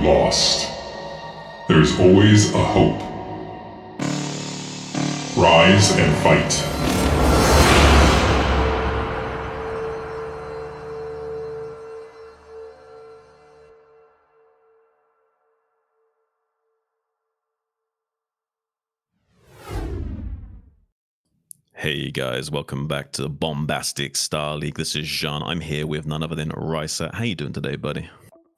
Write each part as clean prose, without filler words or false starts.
lost. There's always a hope. Rise and fight. Hey guys, welcome back to Bombastic Starleague. This is Jean. I'm here with none other than RiceHat. How you doing today, buddy?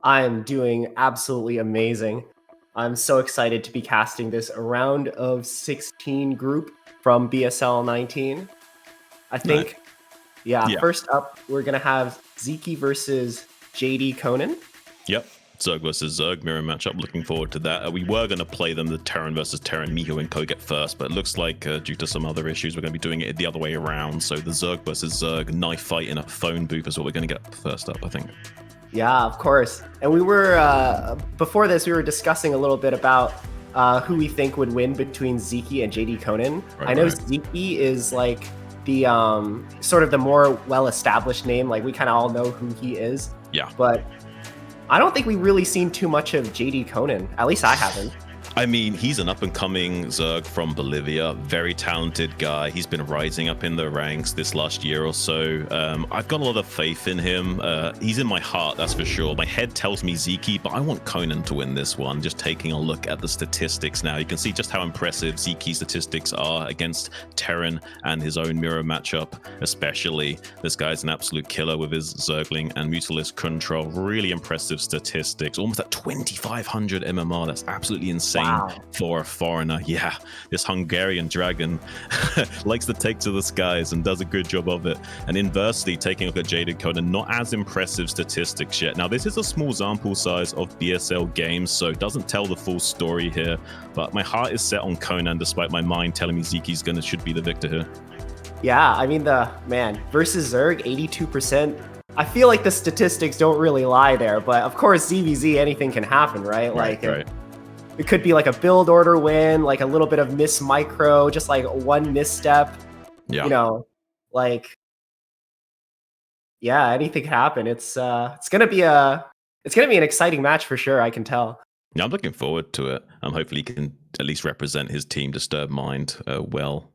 I'm doing absolutely amazing. I'm so excited to be casting this round of 16 group from BSL 19. I think, yeah. First up, we're going to have Sziky versus JDConan. Yep. Zerg versus Zerg mirror matchup. Looking forward to that. We were going to play them the Terran versus Terran, Mihu and kogeT first, but it looks like due to some other issues, we're going to be doing it the other way around. So the Zerg versus Zerg knife fight in a phone booth is what we're going to get first up, I think. Yeah, of course. And we were, before this, we were discussing a little bit about who we think would win between Sziky and JDConan. I know Sziky is like the sort of the more well-established name. Like we kind of all know who he is. Yeah. But I don't think we've really seen too much of JDConan. At least I haven't. I mean, he's an up-and-coming Zerg from Bolivia, very talented guy. He's been rising up in the ranks this last year or so. I've got a lot of faith in him. He's in my heart, that's for sure. My head tells me Sziky, but I want Conan to win this one. Just taking a look at the statistics now, you can see just how impressive Sziky's statistics are against Terran and his own mirror matchup, especially. This guy's an absolute killer with his Zergling and Mutalist control. Really impressive statistics, almost at 2,500 MMR. That's absolutely insane. Wow. For a foreigner. Yeah, this Hungarian dragon likes to take to the skies and does a good job of it. And inversely, taking a look at JDConan, not as impressive statistics yet. Now, this is a small sample size of BSL games, so it doesn't tell the full story here, but my heart is set on Conan despite my mind telling me Sziky's should be the victor here. Yeah, I mean, versus Zerg, 82%. I feel like the statistics don't really lie there, but of course, ZVZ, anything can happen, right? Right. It could be like a build order win, like a little bit of miss micro, just like one misstep. Yeah. You know, like, yeah, anything can happen. It's gonna be an exciting match for sure. I can tell. Yeah, I'm looking forward to it. Hopefully, he can at least represent his team, Disturbed Mind, well.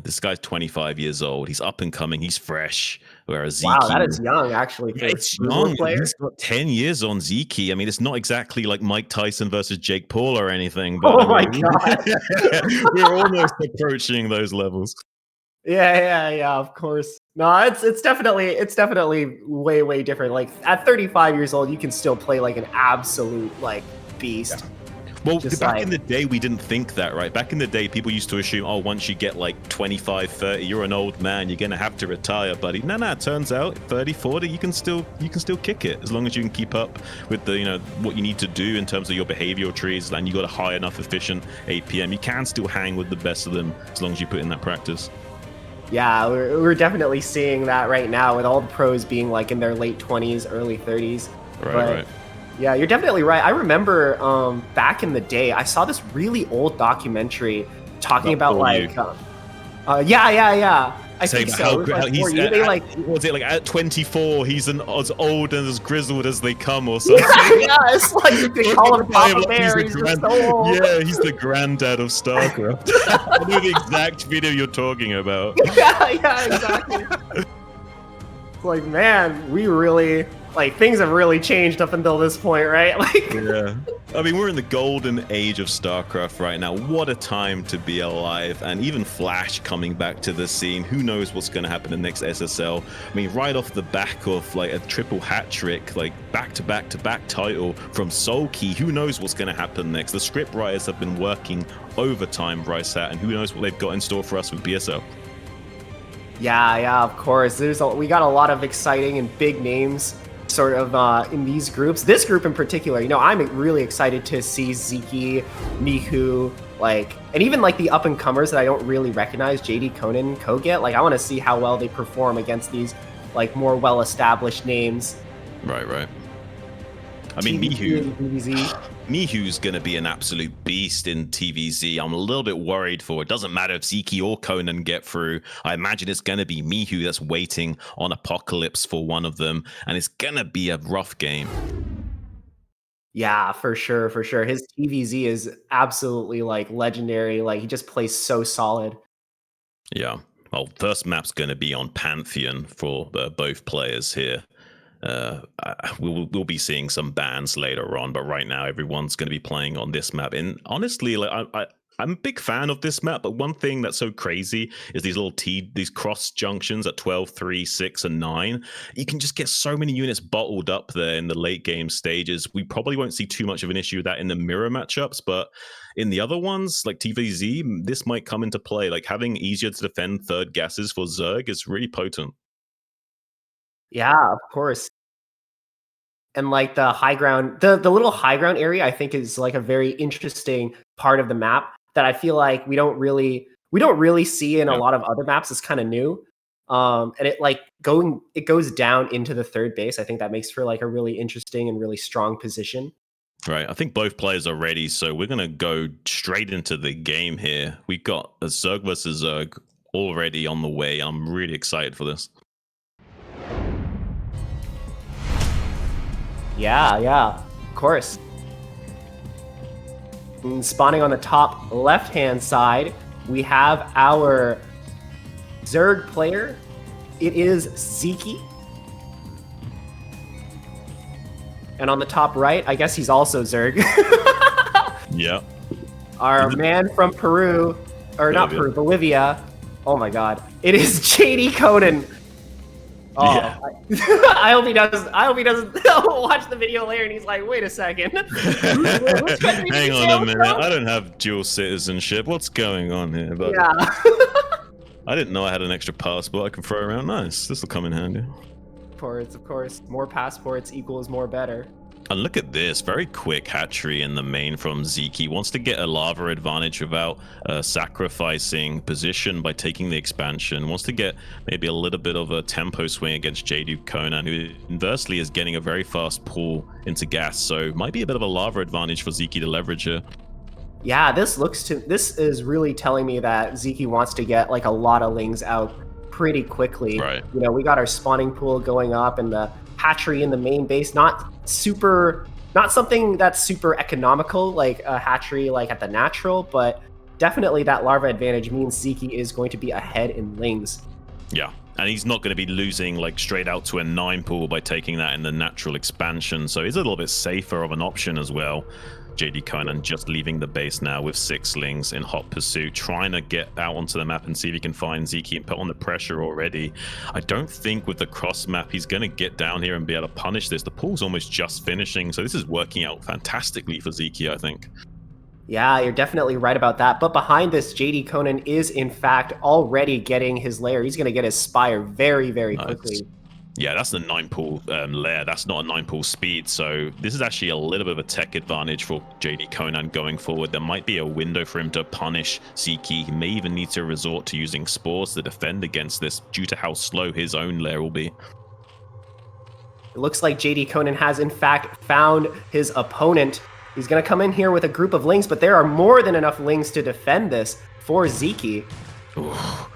This guy's 25 years old. He's up and coming. He's fresh. Whereas Sziky, wow, that is young, actually. Yeah, it's young. He's got 10 years on Sziky. I mean, it's not exactly like Mike Tyson versus Jake Paul or anything. But oh my god, we're almost approaching those levels. Yeah. Of course. No, it's definitely way different. Like at 35 years old, you can still play like an absolute like beast. Yeah. Well, back in the day, we didn't think that, right? Back in the day, people used to assume, oh, once you get like 25, 30, you're an old man, you're going to have to retire, buddy. No, it turns out 30, 40, you can still kick it as long as you can keep up with the, what you need to do in terms of your behavioral trees, and you got a high enough efficient APM. You can still hang with the best of them as long as you put in that practice. Yeah, we're definitely seeing that right now with all the pros being like in their late 20s, early 30s. Right. Yeah, you're definitely right. I remember back in the day, I saw this really old documentary talking about like, yeah. I think so. Was it like at 24, he's as old and as grizzled as they come or something? Yeah, it's like you could call him Papa Bear. He's so old. Yeah, he's the granddad of StarCraft. I know the exact video you're talking about. Yeah, exactly. It's like, man, we really... like things have really changed up until this point, right? Like, yeah. I mean, we're in the golden age of StarCraft right now. What a time to be alive. And even Flash coming back to the scene. Who knows what's going to happen in the next SSL? I mean, right off the back of like a triple hat trick, like back-to-back title from Sziky. Who knows what's going to happen next? The script writers have been working overtime, RiceHat, and who knows what they've got in store for us with BSL. Yeah, of course. We got a lot of exciting and big names sort of in these groups. This group in particular, I'm really excited to see Sziky, Mihu, and even like the up and comers that I don't really recognize, JDConan, kogeT. Like I want to see how well they perform against these like more well established names. Right. I mean, Mihu's going to be an absolute beast in TVZ. I'm a little bit worried for it. Doesn't matter if Sziky or Conan get through. I imagine it's going to be Mihu that's waiting on Apocalypse for one of them, and it's going to be a rough game. Yeah, for sure, for sure. His TVZ is absolutely like legendary. Like he just plays so solid. Yeah. Well, first map's going to be on Pantheon for both players here. We'll be seeing some bans later on, but right now everyone's going to be playing on this map. And honestly, like I'm a big fan of this map, but one thing that's so crazy is these cross junctions at 12, 3, 6, and 9. You can just get so many units bottled up there in the late game stages. We probably won't see too much of an issue with that in the mirror matchups, but in the other ones, like TVZ, this might come into play. Like having easier to defend third gases for Zerg is really potent. Yeah, of course. And like the high ground, the little high ground area, I think is like a very interesting part of the map that I feel like we don't really see in a lot of other maps. It's kind of new. And it goes down into the third base. I think that makes for like a really interesting and really strong position. Right, I think both players are ready, so we're gonna go straight into the game here. We got a Zerg versus Zerg already on the way. I'm really excited for this. Yeah, of course. And spawning on the top left-hand side, we have our Zerg player. It is Sziky. And on the top right, I guess he's also Zerg. Yeah. Our man from Peru, or not Peru, Bolivia. Oh my God. It is JDConan. Oh, Yeah. I hope he doesn't watch the video later and he's like, wait a second. Hang on a minute. I don't have dual citizenship. What's going on here? But Yeah. I didn't know I had an extra passport I can throw around. Nice. This will come in handy. Of course. More passports equals more better. And look at this, very quick hatchery in the main from Sziky. Wants to get a lava advantage without sacrificing position by taking the expansion. Wants to get maybe a little bit of a tempo swing against JDConan, who inversely is getting a very fast pull into gas. So might be a bit of a lava advantage for Sziky to leverage here. Yeah, this is really telling me that Sziky wants to get like a lot of lings out pretty quickly. Right. You know, we got our spawning pool going up and the hatchery in the main base, not something that's super economical like a hatchery like at the natural, but definitely that larva advantage means Sziky is going to be ahead in lings. Yeah, and he's not going to be losing like straight out to a 9 pool by taking that in the natural expansion, so he's a little bit safer of an option as well. JDConan just leaving the base now with 6 lings in hot pursuit, trying to get out onto the map and see if he can find Sziky and put on the pressure already. I don't think with the cross map he's going to get down here and be able to punish this. The pool's almost just finishing, so this is working out fantastically for Sziky, I think. Yeah, you're definitely right about that. But behind this, JDConan is in fact already getting his lair. He's going to get his spire very, very quickly. Yeah, that's the 9 pool lair. That's not a 9 pool speed. So this is actually a little bit of a tech advantage for JDConan going forward. There might be a window for him to punish Sziky. He may even need to resort to using spores to defend against this due to how slow his own lair will be. It looks like JDConan has in fact found his opponent. He's going to come in here with a group of lings, but there are more than enough lings to defend this for Sziky.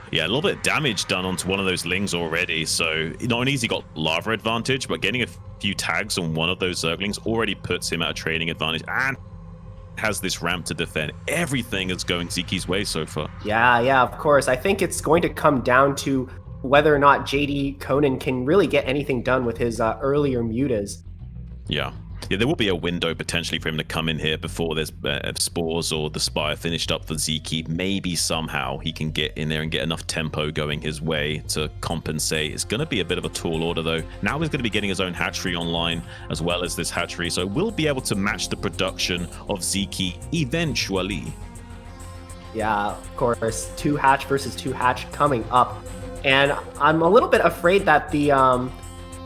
Yeah, a little bit of damage done onto one of those lings already. So not only has he got lava advantage, but getting a few tags on one of those Zerglings already puts him at a trading advantage and has this ramp to defend. Everything is going Ziky's way so far. Yeah, of course. I think it's going to come down to whether or not JDConan can really get anything done with his earlier mutas. Yeah, there will be a window potentially for him to come in here before there's spores or the spire finished up for Sziky. Maybe somehow he can get in there and get enough tempo going his way to compensate. It's going to be a bit of a tall order though. Now he's going to be getting his own hatchery online as well as this hatchery, so we'll be able to match the production of Sziky eventually. Yeah, of course. 2 hatch versus 2 hatch coming up. And I'm a little bit afraid that the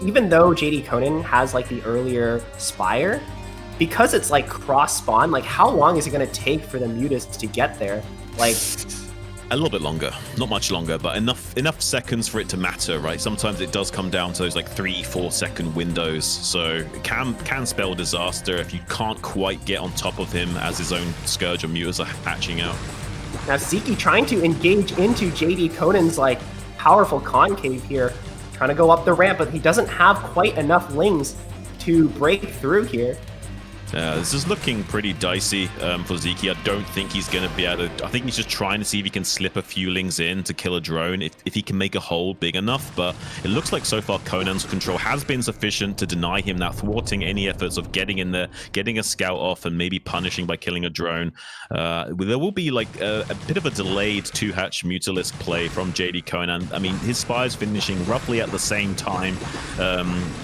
even though JDConan has like the earlier spire, because it's like cross spawn, like how long is it going to take for the mutas to get there? Like a little bit longer, not much longer, but enough seconds for it to matter, right? Sometimes it does come down to those like 3-4 second windows, so it can spell disaster if you can't quite get on top of him as his own Scourge or mutas are hatching out. Now Sziky trying to engage into JDConan's like powerful concave here, trying to go up the ramp, but he doesn't have quite enough lings to break through here. This is looking pretty dicey for Sziky. I don't think he's going to be able to... I think he's just trying to see if he can slip a few lings in to kill a drone, if he can make a hole big enough. But it looks like so far Conan's control has been sufficient to deny him that, thwarting any efforts of getting in there, getting a scout off, and maybe punishing by killing a drone. There will be like a bit of a delayed 2-hatch Mutalisk play from JDConan. I mean, his Spire's finishing roughly at the same time.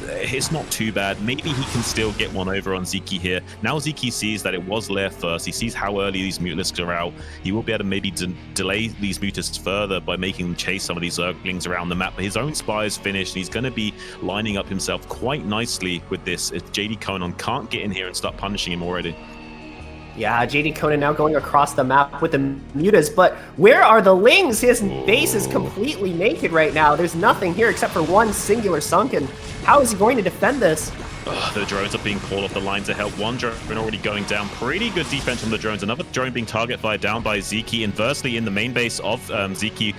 It's not too bad. Maybe he can still get one over on Sziky here. Now Sziky sees that it was Lair first. He sees how early these Mutalisks are out. He will be able to maybe delay these Mutalisks further by making them chase some of these Zerglings around the map. But his own Spire's finished, and he's going to be lining up himself quite nicely with this if JDConan can't get in here and start punishing him already. Yeah, JDConan now going across the map with the Mutas, but where are the Lings? His base is completely naked right now. There's nothing here except for one singular sunken. How is he going to defend this? The drones are being called off the line to help. One drone already going down. Pretty good defense from the drones. Another drone being target fired down by Sziky. Inversely, in the main base of Sziky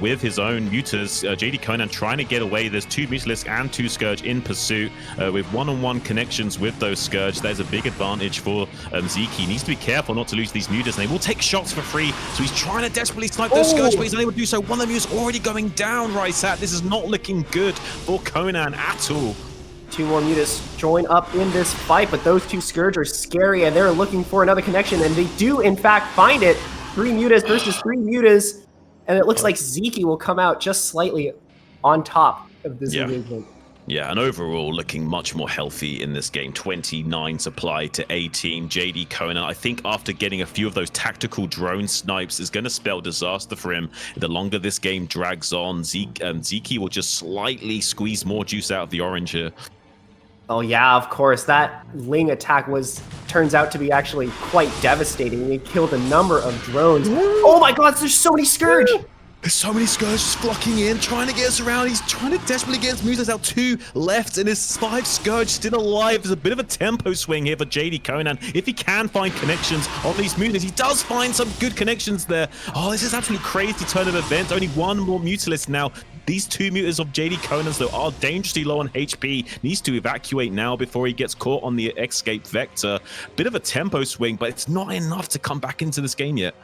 with his own Mutas, JDConan trying to get away. There's 2 Mutalisks and 2 Scourge in pursuit with one-on-one connections with those Scourge. There's a big advantage for Sziky. He needs to be careful not to lose these Mutas. They will take shots for free, so he's trying to desperately snipe those Scourge, but he's unable to do so. One of them is already going down, RiceHat. This is not looking good for Conan at all. 2 more Mutas join up in this fight, but those 2 Scourge are scary, and they're looking for another connection, and they do, in fact, find it. 3 Mutas versus 3 Mutas, and it looks like Sziky will come out just slightly on top of this engagement. Yeah, and overall looking much more healthy in this game. 29 supply to 18. JDConan, I think after getting a few of those tactical drone snipes, is going to spell disaster for him. The longer this game drags on, Sziky will just slightly squeeze more juice out of the orange here. Oh yeah, of course. That Ling attack turns out to be actually quite devastating. He killed a number of drones. Oh my god, there's so many Scourge! There's so many Scourges flocking in, trying to get us around. He's trying to desperately get his Mutas out. 2 left, and his 5 Scourge still alive. There's a bit of a tempo swing here for JDConan. If he can find connections on these Mutas, he does find some good connections there. Oh, this is absolutely crazy turn of events. Only 1 more Mutalist now. These 2 Mutas of JDConan's, though, are dangerously low on HP. Needs to evacuate now before he gets caught on the escape vector. Bit of a tempo swing, but it's not enough to come back into this game yet.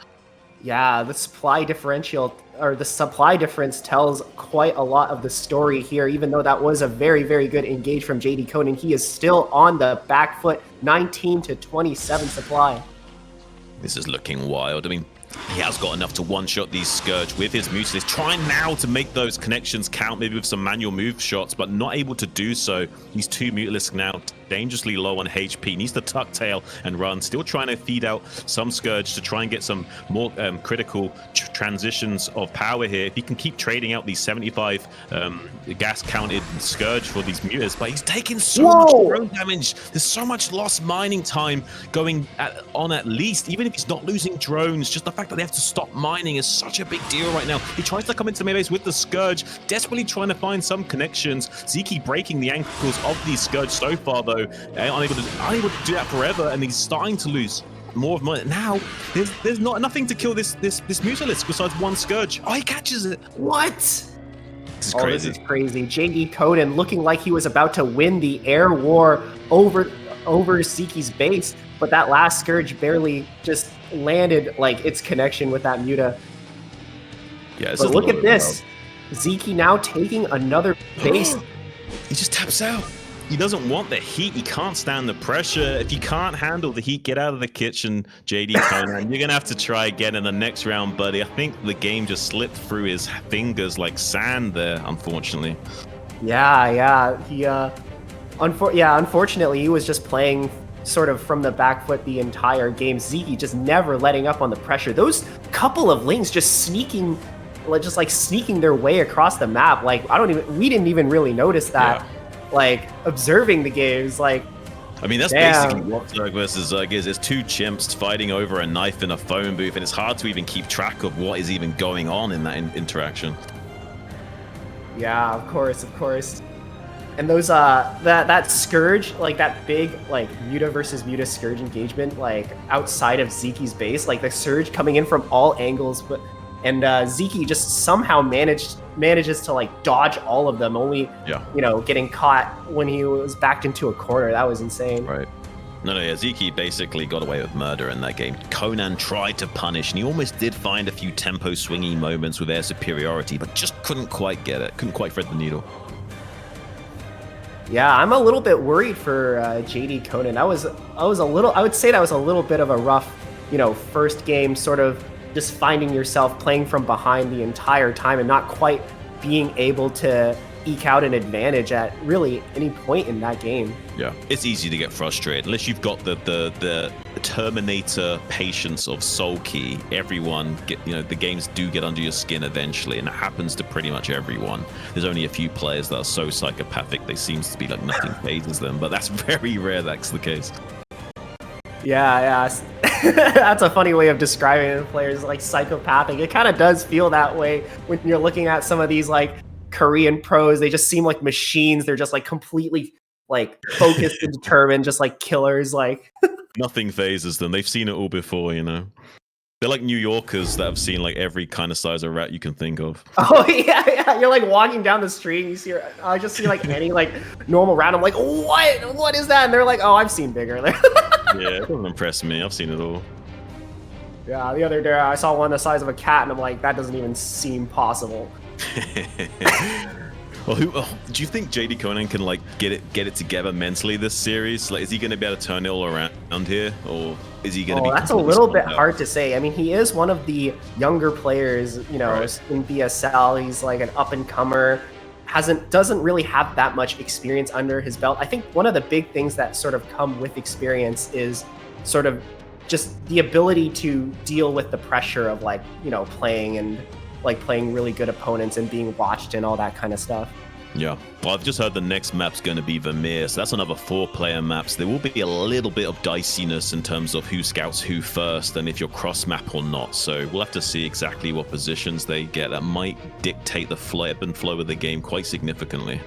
Yeah, the supply differential, or the supply difference, tells quite a lot of the story here. Even though that was a very, very good engage from JDConan, he is still on the back foot, 19 to 27 supply. This is looking wild. I mean, he has got enough to one-shot these Scourge with his Mutalist. Trying now to make those connections count, maybe with some manual move shots, but not able to do so. These 2 Mutalisks now dangerously low on HP. Needs to tuck tail and run. Still trying to feed out some Scourge to try and get some more critical transitions of power here. If he can keep trading out these 75 gas-counted Scourge for these Mutas, but he's taking so much drone damage. There's so much lost mining time going on at least. Even if he's not losing drones, just the fact that they have to stop mining is such a big deal right now. He tries to come into melee with the Scourge, desperately trying to find some connections. Sziky breaking the ankles of these Scourge so far, though, unable to do that forever, and he's starting to lose more of money. Now, there's nothing to kill this Mutalisk besides 1 Scourge. Oh, he catches it. What? This is crazy. This is crazy. JDConan looking like he was about to win the air war over Sziky's base, but that last Scourge barely just landed like its connection with that Muta. Yeah, but look at this. Sziky now taking another base. He just taps out. He doesn't want the heat. He can't stand the pressure. If you can't handle the heat, get out of the kitchen, JDConan. You're going to have to try again in the next round, buddy. I think the game just slipped through his fingers like sand there, unfortunately. Yeah. Unfortunately, he was just playing sort of from the back foot the entire game. Sziky just never letting up on the pressure. Those couple of Lings just sneaking their way across the map. Like, we didn't even really notice that. Yeah. Like, observing the games, like, I mean, that's basically what Zerg versus Zerg is. It's 2 chimps fighting over a knife in a phone booth, and it's hard to even keep track of what is even going on in that interaction. Yeah, of course. And those, that Scourge, like, that big, like, Muta versus Muta Scourge engagement, like, outside of Sziky's base, like, the Surge coming in from all angles, and Sziky just somehow manages to like dodge all of them, only getting caught when he was backed into a corner. That was insane. Right. No, yeah, Sziky basically got away with murder in that game. Conan tried to punish, and he almost did find a few tempo swingy moments with air superiority, but just couldn't quite get it. Couldn't quite thread the needle. Yeah, I'm a little bit worried for JDConan. I would say that was a little bit of a rough, first game, sort of just finding yourself playing from behind the entire time and not quite being able to eke out an advantage at really any point in that game. Yeah, it's easy to get frustrated unless you've got the Terminator patience of Soul Key. Everyone the games do get under your skin eventually, and it happens to pretty much everyone. There's only a few players that are so psychopathic they seems to be like nothing phases them, but that's very rare that's the case. Yeah. That's a funny way of describing players like psychopathic. It kind of does feel that way when you're looking at some of these like Korean pros. They just seem like machines. They're just like completely like focused and determined, just like killers. Like nothing phases them. They've seen it all before, They're like New Yorkers that have seen like every kind of size of rat you can think of. Oh yeah. You're like walking down the street and you see, I just see like any like normal rat. I'm like, what is that? And they're like, oh, I've seen bigger. Yeah, it doesn't impress me. I've seen it all. Yeah, the other day I saw one the size of a cat, and I'm like, that doesn't even seem possible. Well, do you think JDConan can like get it together mentally this series? Like, is he going to be able to turn it all around here, or is he going to be? That's a little bit hard to say. I mean, he is one of the younger players, Right. in BSL. He's like an up and comer. Doesn't really have that much experience under his belt. I think one of the big things that sort of come with experience is sort of just the ability to deal with the pressure of like, playing and like playing really good opponents and being watched and all that kind of stuff. Yeah. Well, I've just heard the next map's going to be Vermeer, so that's another 4-player map. So there will be a little bit of diciness in terms of who scouts who first and if you're cross-map or not. So we'll have to see exactly what positions they get. That might dictate the ebb and flow of the game quite significantly.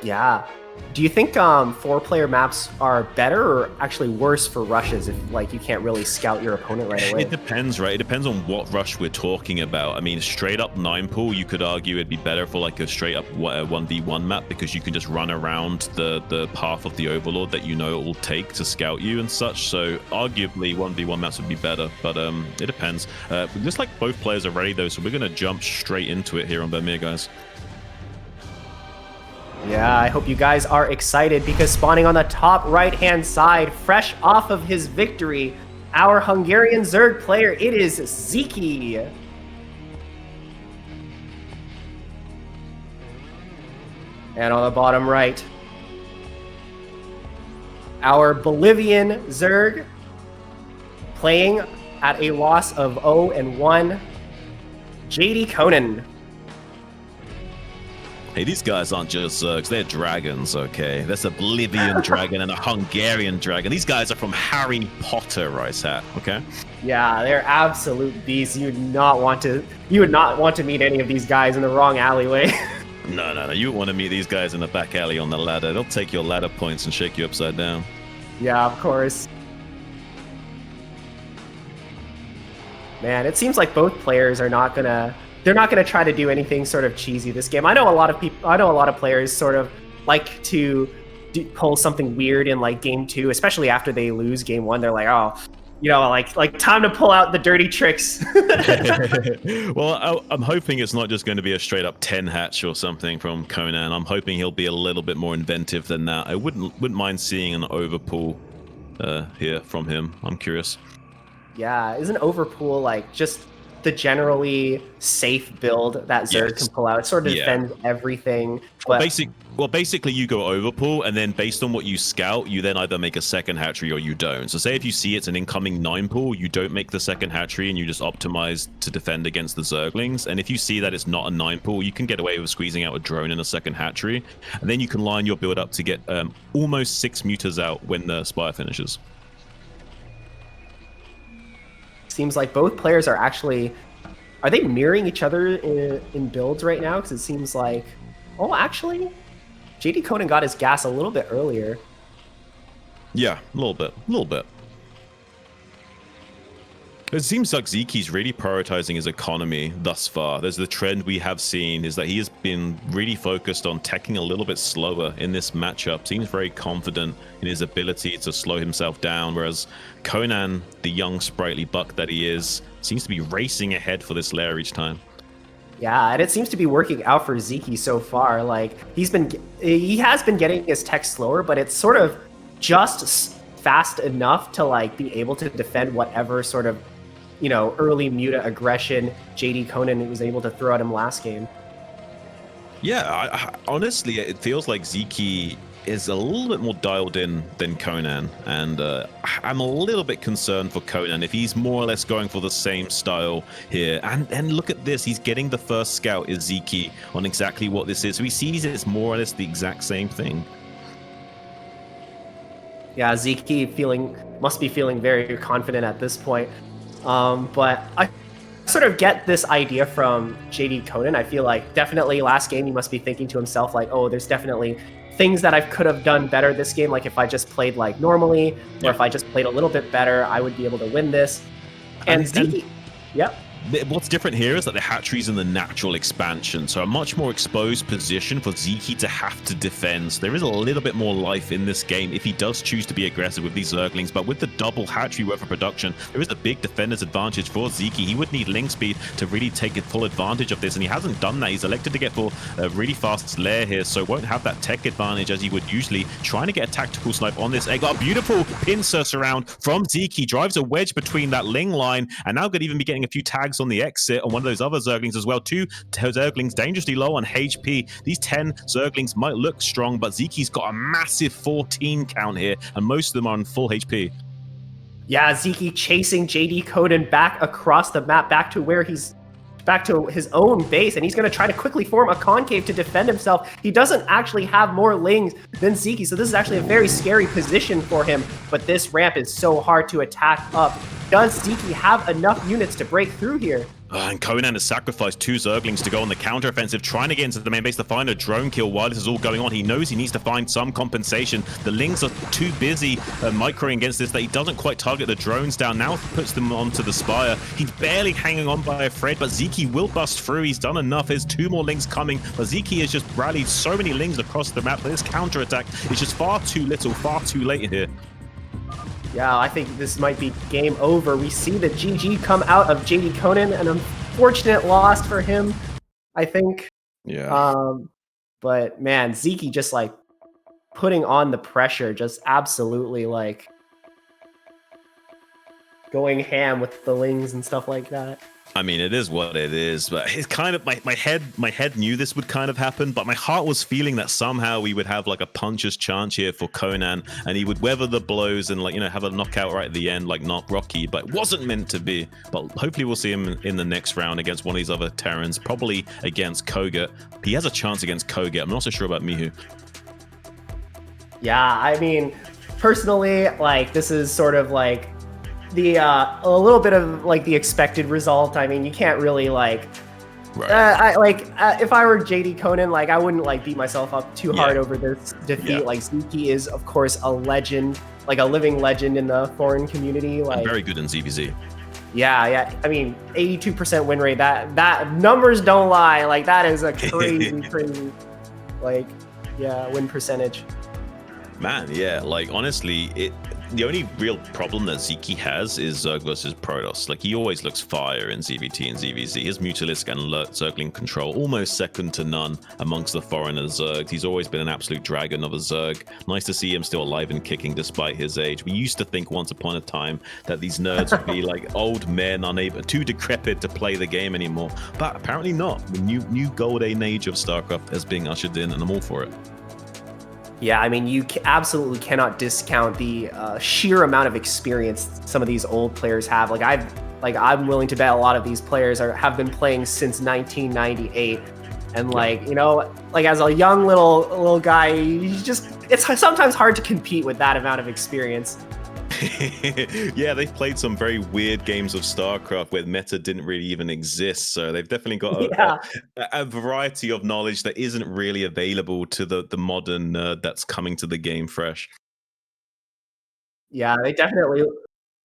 Yeah. Do you think 4-player maps are better or actually worse for rushes if like you can't really scout your opponent right away? It depends, right? It depends on what rush we're talking about. I mean, straight up 9-pool, you could argue it'd be better for like a straight up 1v1 map because you can just run around the path of the Overlord that it will take to scout you and such. So arguably 1v1 maps would be better, but it depends. Looks like both players are ready though, so we're going to jump straight into it here on Vermeer, guys. Yeah, I hope you guys are excited because spawning on the top right-hand side, fresh off of his victory, our Hungarian Zerg player, it is Sziky. And on the bottom right, our Bolivian Zerg playing at a loss of 0-1, JDConan. Hey, these guys aren't just Zergs, they're dragons, okay? There's a Bolivian dragon and a Hungarian dragon. These guys are from Harry Potter, RiceHat, okay? Yeah, they're absolute beasts. You would not want to meet any of these guys in the wrong alleyway. No. You want to meet these guys in the back alley on the ladder. They'll take your ladder points and shake you upside down. Yeah, of course. Man, it seems like both players are not gonna try to do anything sort of cheesy this game. I know a lot of players sort of like to pull something weird in like game 2, especially after they lose game 1. They're like, oh, like time to pull out the dirty tricks. Well, I'm hoping it's not just going to be a straight up 10 hatch or something from Conan. I'm hoping he'll be a little bit more inventive than that. I wouldn't mind seeing an overpull here from him. I'm curious. Yeah, isn't overpool like just the generally safe build that Zerg can pull out? It sort of defends everything. But basically you go overpull, and then based on what you scout, you then either make a second hatchery or you don't. So say if you see it's an incoming 9-pool, you don't make the second hatchery and you just optimize to defend against the Zerglings. And if you see that it's not a 9-pool, you can get away with squeezing out a drone in a second hatchery. And then you can line your build up to get almost 6 mutas out when the Spire finishes. Seems like both players are they mirroring each other in builds right now? Because it seems like, actually, JDConan got his gas a little bit earlier. Yeah, a little bit. It seems like Sziky's really prioritizing his economy thus far. There's the trend we have seen is that he has been really focused on teching a little bit slower in this matchup. Seems very confident in his ability to slow himself down, whereas Conan, the young sprightly buck that he is, seems to be racing ahead for this lair each time. Yeah, and it seems to be working out for Sziky so far. Like he has been getting his tech slower, but it's sort of just fast enough to like be able to defend whatever sort of, you know, early muta aggression JDConan was able to throw at him last game. Yeah, honestly, it feels like Sziky is a little bit more dialed in than Conan, and I'm a little bit concerned for Conan if he's more or less going for the same style here. And look at this, he's getting the first scout is Sziky on exactly what this is. So he sees it's more or less the exact same thing. Yeah, Sziky must be feeling very confident at this point. But I sort of get this idea from JDConan. I feel like definitely last game he must be thinking to himself like, oh, there's definitely things that I could have done better this game. Like if I just played like normally, or if I just played a little bit better, I would be able to win this. And Sziky, yep. What's different here is that the hatchery's in the natural expansion, so a much more exposed position for Sziky to have to defend. So there is a little bit more life in this game if he does choose to be aggressive with these Zerglings, but with the double hatchery worth of production, there is a big defender's advantage for Sziky. He would need link speed to really take full advantage of this, and he hasn't done that. He's elected to get for a really fast lair here, so won't have that tech advantage as he would usually, trying to get a tactical snipe on this egg. Got a beautiful pincer surround from Sziky, drives a wedge between that Ling line, and now could even be getting a few tags on the exit on one of those other Zerglings as well. Two Zerglings dangerously low on HP. These 10 Zerglings might look strong, but Sziky's got a massive 14 count here, and most of them are on full HP. Yeah, Sziky chasing JDConan back across the map, back to his own base, and he's going to try to quickly form a concave to defend himself. He doesn't actually have more lings than Sziky, so this is actually a very scary position for him, but this ramp is so hard to attack up. Does Sziky have enough units to break through here? And Conan has sacrificed 2 Zerglings to go on the counter-offensive, trying to get into the main base to find a drone kill while this is all going on. He knows he needs to find some compensation. The Lings are too busy microing against this that he doesn't quite target the drones down. Now puts them onto the Spire. He's barely hanging on by a thread, but Sziky will bust through. He's done enough. There's 2 more Lings coming, but Sziky has just rallied so many Lings across the map that this counter-attack is just far too little, far too late here. Yeah, I think this might be game over. We see the GG come out of JDConan, an unfortunate loss for him, I think. Yeah. But man, Sziky just like putting on the pressure, just absolutely like going ham with the lings and stuff like that. I mean, it is what it is, but it's kind of my head knew this would kind of happen, but my heart was feeling that somehow we would have like a puncher's chance here for Conan, and he would weather the blows and, like, you know, have a knockout right at the end, like not Rocky, but it wasn't meant to be. But hopefully we'll see him in the next round against one of these other Terrans, probably against kogeT. He has a chance against kogeT. I'm not so sure about Mihu. Yeah, I mean, personally, like, this is sort of like the a little bit of like the expected result. I mean, you can't really like if I were JDConan, like, I wouldn't like beat myself up too hard over this defeat. Like, Sziky is of course a legend, like a living legend in the foreign community, like, and very good in ZVZ. Yeah, I mean, 82% win rate, that numbers don't lie. Like, that is a crazy crazy like, yeah, win percentage. Man, yeah, like, honestly, the only real problem that Sziky has is Zerg versus Protoss. Like, he always looks fire in ZVT and ZVZ. His Mutalisk and Alert Zergling control almost second to none amongst the foreigner Zergs. He's always been an absolute dragon of a Zerg. Nice to see him still alive and kicking despite his age. We used to think once upon a time that these nerds would be like old men, unable, too decrepit to play the game anymore, but apparently not. The new golden age of StarCraft is being ushered in, and I'm all for it. Yeah, I mean, you absolutely cannot discount the sheer amount of experience some of these old players have. Like, I'm willing to bet a lot of these players have been playing since 1998, and like, you know, like, as a young little guy, it's sometimes hard to compete with that amount of experience. Yeah, they've played some very weird games of StarCraft where meta didn't really even exist, so they've definitely got a variety of knowledge that isn't really available to the modern nerd that's coming to the game fresh. Yeah, they definitely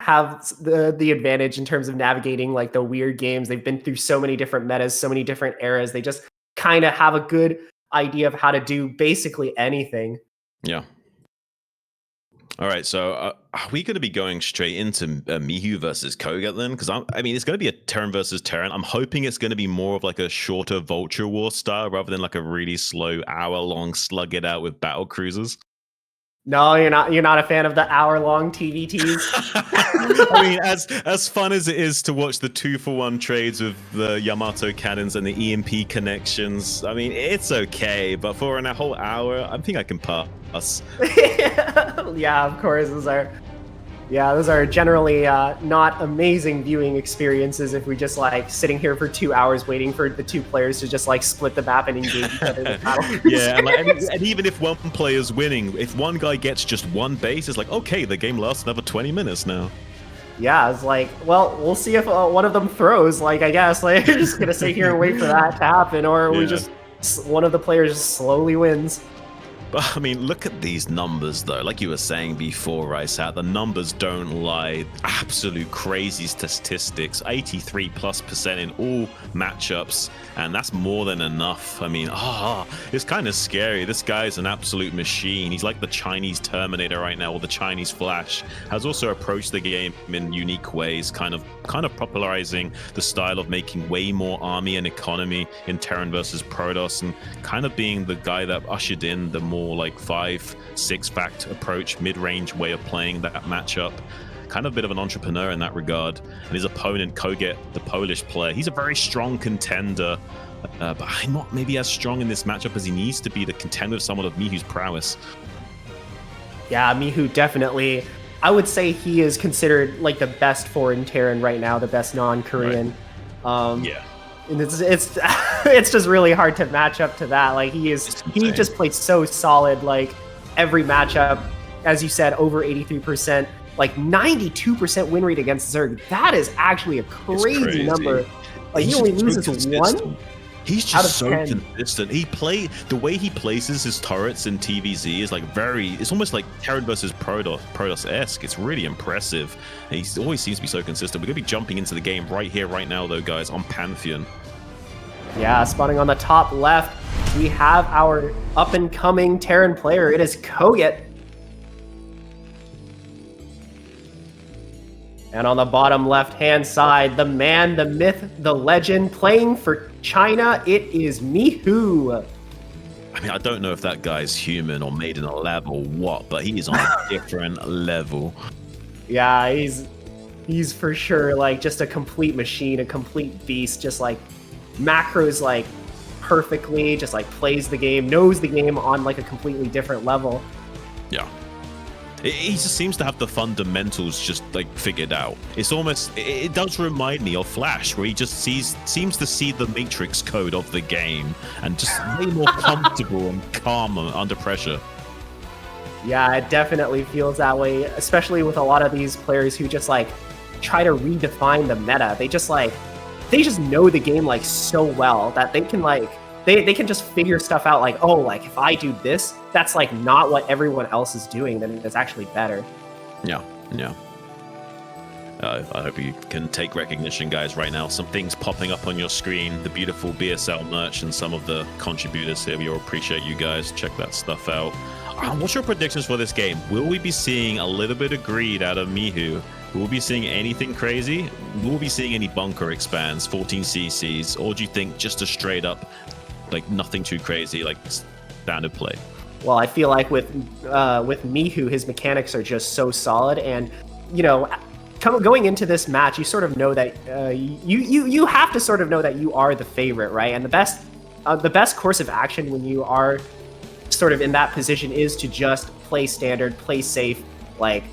have the advantage in terms of navigating like the weird games. They've been through so many different metas, so many different eras. They just kind of have a good idea of how to do basically anything. Yeah. All right, so are we going to be going straight into Mihu versus kogeT then? Because I mean, it's going to be a Terran versus Terran. I'm hoping it's going to be more of like a shorter Vulture War style rather than like a really slow hour-long slug it out with battle cruisers. No, you're not. You're not a fan of the hour-long TVTs. I mean, as fun as it is to watch the 2-for-1 trades with the Yamato cannons and the EMP connections, I mean, it's okay. But for a whole hour, I think I can pass. Yeah, of course. Those are generally not amazing viewing experiences if we just like sitting here for 2 hours waiting for the two players to just like split the map and engage each other in the battle. Yeah, and even if one player's winning, if one guy gets just one base, it's like, okay, the game lasts another 20 minutes now. Yeah, it's like, well, we'll see if one of them throws. Like, I guess like we're just gonna sit here and wait for that to happen, or we just one of the players just slowly wins. But I mean, look at these numbers though. Like you were saying before, RiceHat, the numbers don't lie. Absolute crazy statistics. 83+% in all matchups, and that's more than enough. I mean, it's kind of scary. This guy's an absolute machine. He's like the Chinese Terminator right now, or the Chinese Flash. Has also approached the game in unique ways, kind of popularizing the style of making way more army and economy in Terran versus Protoss, and kind of being the guy that ushered in the more like 5-6 fact approach, mid-range way of playing that matchup. Kind of a bit of an entrepreneur in that regard. And his opponent, kogeT, the Polish player, he's a very strong contender, but I'm not maybe as strong in this matchup as he needs to be to contend with someone of Mihu's prowess. Yeah, Mihu definitely. I would say he is considered like the best foreign Terran right now, the best non-Korean. Right. Yeah. And it's it's just really hard to match up to that. Like he just plays so solid. Like every matchup, as you said, over 83%, like 92% win rate against Zerg. That is actually a crazy number. Like he only loses one. He's just so consistent. The way he places his turrets in TVZ is like it's almost like Terran versus Protoss-esque. It's really impressive. And he always seems to be so consistent. We're gonna be jumping into the game right here, right now, though, guys, on Pantheon. Yeah, spawning on the top left, we have our up-and-coming Terran player. It is kogeT. And on the bottom left-hand side, the man, the myth, the legend, playing for China, it is Mihu. I mean, I don't know if that guy's human or made in a lab or what, but he is on a different level. Yeah, he's for sure like just a complete machine, a complete beast, just like macros like perfectly, just like plays the game, knows the game on like a completely different level. Yeah. He just seems to have the fundamentals just like figured out. It's almost, it does remind me of Flash, where he just seems to see the matrix code of the game and just way more comfortable and calm under pressure. Yeah, it definitely feels that way, especially with a lot of these players who just like try to redefine the meta. They just know the game like so well that they can like they can just figure stuff out like, oh, like if I do this, that's like not what everyone else is doing, then it's actually better. Yeah. I hope you can take recognition, guys, right now. Some things popping up on your screen, the beautiful BSL merch and some of the contributors here. We all appreciate you guys. Check that stuff out. What's your predictions for this game? Will we be seeing a little bit of greed out of Mihu? Will we be seeing anything crazy? Will we be seeing any bunker expands, 14 CCs? Or do you think just a straight up, like nothing too crazy, like standard play? Well, I feel like with Mihu, his mechanics are just so solid, and you know, going into this match, you sort of know that you have to sort of know that you are the favorite, right? And the best course of action when you are sort of in that position is to just play standard, play safe, like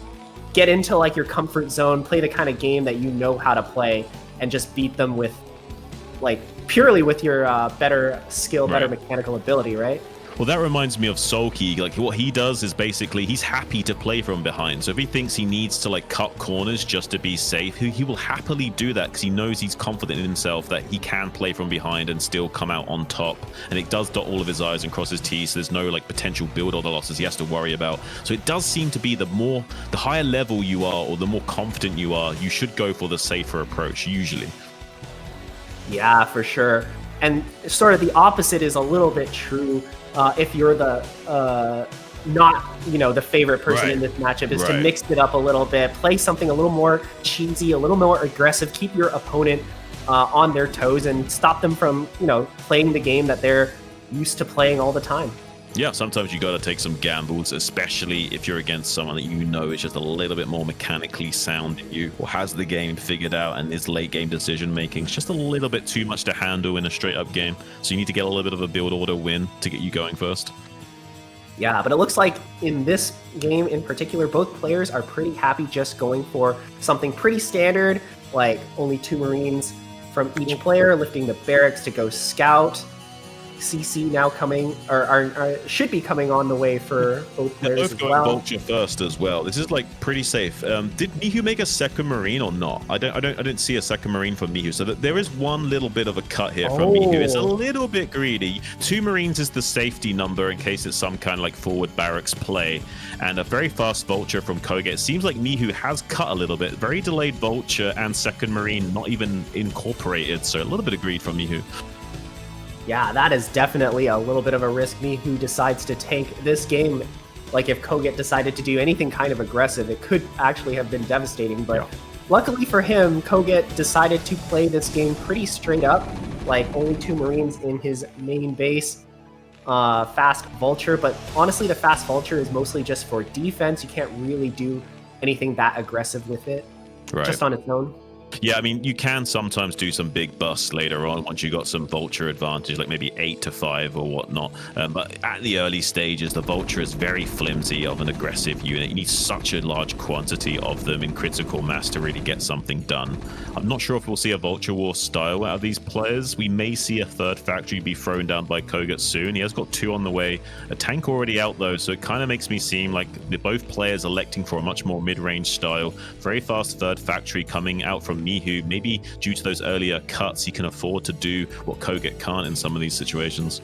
get into like your comfort zone, play the kind of game that you know how to play, and just beat them with like purely with your better skill, better mechanical ability, right? Well, that reminds me of Sziky. Like, what he does is basically he's happy to play from behind. So if he thinks he needs to like cut corners just to be safe, he will happily do that because he knows he's confident in himself that he can play from behind and still come out on top. And it does dot all of his I's and cross his T's. So there's no like potential build order losses he has to worry about. So it does seem to be the higher level you are, or the more confident you are, you should go for the safer approach usually. Yeah, for sure. And sort of the opposite is a little bit true. If you're the not, you know, the favorite person in this matchup, is to mix it up a little bit, play something a little more cheesy, a little more aggressive, keep your opponent on their toes, and stop them from, you know, playing the game that they're used to playing all the time. Yeah, sometimes you got to take some gambles, especially if you're against someone that you know is just a little bit more mechanically sound than you, or has the game figured out, and is late game decision making is just a little bit too much to handle in a straight up game. So you need to get a little bit of a build order win to get you going first. Yeah, but it looks like in this game in particular, both players are pretty happy just going for something pretty standard, like only 2 Marines from each player, lifting the barracks to go scout. CC now coming, or should be coming on the way for both players as well. Vulture first as well. This is like pretty safe. Did Mihu make a second Marine or not? I don't see a second Marine for Mihu. So that there is one little bit of a cut here from Mihu. It's a little bit greedy. 2 Marines is the safety number in case it's some kind of like forward barracks play, and a very fast Vulture from kogeT. It seems like Mihu has cut a little bit. Very delayed Vulture and second Marine not even incorporated. So a little bit of greed from Mihu. Yeah, that is definitely a little bit of a risk. Mihu decides to tank this game. Like, if kogeT decided to do anything kind of aggressive, it could actually have been devastating. But luckily for him, kogeT decided to play this game pretty straight up. Like, only 2 Marines in his main base. Fast Vulture, but honestly, the fast Vulture is mostly just for defense. You can't really do anything that aggressive with it, just on its own. Yeah, I mean, you can sometimes do some big busts later on once you got some Vulture advantage, like maybe 8-5 or whatnot. But at the early stages, the Vulture is very flimsy of an aggressive unit. You need such a large quantity of them in critical mass to really get something done. I'm not sure if we'll see a Vulture War style out of these players. We may see a 3rd factory be thrown down by kogeT soon. He has got 2 on the way. A tank already out, though, so it kind of makes me seem like both players electing for a much more mid-range style. Very fast 3rd factory coming out from Mihu. Maybe due to those earlier cuts, he can afford to do what kogeT can't in some of these situations.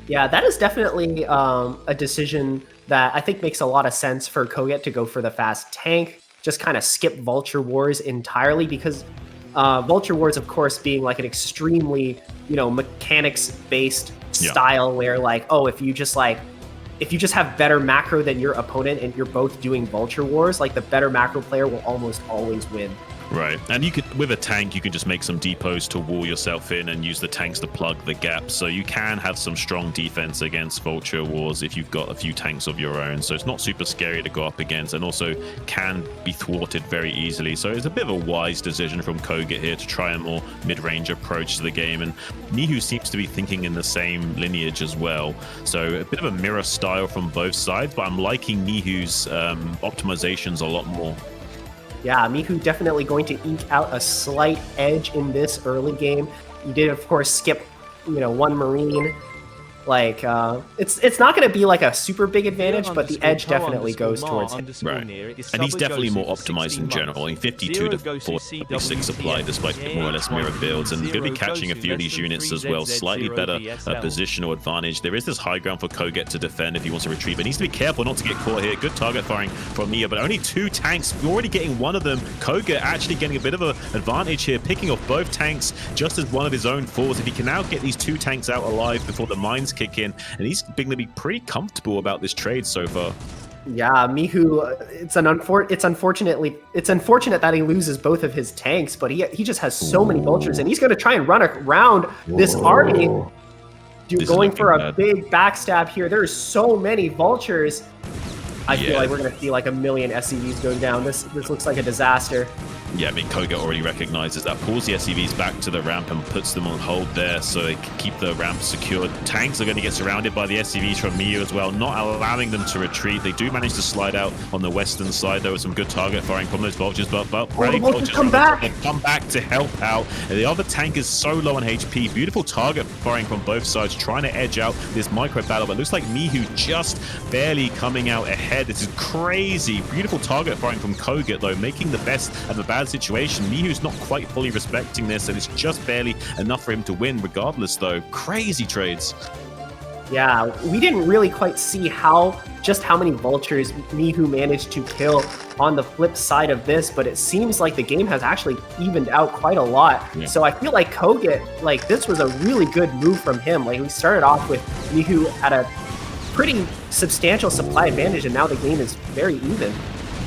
Yeah, that is definitely a decision that I think makes a lot of sense for kogeT to go for the fast tank, just kind of skip Vulture Wars entirely, because Vulture Wars, of course, being like an extremely, you know, mechanics-based style where, like, oh, if you just have better macro than your opponent and you're both doing Vulture Wars, like, the better macro player will almost always win. Right, and you could, with a tank, you can just make some depots to wall yourself in and use the tanks to plug the gaps. So you can have some strong defense against Vulture Wars if you've got a few tanks of your own. So it's not super scary to go up against, and also can be thwarted very easily. So it's a bit of a wise decision from kogeT here to try a more mid-range approach to the game. And Mihu seems to be thinking in the same lineage as well. So a bit of a mirror style from both sides, but I'm liking Mihu's optimizations a lot more. Yeah, Mihu definitely going to eke out a slight edge in this early game. You did, of course, skip, you know, 1 Marine. Like, it's not going to be like a super big advantage, but the edge definitely goes towards him. Right. And he's definitely more optimized in general. I mean, 52 to 46 supply, despite more or less mirror builds. And he's going to be catching a few of these units as well. Slightly better positional advantage. There is this high ground for kogeT to defend if he wants to retrieve. But he needs to be careful not to get caught here. Good target firing from Mia, but only 2 tanks. We're already getting one of them. kogeT actually getting a bit of an advantage here, picking off both tanks just as one of his own falls. If he can now get these 2 tanks out alive before the mines kick in, and he's going to be pretty comfortable about this trade so far. Yeah, Mihu, it's unfortunate that he loses both of his tanks, but he just has so many Vultures, and he's going to try and run around this army. Dude, going for a big backstab here. There's so many Vultures. I feel like we're going to see like a million SCVs going down. This looks like a disaster. Yeah, I mean, kogeT already recognizes that, pulls the SCVs back to the ramp and puts them on hold there so they can keep the ramp secured. Tanks are going to get surrounded by the SCVs from Mihu as well, not allowing them to retreat. They do manage to slide out on the western side. There was some good target firing from those vultures, but the vultures come back. They come back to help out. And the other tank is so low on HP. Beautiful target firing from both sides, trying to edge out this micro battle, but looks like Mihu just barely coming out ahead. This is crazy. Beautiful target firing from kogeT, though, making the best of a bad situation. Mihu's not quite fully respecting this, and it's just barely enough for him to win regardless, though. Crazy trades. Yeah, we didn't really quite see just how many vultures Mihu managed to kill on the flip side of this, but it seems like the game has actually evened out quite a lot. Yeah. So I feel like kogeT, like, this was a really good move from him. Like, we started off with Mihu at a pretty substantial supply advantage, and now the game is very even.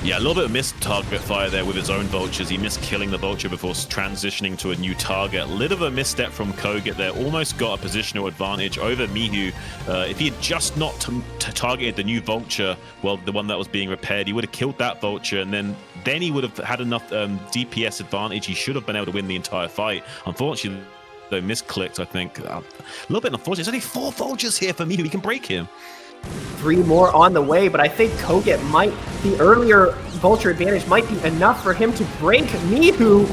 Yeah, a little bit of missed target fire there with his own vultures. He missed killing the vulture before transitioning to a new target. A little bit of a misstep from kogeT there. Almost got a positional advantage over Mihu. If he had just not targeted the new vulture, well, the one that was being repaired, he would have killed that vulture, and then he would have had enough DPS advantage. He should have been able to win the entire fight. Unfortunately, though, misclicked, I think. A little bit unfortunate. There's only 4 vultures here for Mihu. We can break him. 3 more on the way, but I think kogeT the earlier vulture advantage might be enough for him to break Mihu.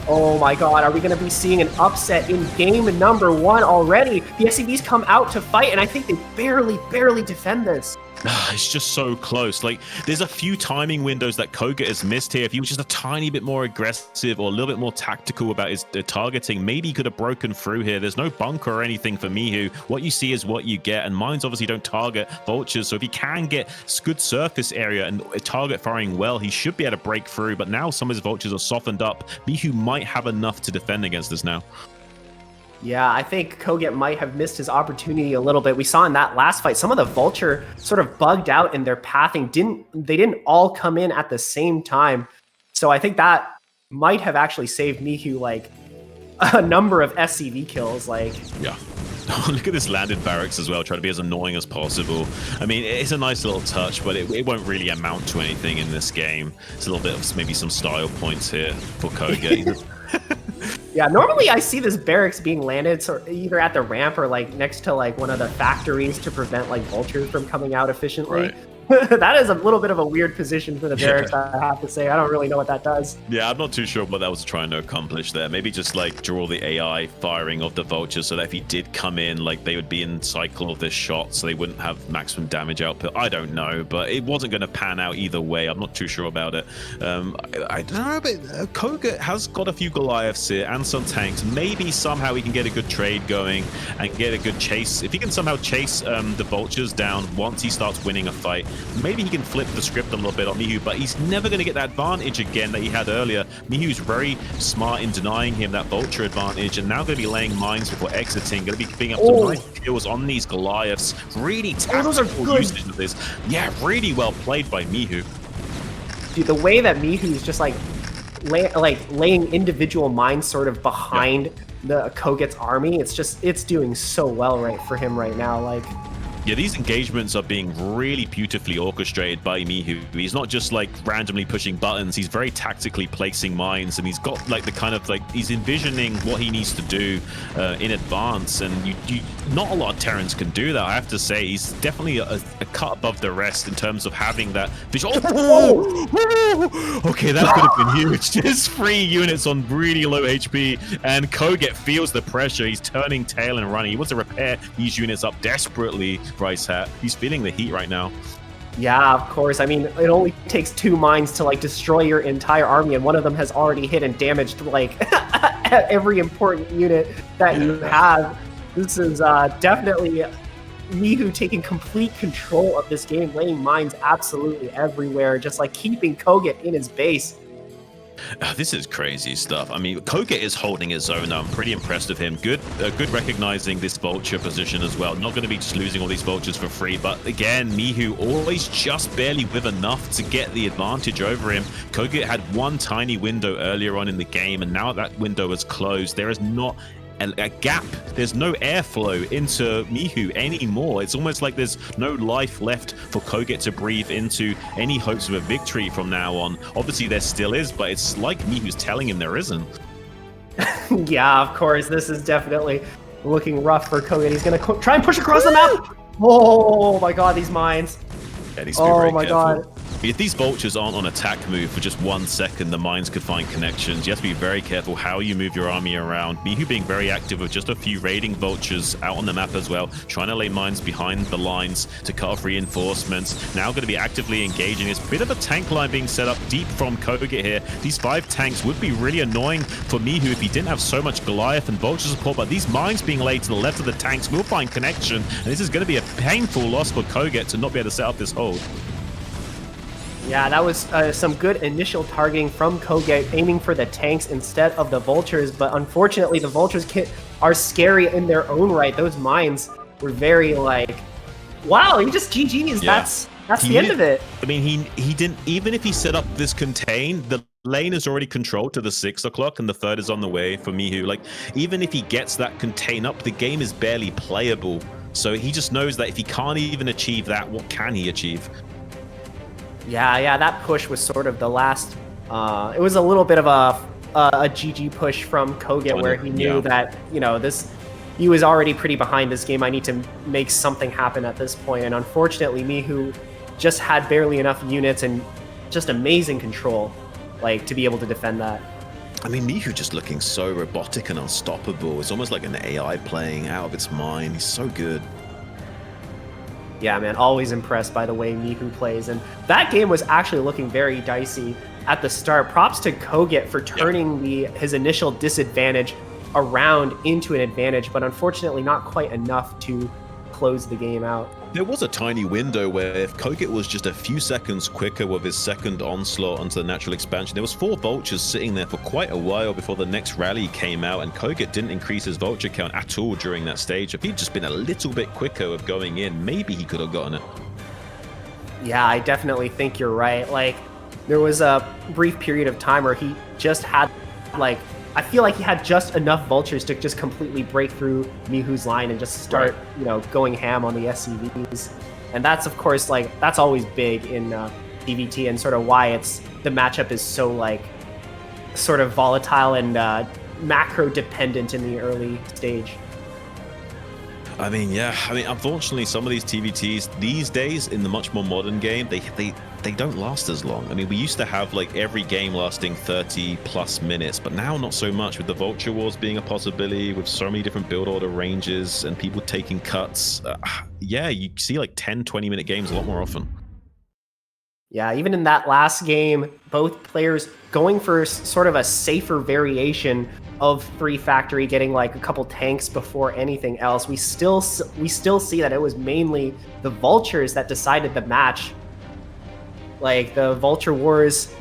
Oh my god, are we going to be seeing an upset in game number 1 already? The SCVs come out to fight, and I think they barely defend this. It's just so close. Like, there's a few timing windows that kogeT has missed here. If he was just a tiny bit more aggressive or a little bit more tactical about his targeting, maybe he could have broken through here. There's no bunker or anything for Mihu. What you see is what you get, and mines obviously don't target vultures, so if he can get good surface area and target firing well, he should be able to break through. But now some of his vultures are softened up. Mihu might have enough to defend against this now. Yeah, I think kogeT might have missed his opportunity a little bit. We saw in that last fight, some of the vulture sort of bugged out in their pathing. They didn't all come in at the same time. So I think that might have actually saved Mihu like a number of SCV kills. Like, yeah. Look at this landed barracks as well, try to be as annoying as possible. I mean, it's a nice little touch, but it won't really amount to anything in this game. It's a little bit of maybe some style points here for kogeT. Yeah, normally I see this barracks being landed either at the ramp or like next to like one of the factories to prevent like vultures from coming out efficiently. Right. That is a little bit of a weird position for the barracks, I have to say. I don't really know what that does. Yeah, I'm not too sure what that was trying to accomplish there. Maybe just like draw the AI firing of the vultures so that if he did come in, like they would be in cycle of this shot so they wouldn't have maximum damage output. I don't know, but it wasn't going to pan out either way. I'm not too sure about it. I don't know, but kogeT has got a few Goliaths here and some tanks. Maybe somehow he can get a good trade going and get a good chase. If he can somehow chase the vultures down once he starts winning a fight, maybe he can flip the script a little bit on Mihu, but he's never going to get that advantage again that he had earlier. Mihu's very smart in denying him that vulture advantage, and now going to be laying mines before exiting, going to be being up to 9 kills on these Goliaths. Really tactical usage of this. Yeah, really well played by Mihu. Dude, the way that Mihu is just like laying individual mines sort of behind the kogeT's army, it's doing so well right for him right now. Like, yeah, these engagements are being really beautifully orchestrated by Mihu. He's not just like randomly pushing buttons. He's very tactically placing mines, and he's got like the kind of like he's envisioning what he needs to do in advance. And not a lot of Terrans can do that. I have to say, he's definitely a cut above the rest in terms of having that visual. Okay, that could have been huge. Just 3 units on really low HP, and kogeT feels the pressure. He's turning tail and running. He wants to repair these units up desperately. RiceHat, he's feeling the heat right now. Yeah, of course. I mean, it only takes 2 mines to like destroy your entire army, and one of them has already hit and damaged like every important unit that you have. This is definitely Mihu taking complete control of this game, laying mines absolutely everywhere, just like keeping kogeT in his base. This is crazy stuff. I mean, kogeT is holding his own. I'm pretty impressed with him. Good recognizing this vulture position as well. Not going to be just losing all these vultures for free. But again, Mihu always just barely with enough to get the advantage over him. kogeT had one tiny window earlier on in the game, and now that window is closed. There is not a gap. There's no airflow into Mihu anymore. It's almost like there's no life left for kogeT to breathe into any hopes of a victory from now on. Obviously, there still is, but it's like Mihu's telling him there isn't. Yeah, of course. This is definitely looking rough for kogeT. He's going to try and push across the map. Oh my god, these mines. Yeah, needs to be very my careful. god. If these vultures aren't on attack move for just 1 second, the mines could find connections. You have to be very careful how you move your army around. Mihu being very active with just a few raiding vultures out on the map as well, trying to lay mines behind the lines to cut off reinforcements. Now going to be actively engaging. There's a bit of a tank line being set up deep from kogeT here. These 5 tanks would be really annoying for Mihu if he didn't have so much Goliath and vulture support, but these mines being laid to the left of the tanks will find connection, and this is going to be a painful loss for kogeT to not be able to set up this hold. Yeah, that was some good initial targeting from kogeT, aiming for the tanks instead of the vultures, but unfortunately the vultures are scary in their own right. Those mines were very like, wow, he just GG's. Yeah. That's the end of it. I mean, he didn't, even if he set up this contain, the lane is already controlled to the 6 o'clock and the 3rd is on the way for Mihu. Like, even if he gets that contain up, the game is barely playable. So he just knows that if he can't even achieve that, what can he achieve? Yeah, that push was sort of the last. It was a little bit of a GG push from kogeT, where he knew that, you know, he was already pretty behind this game. I need to make something happen at this point, and unfortunately, Mihu just had barely enough units and just amazing control, like, to be able to defend that. I mean, Mihu just looking so robotic and unstoppable. It's almost like an AI playing out of its mind. He's so good. Yeah, man, always impressed by the way Mihu plays. And that game was actually looking very dicey at the start. Props to kogeT for turning his initial disadvantage around into an advantage, but unfortunately not quite enough to close the game out. There was a tiny window where if kogeT was just a few seconds quicker with his second onslaught onto the natural expansion, there was 4 vultures sitting there for quite a while before the next rally came out, and kogeT didn't increase his vulture count at all during that stage. If he'd just been a little bit quicker of going in, maybe he could have gotten it. Yeah, I definitely think you're right. Like, there was a brief period of time where he just had, like, I feel like he had just enough vultures to just completely break through Mihu's line and just start, you know, going ham on the SCVs. And that's, of course, like, that's always big in PvT, and sort of why the matchup is so, like, sort of volatile and macro dependent in the early stage. I mean, yeah. I mean, unfortunately, some of these TVTs these days in the much more modern game, they don't last as long. I mean, we used to have like every game lasting 30 plus minutes, but now not so much, with the Vulture Wars being a possibility, with so many different build order ranges and people taking cuts. Yeah, you see like 10, 20-minute games a lot more often. Yeah, even in that last game, both players going for sort of a safer variation of 3 Factory, getting like a couple tanks before anything else. We still see that it was mainly the Vultures that decided the match. Like, the Vulture Wars,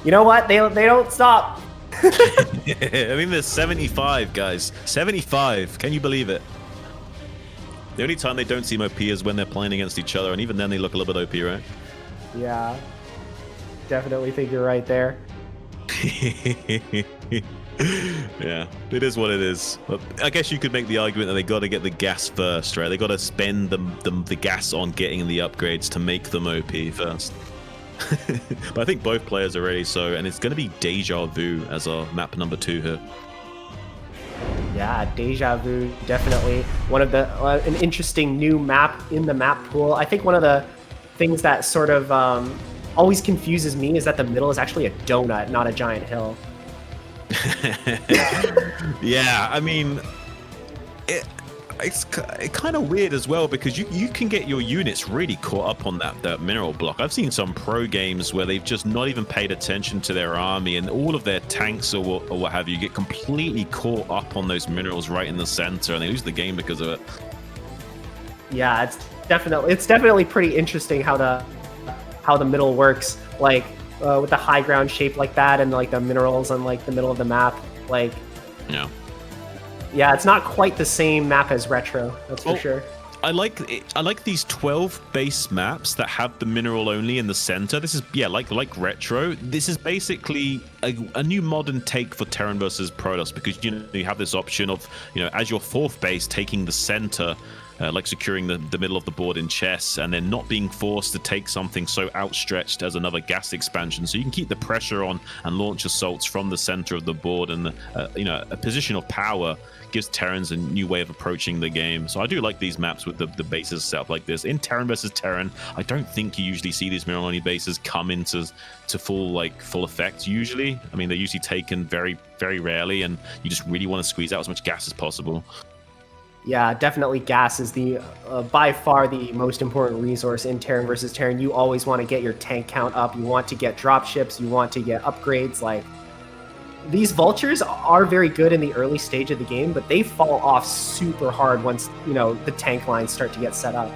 you know what? They don't stop. I mean, there's 75, guys. 75. Can you believe it? The only time they don't seem OP is when they're playing against each other, and even then they look a little bit OP, right? Yeah, definitely think you're right there. Yeah, it is what it is. But I guess you could make the argument that they got to get the gas first, right? They got to spend the gas on getting the upgrades to make them OP first. But I think both players are ready, so, and it's going to be Deja Vu as our map number 2 here. Yeah, Deja Vu, definitely one of the an interesting new map in the map pool. I think one of the things that sort of always confuses me is that the middle is actually a donut, not a giant hill. Yeah, I mean, it's kind of weird as well, because you can get your units really caught up on that mineral block. I've seen some pro games where they've just not even paid attention to their army, and all of their tanks or what have you get completely caught up on those minerals right in the center, and they lose the game because of it. Yeah, it's definitely pretty interesting how the middle works, like with the high ground shape like that, and like the minerals on like the middle of the map. Like, yeah, it's not quite the same map as Retro, that's for sure. I like these 12 base maps that have the mineral only in the center. This is, yeah, like Retro. This is basically a new modern take for Terran versus Protoss, because you have this option of as your fourth base taking the center, like securing the middle of the board in chess, and then not being forced to take something so outstretched as another gas expansion. So you can keep the pressure on and launch assaults from the center of the board, and a position of power gives Terrans a new way of approaching the game. So I do like these maps with the bases set up like this. In Terran versus Terran, I don't think you usually see these mirror-only bases come into full effect usually. I mean, they're usually taken very, very rarely, and you just really want to squeeze out as much gas as possible. Yeah, definitely gas is the by far the most important resource in Terran versus Terran. You always want to get your tank count up. You want to get dropships. You want to get upgrades. Like, these vultures are very good in the early stage of the game, but they fall off super hard once the tank lines start to get set up.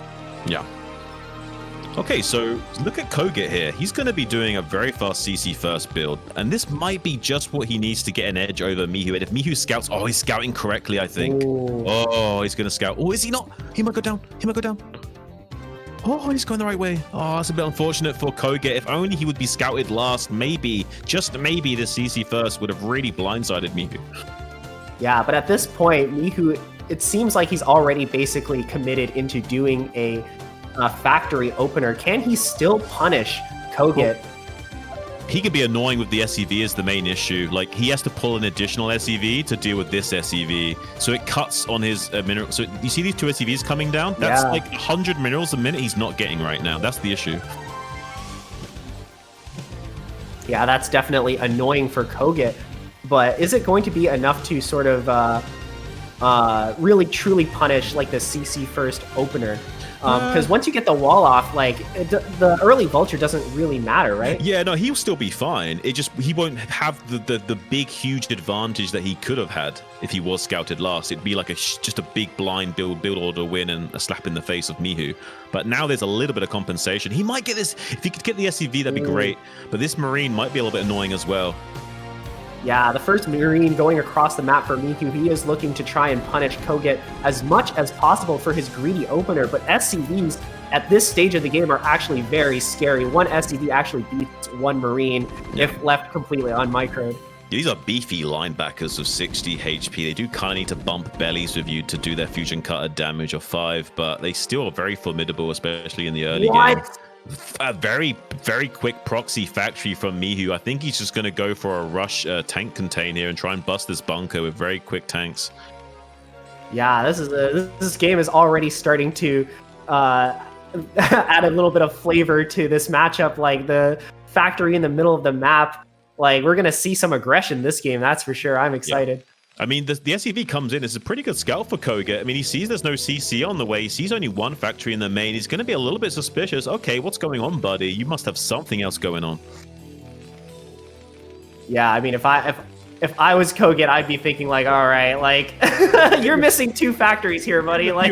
Yeah. Okay, so look at kogeT here. He's going to be doing a very fast CC first build, and this might be just what he needs to get an edge over Mihu. And if Mihu scouts, he's scouting correctly, I think. Ooh. Oh, he's going to scout. Oh, is he not? He might go down. He might go down. Oh, he's going the right way. Oh, that's a bit unfortunate for kogeT. If only he would be scouted last, maybe, just maybe, the CC first would have really blindsided Mihu. Yeah, but at this point, Mihu, it seems like he's already basically committed into doing a factory opener. Can he still punish kogeT? He could be annoying with the SEV is the main issue. Like, he has to pull an additional SEV to deal with this SEV. So it cuts on his mineral. So you see these two SEVs coming down? That's like 100 minerals a minute he's not getting right now. That's the issue. Yeah, that's definitely annoying for kogeT. But is it going to be enough to sort of really truly punish like the CC first opener? Because once you get the wall off, like the early vulture doesn't really matter, right? Yeah, no, he'll still be fine. He won't have the big huge advantage that he could have had if he was scouted last. It'd be like just a big blind build order win and a slap in the face of Mihu. But now there's a little bit of compensation. He might get this. If he could get the SEV, that'd be great. But this Marine might be a little bit annoying as well. Yeah, the first Marine going across the map for Mihu. He is looking to try and punish kogeT as much as possible for his greedy opener, but SCVs at this stage of the game are actually very scary. One SCV actually beats one Marine if left completely unmicroed. These are beefy linebackers of 60 HP. They do kind of need to bump bellies with you to do their fusion cutter damage of 5, but they still are very formidable, especially in the early game. A very, very quick proxy factory from Mihu. I think he's just going to go for a rush tank contain here and try and bust this bunker with very quick tanks. Yeah, this game is already starting to add a little bit of flavor to this matchup. Like, the factory in the middle of the map, like, we're going to see some aggression this game, that's for sure. I'm excited. Yeah. I mean, the SEV comes in. It's a pretty good scout for kogeT. I mean, he sees there's no CC on the way. He sees only one factory in the main. He's going to be a little bit suspicious. Okay, what's going on, buddy? You must have something else going on. Yeah, I mean, if I was kogeT, I'd be thinking like, all right, like you're missing 2 factories here, buddy. Like,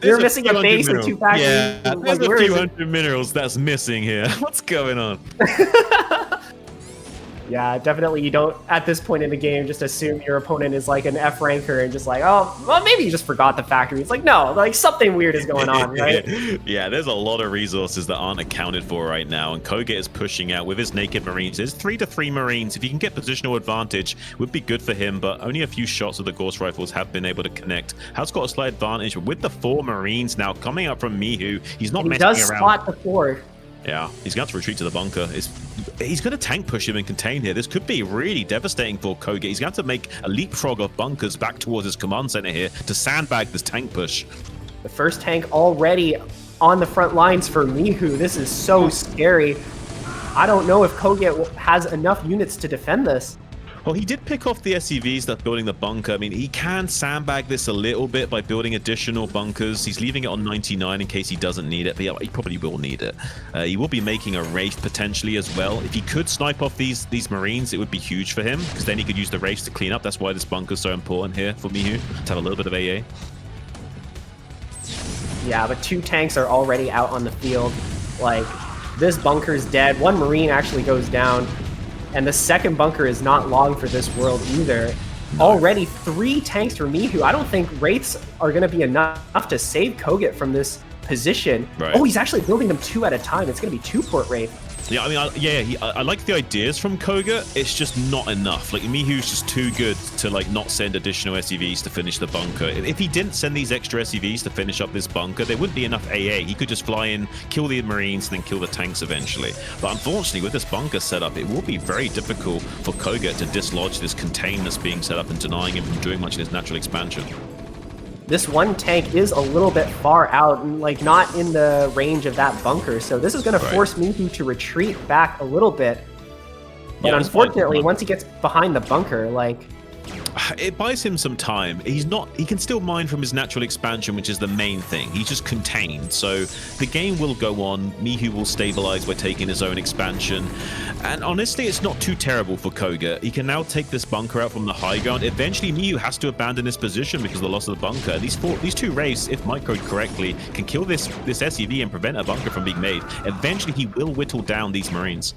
you're missing a base and 2 factories. Yeah, there's like, a few hundred minerals that's missing here. What's going on? Yeah, definitely. You don't, at this point in the game, just assume your opponent is like an F ranker and just like, oh, well, maybe you just forgot the factory. It's like, no, like something weird is going on, right? Yeah, there's a lot of resources that aren't accounted for right now, and kogeT is pushing out with his naked Marines. There's 3 to 3 Marines. If he can get positional advantage, would be good for him, but only a few shots of the Gauss Rifles have been able to connect. Has got a slight advantage, but with the 4 Marines now coming up from Mihu, he's not messing around. He does spot the 4. Yeah, he's going to retreat to the bunker. He's going to tank push him and contain here. This could be really devastating for kogeT. He's going to have to make a leapfrog of bunkers back towards his command center here to sandbag this tank push. The first tank already on the front lines for Mihu. This is so scary. I don't know if kogeT has enough units to defend this. Well, he did pick off the SCVs that's building the bunker. I mean, he can sandbag this a little bit by building additional bunkers. He's leaving it on 99 in case he doesn't need it, but yeah, he probably will need it. He will be making a Wraith potentially as well. If he could snipe off these Marines, it would be huge for him, because then he could use the Wraiths to clean up. That's why this bunker is so important here for Mihu, to have a little bit of AA. Yeah, but 2 tanks are already out on the field. Like, this bunker's dead. 1 Marine actually goes down. And the second bunker is not long for this world either. No. Already 3 tanks for Mihu. I don't think Wraiths are going to be enough to save kogeT from this position. Right. Oh, he's actually building them 2 at a time. It's going to be 2 Port Wraith. Yeah, I mean, I like the ideas from kogeT. It's just not enough. Like, Mihu's just too good to, like, not send additional SUVs to finish the bunker. If he didn't send these extra SUVs to finish up this bunker, there wouldn't be enough AA. He could just fly in, kill the Marines, and then kill the tanks eventually. But unfortunately, with this bunker setup, it will be very difficult for kogeT to dislodge this contain that's being set up and denying him from doing much in his natural expansion. This one tank is a little bit far out and like not in the range of that bunker. So this is going to force Mihu to retreat back a little bit. But unfortunately, once he gets behind the bunker, like... It buys him some time. He can still mine from his natural expansion, which is the main thing. He's just contained. So the game will go on. Mihu will stabilize by taking his own expansion. And honestly, it's not too terrible for kogeT. He can now take this bunker out from the high ground. Eventually, Mihu has to abandon his position because of the loss of the bunker. These two Wraiths, if microed correctly, can kill this SUV and prevent a bunker from being made. Eventually, he will whittle down these Marines.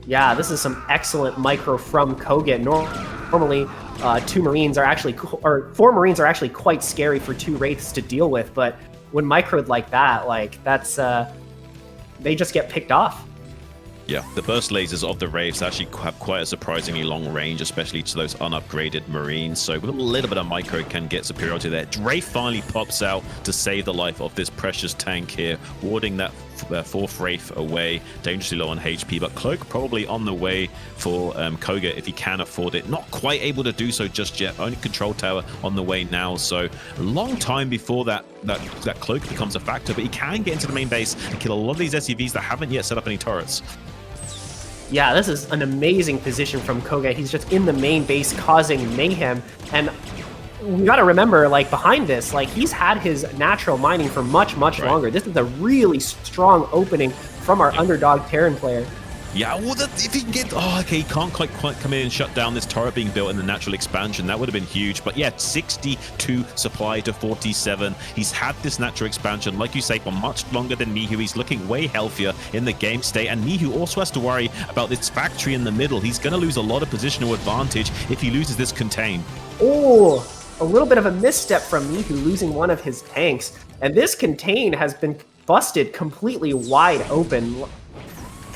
Yeah, this is some excellent micro from kogeT. Normally, 4 Marines are actually quite scary for 2 Wraiths to deal with, but when microed like that, like that's they just get picked off. Yeah, the burst lasers of the Wraiths actually have quite a surprisingly long range, especially to those unupgraded Marines. So with a little bit of micro can get superiority there. Wraith finally pops out to save the life of this precious tank here, warding that 4th Wraith away, dangerously low on HP. But Cloak probably on the way for kogeT if he can afford it. Not quite able to do so just yet. Only control tower on the way now. So a long time before that Cloak becomes a factor. But he can get into the main base and kill a lot of these SUVs that haven't yet set up any turrets. Yeah, this is an amazing position from kogeT. He's just in the main base causing mayhem. And we got to remember, like, behind this, like, he's had his natural mining for much longer. This is a really strong opening from our underdog Terran player. Yeah, well, if he can get... Oh, okay, he can't quite come in and shut down this turret being built in the natural expansion. That would have been huge. But yeah, 62 supply to 47. He's had this natural expansion, like you say, for much longer than Mihu. He's looking way healthier in the game state. And Mihu also has to worry about this factory in the middle. He's going to lose a lot of positional advantage if he loses this contain. Oh, a little bit of a misstep from Mihu, losing one of his tanks. And this contain has been busted completely wide open.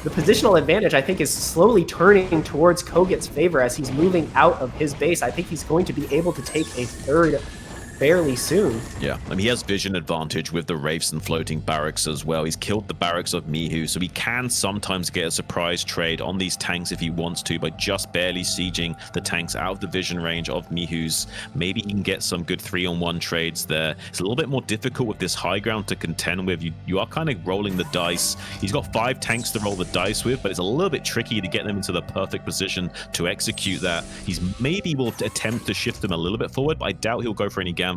The positional advantage, I think, is slowly turning towards kogeT's favor as he's moving out of his base. I think he's going to be able to take a 3rd fairly soon. Yeah, I mean, he has vision advantage with the Wraiths and floating barracks as well. He's killed the barracks of Mihu, so he can sometimes get a surprise trade on these tanks if he wants to by just barely sieging the tanks out of the vision range of Mihu's. Maybe he can get some good 3-on-1 trades there. It's a little bit more difficult with this high ground to contend with. You are kind of rolling the dice. He's got 5 tanks to roll the dice with, but it's a little bit tricky to get them into the perfect position to execute that. He's maybe will attempt to shift them a little bit forward, but I doubt he'll go for any gambles.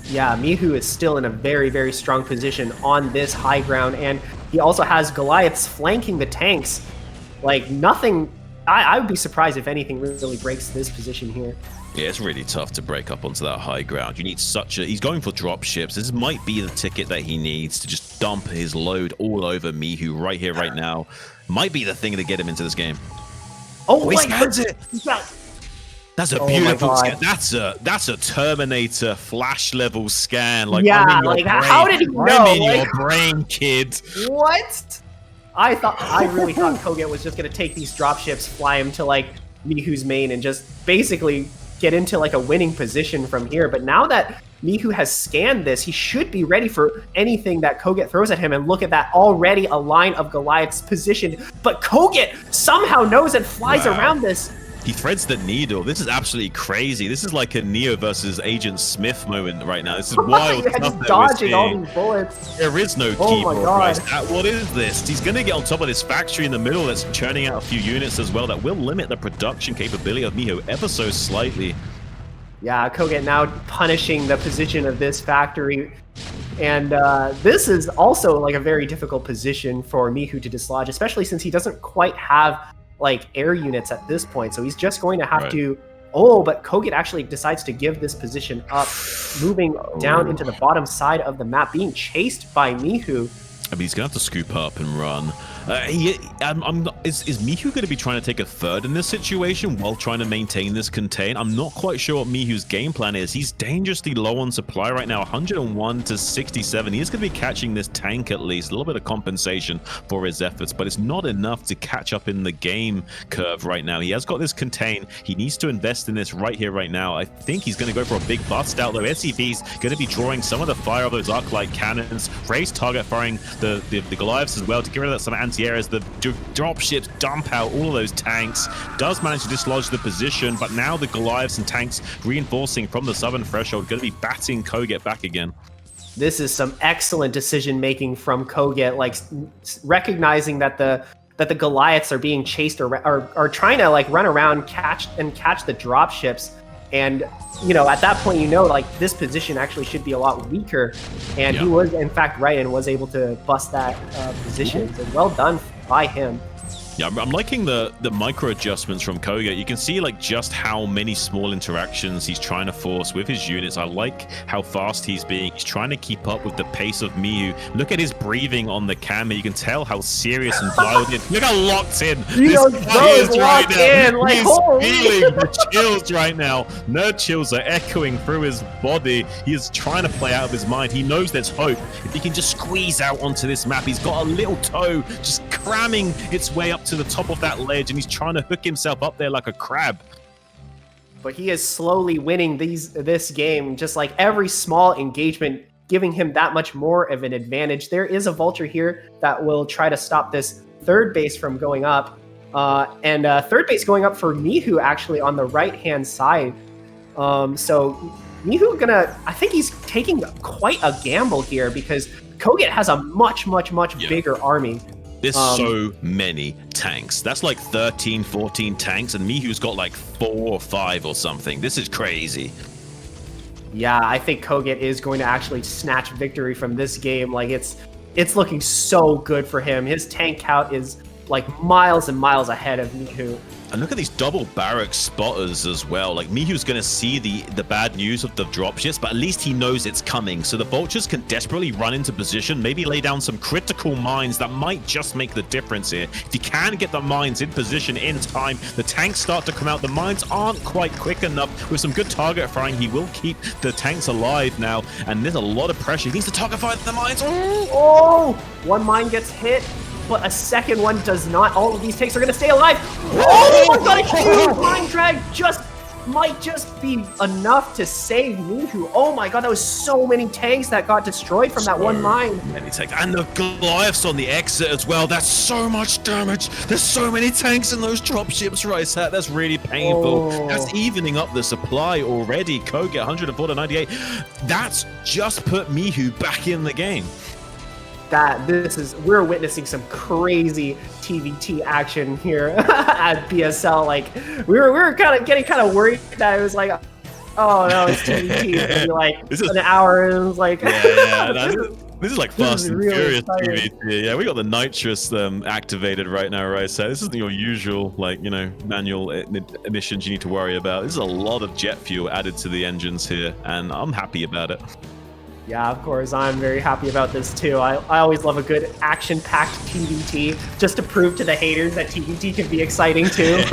Yeah, Mihu is still in a very strong position on this high ground, and he also has Goliaths flanking the tanks. Like, nothing... I would be surprised if anything really breaks this position here. Yeah, it's really tough to break up onto that high ground. You need such a... He's going for drop ships. This might be the ticket that he needs to just dump his load all over Mihu right here, right now. Might be the thing to get him into this game. Oh, he scans it! That's a beautiful scan. That's a Terminator flash level scan. Like, yeah, I'm in your like brain. how did he know? I'm in like, your brain, kid. What? I really thought kogeT was just gonna take these dropships, fly him to like Mihu's main, and just basically get into like a winning position from here. But now that Mihu has scanned this, he should be ready for anything that kogeT throws at him. And look at that, already a line of Goliaths positioned. But kogeT somehow knows and flies around this. He threads the needle. This is absolutely crazy. This is like a Neo versus Agent Smith moment right now. This is wild yeah, stuff just dodging all these bullets. There is no Oh keyboard. my God. What is this? He's going to get on top of this factory in the middle that's churning out a few units as well that will limit the production capability of Mihu ever so slightly. Yeah, kogeT now punishing the position of this factory. And this is also like a very difficult position for Mihu to dislodge, especially since he doesn't quite have like air units at this point. So he's just going to have to... Oh, but kogeT actually decides to give this position up, moving down into the bottom side of the map, being chased by Mihu. I mean, he's gonna have to scoop up and run. Is Mihu going to be trying to take a third in this situation while trying to maintain this contain? I'm not quite sure what Mihu's game plan is. He's dangerously low on supply right now, 101 to 67. He is going to be catching this tank at least, a little bit of compensation for his efforts, but it's not enough to catch up in the game curve right now. He has got this contain. He needs to invest in this right here, right now. I think he's going to go for a big bust out though. SCV's going to be drawing some of the fire of those arc light cannons. Raise target firing the Goliaths as well to get rid of that some anti-airs. The drop ships dump out all of those tanks. Does manage to dislodge the position, but now the Goliaths and tanks reinforcing from the southern threshold going to be batting kogeT back again. This is some excellent decision making from kogeT, like recognizing that the Goliaths are being chased or are trying to like run around, catch the drop ships. And, you know, at that point, you know, like this position actually should be a lot weaker. And he was, in fact, right and was able to bust that position. So well done by him. Yeah, I'm liking the micro adjustments from kogeT. You can see like just how many small interactions he's trying to force with his units. I like how fast he's being. He's trying to keep up with the pace of Mihu. Look at his breathing on the camera. You can tell how serious and dialed in. Look how locked in this guy is right now. Like, he's feeling the chills right now. Nerd chills are echoing through his body. He is trying to play out of his mind. He knows there's hope. If he can just squeeze out onto this map, he's got a little toe just cramming its way up to the top of that ledge, and he's trying to hook himself up there like a crab. But he is slowly winning this game, just like every small engagement giving him that much more of an advantage. There is a vulture here that will try to stop this third base from going up, and third base going up for Mihu actually on the right hand side. So Mihu I think he's taking quite a gamble here because kogeT has a much bigger army. There's so many tanks. That's like 13, 14 tanks, and Mihu's got like 4 or 5 or something. This is crazy. Yeah, I think kogeT is going to actually snatch victory from this game. Like it's looking so good for him. His tank count is like miles and miles ahead of Mihu. And look at these double barrack spotters as well. Like Mihu's going to see the bad news of the dropships, but at least he knows it's coming. So the vultures can desperately run into position, maybe lay down some critical mines that might just make the difference here. If he can get the mines in position in time, the tanks start to come out. The mines aren't quite quick enough. With some good target firing, he will keep the tanks alive now. And there's a lot of pressure. He needs to target fire the mines. Oh, one mine gets hit, but a second one does not. All of these tanks are going to stay alive. Oh my god, a huge mine drag might just be enough to save Mihu. Oh my god, that was so many tanks that got destroyed from that one mine. Many tanks. And the Goliaths on the exit as well. That's so much damage. There's so many tanks in those dropships, RiceHat. That's really painful. That's evening up the supply already. kogeT 104 to 98. That's just put Mihu back in the game. We're witnessing some crazy TVT action here at BSL. Like we were getting kind of worried that it was like, oh no, it's TVT. And like an hour, and it was like, this is like Fast and Furious TVT. Yeah, we got the nitrous activated right now, right? So this isn't your usual manual emissions you need to worry about. This is a lot of jet fuel added to the engines here, and I'm happy about it. Yeah, of course, I'm very happy about this too. I always love a good action-packed TVT, just to prove to the haters that TVT can be exciting too.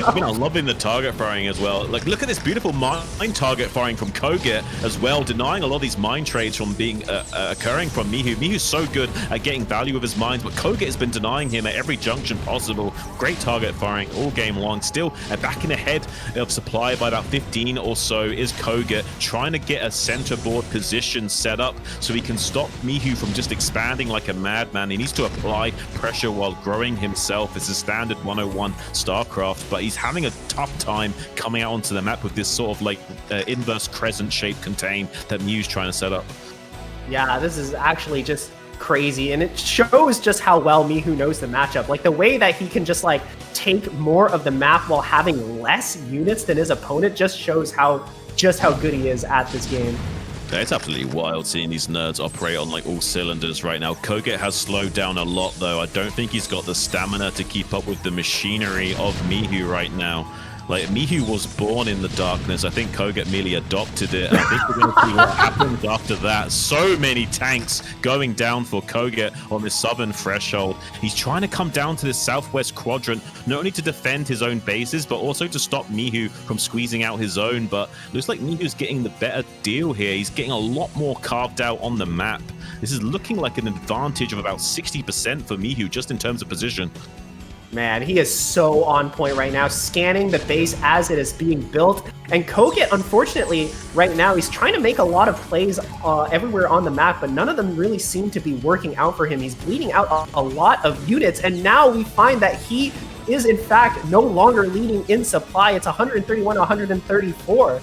I'm loving the target firing as well. Like, look at this beautiful mine target firing from kogeT as well, denying a lot of these mine trades from being occurring from Mihu. Mihu's so good at getting value of his mines, but kogeT has been denying him at every junction possible. Great target firing all game long. Still back in ahead of supply by about 15 or so is kogeT, trying to get a center board position set up so he can stop Mihu from just expanding like a madman. He needs to apply pressure while growing himself. It's a standard 101 StarCraft, but he's having a tough time coming out onto the map with this sort of like inverse crescent shaped contain that Mihu's trying to set up. Yeah, this is actually just crazy, and it shows just how well Mihu knows the matchup. Like the way that he can just like take more of the map while having less units than his opponent just shows how good he is at this game. It's absolutely wild seeing these nerds operate on like all cylinders right now. kogeT has slowed down a lot though. I don't think he's got the stamina to keep up with the machinery of Mihu right now. Like, Mihu was born in the darkness. I think kogeT merely adopted it. And I think we're going to see what happens after that. So many tanks going down for kogeT on this southern threshold. He's trying to come down to this southwest quadrant, not only to defend his own bases, but also to stop Mihu from squeezing out his own. But looks like Mihu's getting the better deal here. He's getting a lot more carved out on the map. This is looking like an advantage of about 60% for Mihu, just in terms of position. Man, he is so on point right now, scanning the base as it is being built. And kogeT, unfortunately, right now, he's trying to make a lot of plays everywhere on the map, but none of them really seem to be working out for him. He's bleeding out a lot of units, and now we find that he is, in fact, no longer leading in supply. It's 131, 134.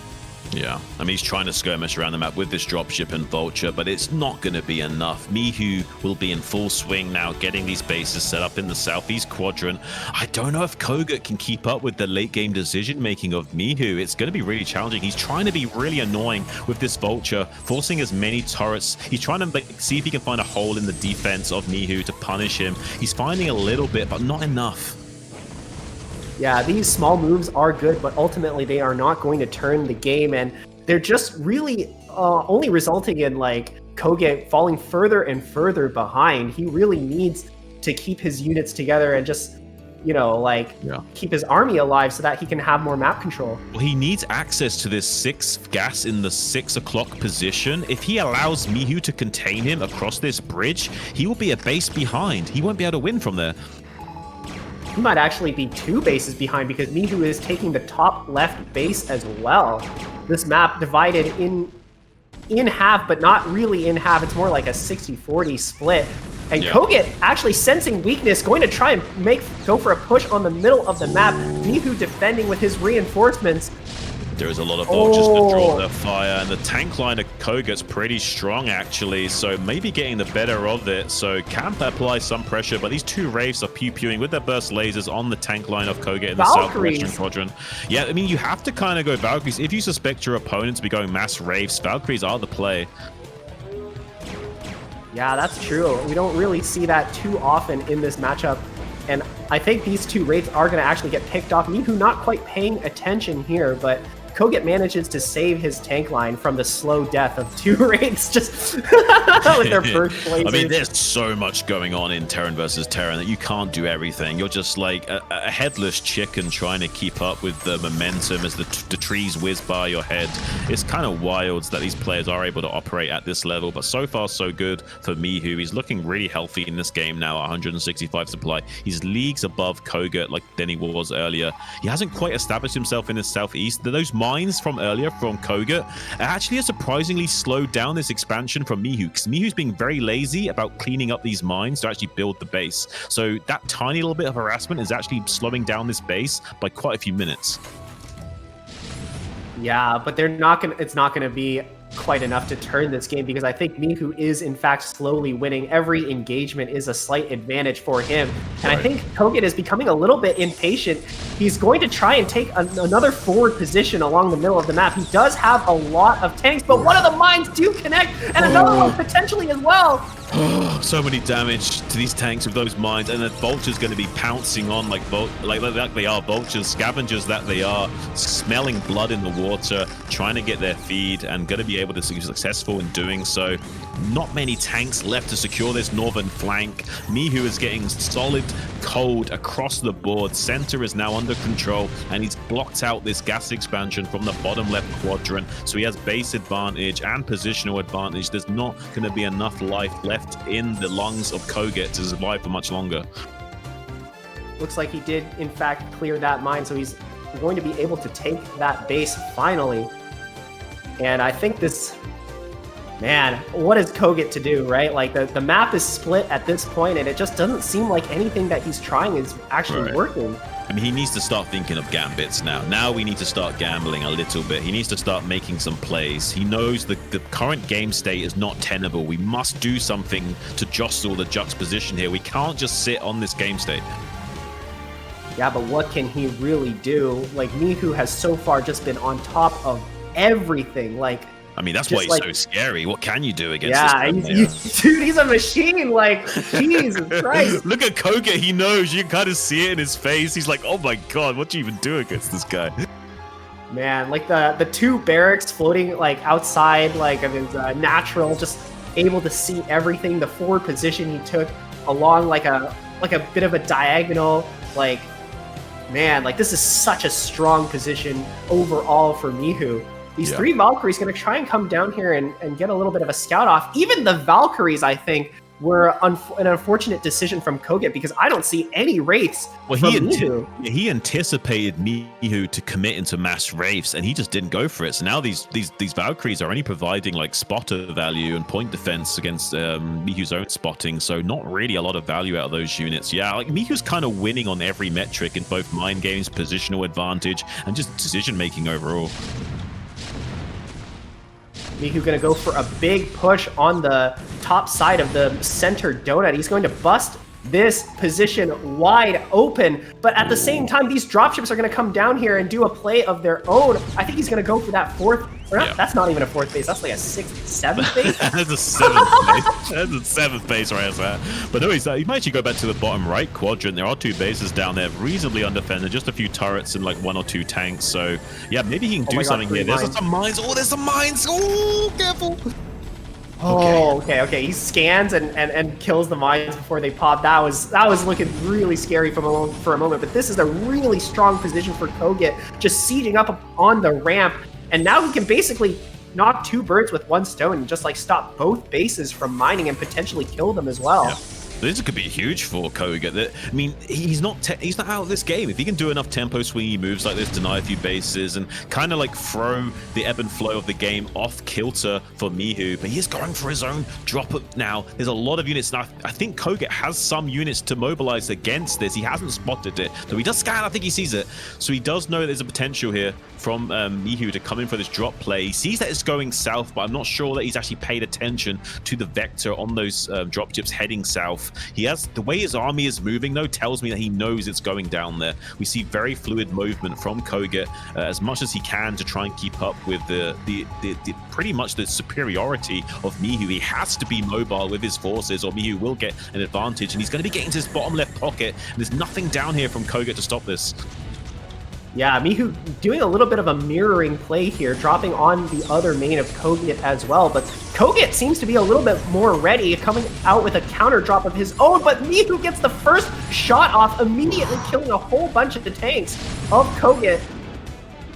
Yeah, I mean, he's trying to skirmish around the map with this dropship and vulture, but it's not going to be enough. Mihu will be in full swing now, getting these bases set up in the southeast quadrant. I don't know if kogeT can keep up with the late game decision making of Mihu. It's going to be really challenging. He's trying to be really annoying with this vulture, forcing as many turrets. He's trying to see if he can find a hole in the defense of Mihu to punish him. He's finding a little bit, but not enough. Yeah, these small moves are good, but ultimately they are not going to turn the game, and they're just really only resulting in like kogeT falling further and further behind. He really needs to keep his units together and just, you know, like keep his army alive so that he can have more map control. Well, he needs access to this 6th gas in the 6 o'clock position. If he allows Mihu to contain him across this bridge, he will be a base behind. He won't be able to win from there. He might actually be 2 bases behind because Mihu is taking the top left base as well. This map divided in half, but not really in half. It's more like a 60-40 split. And kogeT actually sensing weakness, going to try and go for a push on the middle of the map. Mihu defending with his reinforcements. There is a lot of vultures to draw their fire, and the tank line of kogeT's pretty strong, actually, so maybe getting the better of it. So can apply some pressure, but these 2 Wraiths are pew-pewing with their burst lasers on the tank line of kogeT in the southwestern quadrant. Yeah, I mean, you have to kind of go Valkyries. If you suspect your opponent to be going mass Wraiths, Valkyries are the play. Yeah, that's true. We don't really see that too often in this matchup. And I think these 2 Wraiths are going to actually get picked off. Mihu not quite paying attention here, but kogeT manages to save his tank line from the slow death of 2 Wraiths just with their first lasers. I mean, there's so much going on in Terran versus Terran that you can't do everything. You're just like a headless chicken trying to keep up with the momentum as the trees whiz by your head. It's kind of wild that these players are able to operate at this level, but so far so good for Mihu. He's looking really healthy in this game now, 165 supply. He's leagues above kogeT like than he was earlier. He hasn't quite established himself in the southeast. Those mines from earlier from kogeT actually has surprisingly slowed down this expansion from Mihu, because Mihu's being very lazy about cleaning up these mines to actually build the base. So that tiny little bit of harassment is actually slowing down this base by quite a few minutes. Yeah, but it's not gonna be quite enough to turn this game, because I think Mihu is in fact slowly winning. Every engagement is a slight advantage for him, and I think kogeT is becoming a little bit impatient. He's going to try and take another forward position along the middle of the map. He does have a lot of tanks, but one of the mines do connect, and another one potentially as well. So many damage to these tanks with those mines, and then vultures going to be pouncing on like they are vultures, scavengers that they are, smelling blood in the water, trying to get their feed, and going to be able to be successful in doing so. Not many tanks left to secure this northern flank. Mihu is getting solid cold across the board. Center is now under control, and he's blocked out this gas expansion from the bottom left quadrant, so he has base advantage and positional advantage. There's not going to be enough life left in the lungs of kogeT to survive for much longer. Looks like he did in fact clear that mine, so he's going to be able to take that base finally. And I think this, man, what is kogeT to do, right? Like the map is split at this point, and it just doesn't seem like anything that he's trying is actually working. I mean, he needs to start thinking of gambits now. Now we need to start gambling a little bit. He needs to start making some plays. He knows the current game state is not tenable. We must do something to jostle the juxtaposition here. We can't just sit on this game state. Yeah, but what can he really do? Like, Mihu has so far just been on top of everything. Like, I mean, that's Just why he's like- so scary. What can you do against this guy? dude, he's a machine. Like, Jesus Christ. Look at kogeT. He knows. You can kind of see it in his face. He's like, oh my god, what do you even do against this guy? Man, like the two barracks floating like outside, like of his natural, just able to see everything. The forward position he took along like a bit of a diagonal. Like, man, like this is such a strong position overall for Mihu. These 3 Valkyries going to try and come down here and get a little bit of a scout off. Even the Valkyries, I think, were an unfortunate decision from kogeT because I don't see any Wraiths from Mihu. He anticipated Mihu to commit into mass Wraiths, and he just didn't go for it. So now these Valkyries are only providing like spotter value and point defense against Mihu's own spotting, so not really a lot of value out of those units. Yeah, like Mihu's kind of winning on every metric in both mind games, positional advantage, and just decision making overall. Mihu going to go for a big push on the top side of the center donut. He's going to bust this position wide open, but at the same time, these dropships are going to come down here and do a play of their own. I think he's going to go for that 4th. That's not even a 4th base. That's like a 6th, 7th base. That's a 7th base. That's a 7th base right there. But no, he might actually go back to the bottom right quadrant. There are 2 bases down there, reasonably undefended, just a few turrets and like 1 or 2 tanks. So yeah, maybe he can do something here. There's some mines. Oh, there's some mines. Oh, careful. Oh, okay. He scans and kills the mines before they pop. That was looking really scary for a moment. But this is a really strong position for kogeT, just sieging up on the ramp, and now he can basically knock 2 birds with 1 stone and just like stop both bases from mining and potentially kill them as well. Yeah. This could be huge for kogeT. I mean, he's not out of this game. If he can do enough tempo swingy moves like this, deny a few bases, and kind of like throw the ebb and flow of the game off kilter for Mihu, but he is going for his own drop up now. There's a lot of units now. I think kogeT has some units to mobilize against this. He hasn't spotted it, so he does scan. I think he sees it, so he does know there's a potential here from Mihu to come in for this drop play. He sees that it's going south, but I'm not sure that he's actually paid attention to the vector on those drop ships heading south. He has the way his army is moving though tells me that he knows it's going down there. We see very fluid movement from kogeT as much as he can to try and keep up with the pretty much the superiority of Mihu. He has to be mobile with his forces or Mihu will get an advantage, and he's going to be getting to his bottom left pocket, and there's nothing down here from kogeT to stop this. Yeah, Mihu doing a little bit of a mirroring play here, dropping on the other main of kogeT as well. But kogeT seems to be a little bit more ready, coming out with a counter drop of his own. But Mihu gets the first shot off, immediately killing a whole bunch of the tanks of kogeT.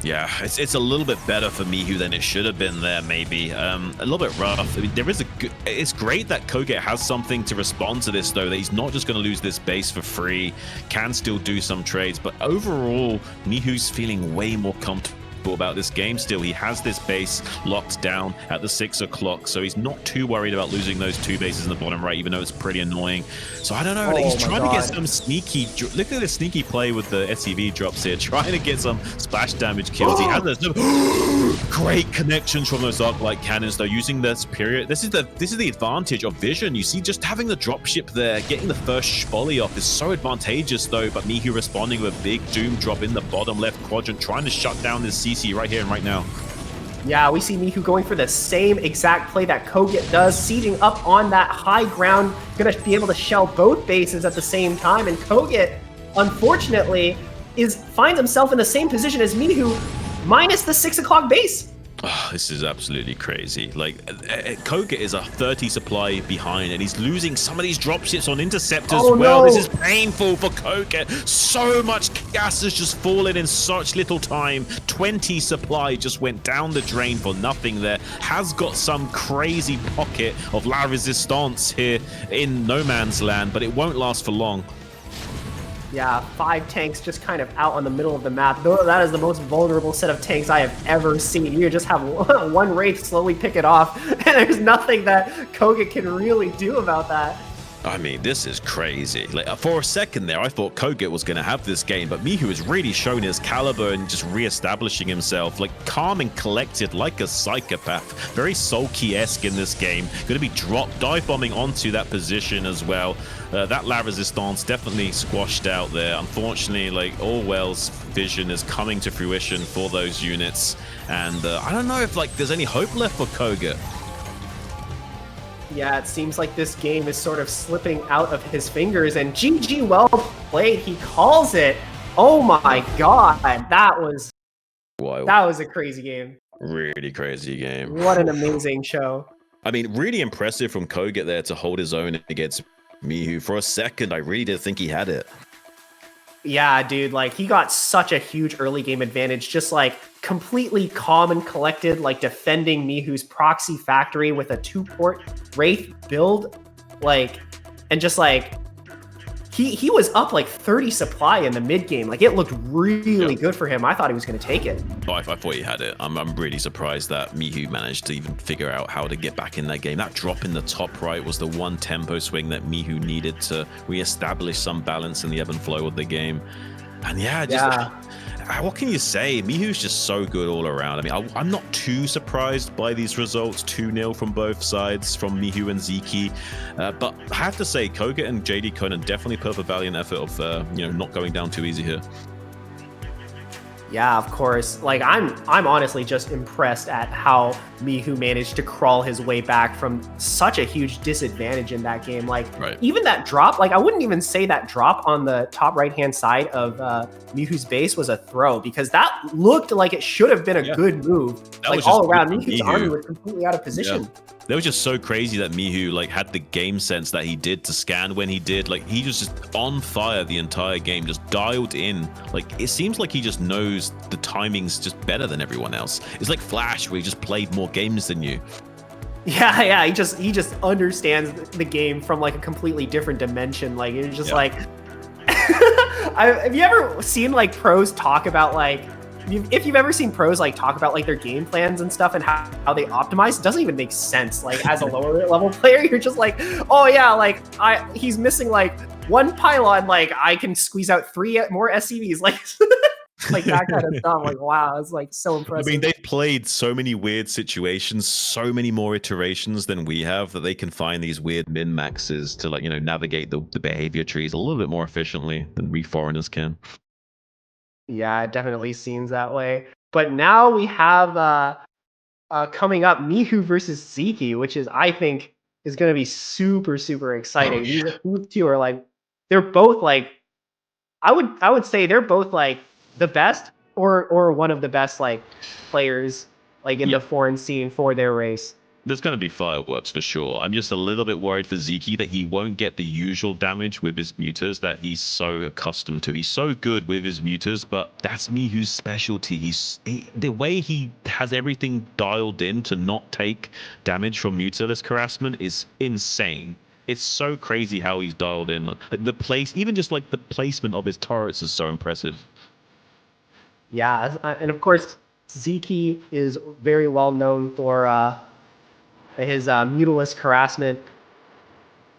Yeah, it's a little bit better for Mihu than it should have been there, maybe. A little bit rough. I mean, it's great that kogeT has something to respond to this, though, that he's not just going to lose this base for free, can still do some trades, but overall, Mihu's feeling way more comfortable about this game still. He has this base locked down at the 6 o'clock, so he's not too worried about losing those 2 bases in the bottom right, even though it's pretty annoying. So I don't know, he's trying to get some sneaky, look at the sneaky play with the SCV drops here, trying to get some splash damage kills. He has those great connections from those arc light cannons though, using the superior. This is the advantage of vision. You see, just having the dropship there, getting the first volley off is so advantageous though, but Mihu responding with a big doom drop in the bottom left quadrant, trying to shut down this CC right here and right now. Yeah, we see Mihu going for the same exact play that kogeT does, sieging up on that high ground, gonna be able to shell both bases at the same time, and kogeT, unfortunately, finds himself in the same position as Mihu, minus the 6 o'clock base. Oh, this is absolutely crazy. Like, kogeT is a 30 supply behind, and he's losing some of these dropships on intercept as well. No. This is painful for kogeT. So much gas has just fallen in such little time. 20 supply just went down the drain for nothing there. Has got some crazy pocket of La Resistance here in no man's land, but it won't last for long. Yeah, 5 tanks just kind of out on the middle of the map. Though that is the most vulnerable set of tanks I have ever seen. You just have one Wraith slowly pick it off, and there's nothing that kogeT can really do about that. I mean, this is crazy. Like, for a second there, I thought kogeT was going to have this game, but Mihu has really shown his caliber and just re-establishing himself, like calm and collected, like a psychopath. Very Sulky-esque in this game. Going to be dive bombing onto that position as well. That La Resistance definitely squashed out there. Unfortunately, like Orwell's vision is coming to fruition for those units, and I don't know if like there's any hope left for kogeT. Yeah, it seems like this game is sort of slipping out of his fingers, and GG, well played. He calls it. Oh my god, that was a crazy game. Really crazy game. What an amazing show. I mean, really impressive from kogeT there to hold his own against Mihu. For a second, I really did think he had it. Yeah, dude, like he got such a huge early game advantage, just like completely calm and collected, like defending Mihu's proxy factory with a 2-port Wraith build, like, and just like he was up like 30 supply in the mid game. Like it looked really good for him. I thought he was going to take it. Oh, I thought he had it. I'm really surprised that Mihu managed to even figure out how to get back in that game. That drop in the top right was the one tempo swing that Mihu needed to reestablish some balance in the ebb and flow of the game. And what can you say? Mihu's just so good all around. I mean, I'm not too surprised by these results. 2-0 from both sides, from Mihu and Sziky. But I have to say, kogeT and JDConan definitely put up a valiant effort of not going down too easy here. Yeah, of course. Like I'm honestly just impressed at how Mihu managed to crawl his way back from such a huge disadvantage in that game. Like even that drop, like I wouldn't even say that drop on the top right-hand side of Mihu's base was a throw, because that looked like it should have been a good move. That like all around, Mihu's army was completely out of position. Yeah. That was just so crazy that Mihu like had the game sense that he did to scan when he did. Like he was just on fire the entire game, just dialed in. Like it seems like he just knows the timings just better than everyone else. It's like Flash, where he just played more games than you. Yeah, he just understands the game from like a completely different dimension. Like it's just like have you ever seen like pros talk about like, if you've ever seen pros like talk about like their game plans and stuff and how they optimize, it doesn't even make sense. Like as a lower level player, you're just like, oh yeah, like he's missing like one pylon, like I can squeeze out 3 more SCVs, like like that kind of stuff. Like wow, it's like so impressive. I mean, they've played so many weird situations, so many more iterations than we have, that they can find these weird min maxes to like navigate the behavior trees a little bit more efficiently than we foreigners can. Yeah, it definitely seems that way. But now we have coming up Mihu versus Sziky, which is, I think, is going to be super, super exciting. These two are like, they're both like, I would say they're both like the best or one of the best like players like in the foreign scene for their race. There's going to be fireworks for sure. I'm just a little bit worried for Sziky that he won't get the usual damage with his mutas that he's so accustomed to. He's so good with his mutas, but that's Mihu's specialty. The way he has everything dialed in to not take damage from mutalist harassment is insane. It's so crazy how he's dialed in. Like even just like the placement of his turrets is so impressive. Yeah, and of course, Sziky is very well known for his mutalist harassment.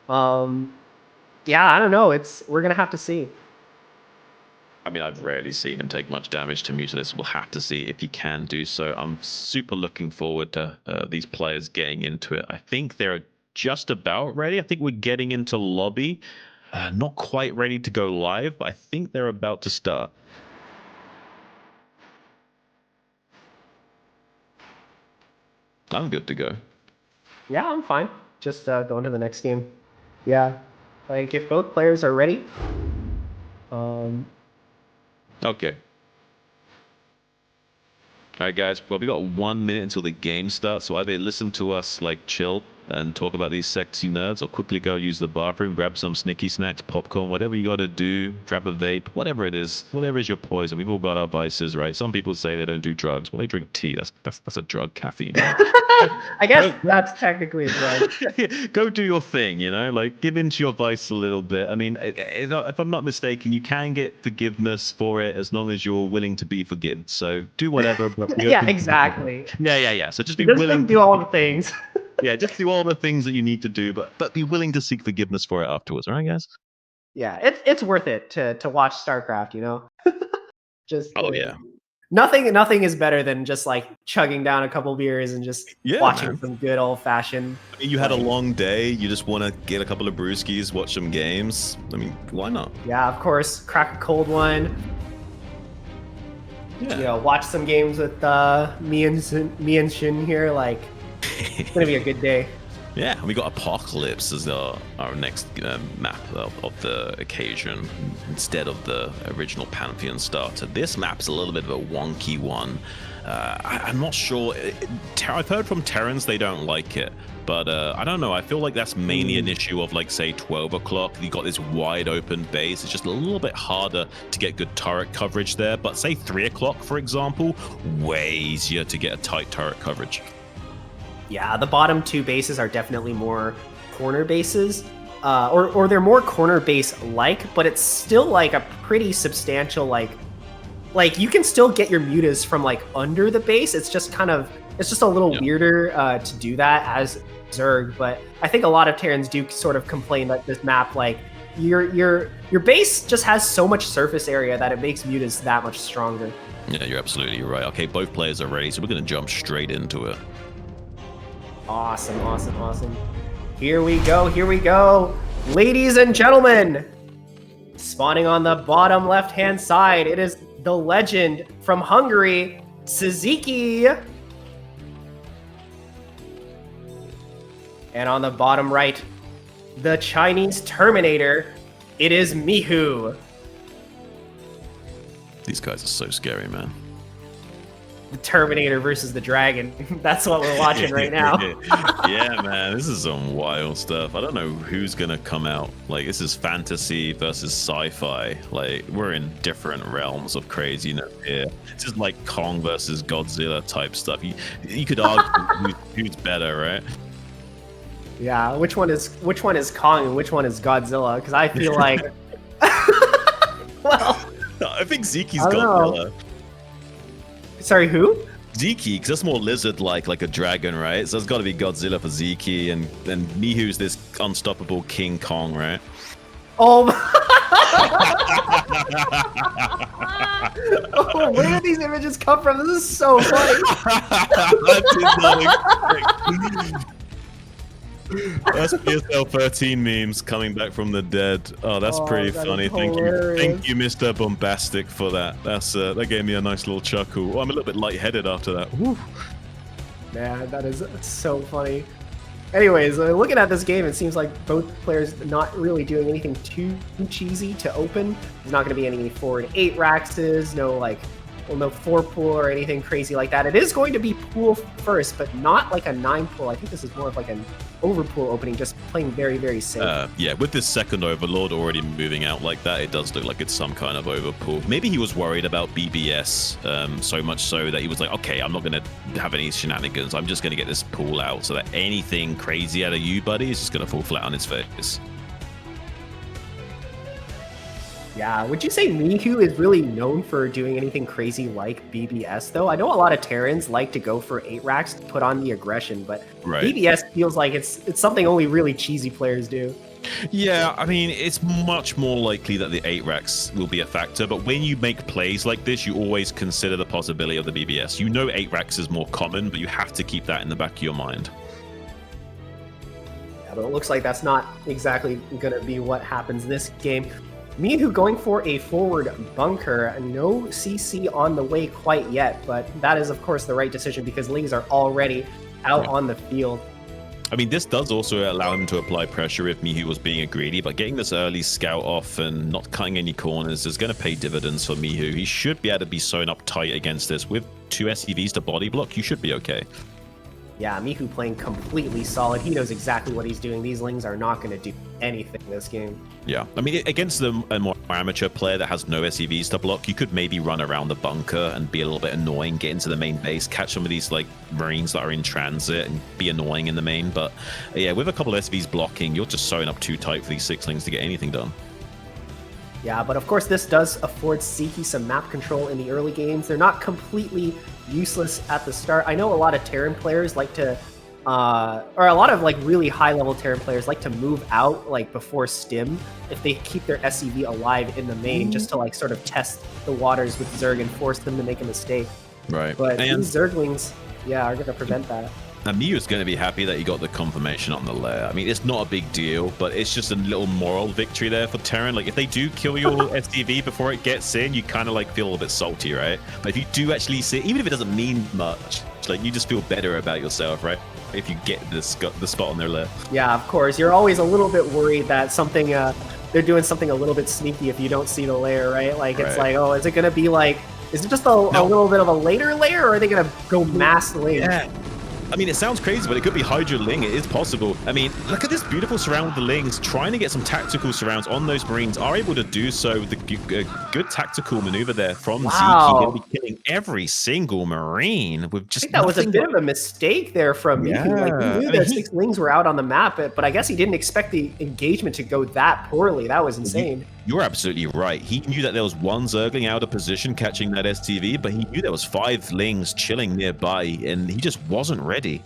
Yeah, I don't know. We're gonna have to see. I mean, I've rarely seen him take much damage to mutalists. We'll have to see if he can do so. I'm super looking forward to these players getting into it. I think they're just about ready. I think we're getting into lobby. Not quite ready to go live, but I think they're about to start. I'm good to go. Yeah, I'm fine. Just going to the next game. Yeah, like if both players are ready. Okay. All right, guys. Well, we got 1 minute until the game starts, so either listen to us like chill and talk about these sexy nerds, or quickly go use the bathroom, grab some snicky snacks, popcorn, whatever you got to do, grab a vape, whatever it is, whatever is your poison. We've all got our vices, right? Some people say they don't do drugs. Well, they drink tea. That's a drug, caffeine. I guess that's technically a drug. Go do your thing, like give into your vice a little bit. I mean, if I'm not mistaken, you can get forgiveness for it as long as you're willing to be forgiven. So do whatever. Yeah, exactly. Yeah. So just be Just willing to do all the things. Yeah, just do all the things that you need to do, but be willing to seek forgiveness for it afterwards, all right, guys? Yeah, it's worth it to watch StarCraft, you know? Just Oh yeah. nothing is better than just like chugging down a couple beers and just Yeah, watching man. some good old fashioned. I mean, you had a long day. You just want to get a couple of brewskis, watch some games. I mean, why not? Yeah, of course, crack a cold one. Yeah. You know, watch some games with me and Shin here. Like, it's gonna be a good day. Yeah, we got Apocalypse as our next map of the occasion instead of the original Pantheon starter. This map's a little bit of a wonky one. I'm not sure. I've heard from Terrans they don't like it, but I don't know. I feel like that's mainly an issue of, like, say, 12 o'clock. You got this wide open base. It's just a little bit harder to get good turret coverage there. But say 3 o'clock, for example, way easier to get a tight turret coverage. Yeah, the bottom two bases are definitely more corner bases, or they're more corner base like, but it's still like a pretty substantial like you can still get your mutas from like under the base. It's just a little weirder to do that as Zerg, but I think a lot of Terrans do sort of complain that this map, like, your base just has so much surface area that it makes mutas that much stronger. Yeah, you're absolutely right. Okay, both players are ready, so we're going to jump straight into it. Awesome. Here we go. Ladies and gentlemen, spawning on the bottom left-hand side, it is the legend from Hungary, Sziky. And on the bottom right, the Chinese Terminator, it is Mihu. These guys are so scary, man. The Terminator versus the Dragon. That's what we're watching right now. Yeah, man, this is some wild stuff. I don't know who's gonna come out. Like, this is fantasy versus sci-fi. Like, we're in different realms of craziness here. This is like Kong versus Godzilla type stuff. You could argue who's better, right? Yeah, which one is Kong and which one is Godzilla? Because I feel like, well, I think Zyky's I don't know. Godzilla. Sorry, who? Zyky, because that's more lizard-like, like a dragon, right? So it's got to be Godzilla for Zyky, and Mihu's this unstoppable King Kong, right? Oh, oh, where did these images come from? This is so funny. That's BSL 13 memes coming back from the dead. Oh, that's pretty funny. Thank you, Mr. Bombastic, for that. That gave me a nice little chuckle. Oh, I'm a little bit lightheaded after that. Woo. Man, that is so funny. Anyways, looking at this game, it seems like both players not really doing anything too cheesy to open. There's not going to be any forward 8 Raxes, no 4 pool or anything crazy like that. It is going to be pool first, but not like a 9 pool. I think this is more of like an overpool opening, just playing very, very safe. Yeah, with this second Overlord already moving out like that, it does look like it's some kind of overpool. Maybe he was worried about BBS so much so that he was like, okay, I'm not going to have any shenanigans. I'm just going to get this pool out so that anything crazy out of you, buddy, is just going to fall flat on his face. Yeah, would you say Mihu is really known for doing anything crazy like BBS, though? I know a lot of Terrans like to go for 8 racks to put on the aggression, but right. BBS feels like it's something only really cheesy players do. Yeah, I mean, it's much more likely that the 8 racks will be a factor, but when you make plays like this, you always consider the possibility of the BBS. You know 8 racks is more common, but you have to keep that in the back of your mind. Yeah, but it looks like that's not exactly going to be what happens this game. Mihu going for a forward bunker. No CC on the way quite yet, but that is, of course, the right decision because Lings are already out on the field. I mean, this does also allow him to apply pressure if Mihu was being greedy, but getting this early scout off and not cutting any corners is going to pay dividends for Mihu. He should be able to be sewn up tight against this. With 2 SCVs to body block, you should be okay. Yeah, Mihu playing completely solid. He knows exactly what he's doing. These Lings are not going to do anything this game. Yeah, I mean, against a more amateur player that has no SCVs to block, you could maybe run around the bunker and be a little bit annoying, get into the main base, catch some of these like Marines that are in transit and be annoying in the main. But yeah, with a couple of SCVs blocking, you're just sewing up too tight for these 6lings to get anything done. Yeah, but of course this does afford Sziky some map control in the early games. They're not completely useless at the start. I know a lot of Terran players like to or a lot of like really high level Terran players like to move out like before stim if they keep their SCV alive in the main, just to like sort of test the waters with Zerg and force them to make a mistake. Right. But and these Zerglings, yeah, are going to prevent that. Now, Mihu's going to be happy that he got the confirmation on the lair. I mean, it's not a big deal, but it's just a little moral victory there for Terran. Like, if they do kill your STV before it gets in, you kind of like feel a little bit salty, right? But if you do actually see, even if it doesn't mean much, like you just feel better about yourself, right? If you get the spot on their lair. Yeah, of course. You're always a little bit worried that something, they're doing something a little bit sneaky if you don't see the lair, right? Like, it's like, oh, is it going to be like, is it just a little bit of a later layer, or are they going to go mass link? Yeah. I mean, it sounds crazy, but it could be Hydra Ling. It is possible. I mean, look at this beautiful surround with the Lings. Trying to get some tactical surrounds on those Marines, are able to do so with the good tactical maneuver there from Sziky. Going to be killing every single Marine with just. I think that was a bit of a mistake there from Mihu. Like, he knew that 6 Lings were out on the map, but I guess he didn't expect the engagement to go that poorly. That was insane. You're absolutely right. He knew that there was one Zergling out of position catching that STV, but he knew there was 5 Lings chilling nearby, and he just wasn't ready.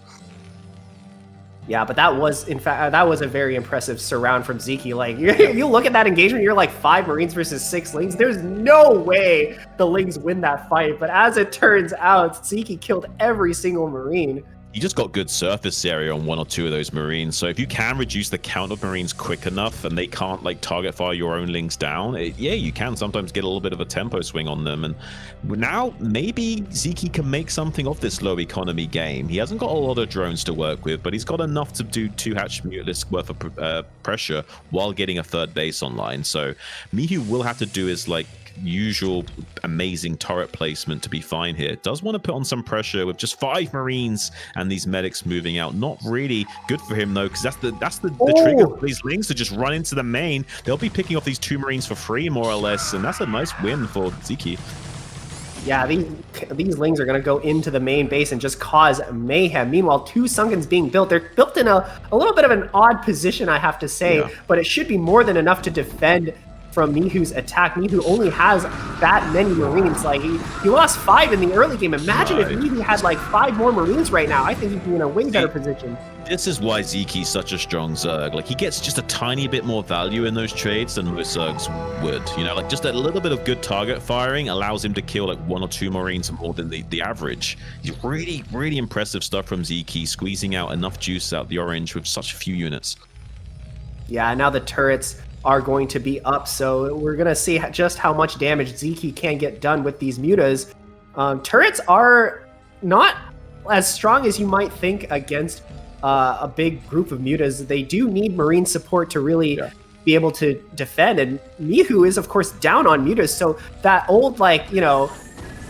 Yeah, but that was, in fact, that was a very impressive surround from Sziky. Like, you look at that engagement, you're like 5 Marines versus 6 Lings. There's no way the Lings win that fight. But as it turns out, Sziky killed every single Marine. You just got good surface area on 1 or 2 of those Marines. So if you can reduce the count of Marines quick enough and they can't like target fire your own Lings down, yeah, you can sometimes get a little bit of a tempo swing on them. And now maybe Sziky can make something of this low economy game. He hasn't got a lot of drones to work with, but he's got enough to do 2 hatch muteless worth of pressure while getting a 3rd base online. So Mihu will have to do his like usual amazing turret placement to be fine here. Does want to put on some pressure with just 5 Marines and these medics moving out. Not really good for him though, because that's the trigger for these Lings to just run into the main. They'll be picking off these 2 Marines for free more or less, and that's a nice win for Sziky. Yeah, these Lings are going to go into the main base and just cause mayhem. Meanwhile, 2 Sunkens being built. They're built in a little bit of an odd position, I have to say, but it should be more than enough to defend from Mihu's attack. Mihu only has that many Marines. Like, he lost 5 in the early game. Imagine if Mihu had like 5 more Marines right now. I think he'd be in a way better position. This is why Sziky's such a strong Zerg. Like, he gets just a tiny bit more value in those trades than most Zergs would. You know, like just a little bit of good target firing allows him to kill like 1 or 2 Marines more than the average. He's really, really impressive stuff from Sziky, squeezing out enough juice out the orange with such few units. Yeah, now the turrets are going to be up, so we're going to see just how much damage Sziky can get done with these mutas. Turrets are not as strong as you might think against a big group of mutas. They do need Marine support to really be able to defend, and Mihu is, of course, down on mutas, so that old, like, you know,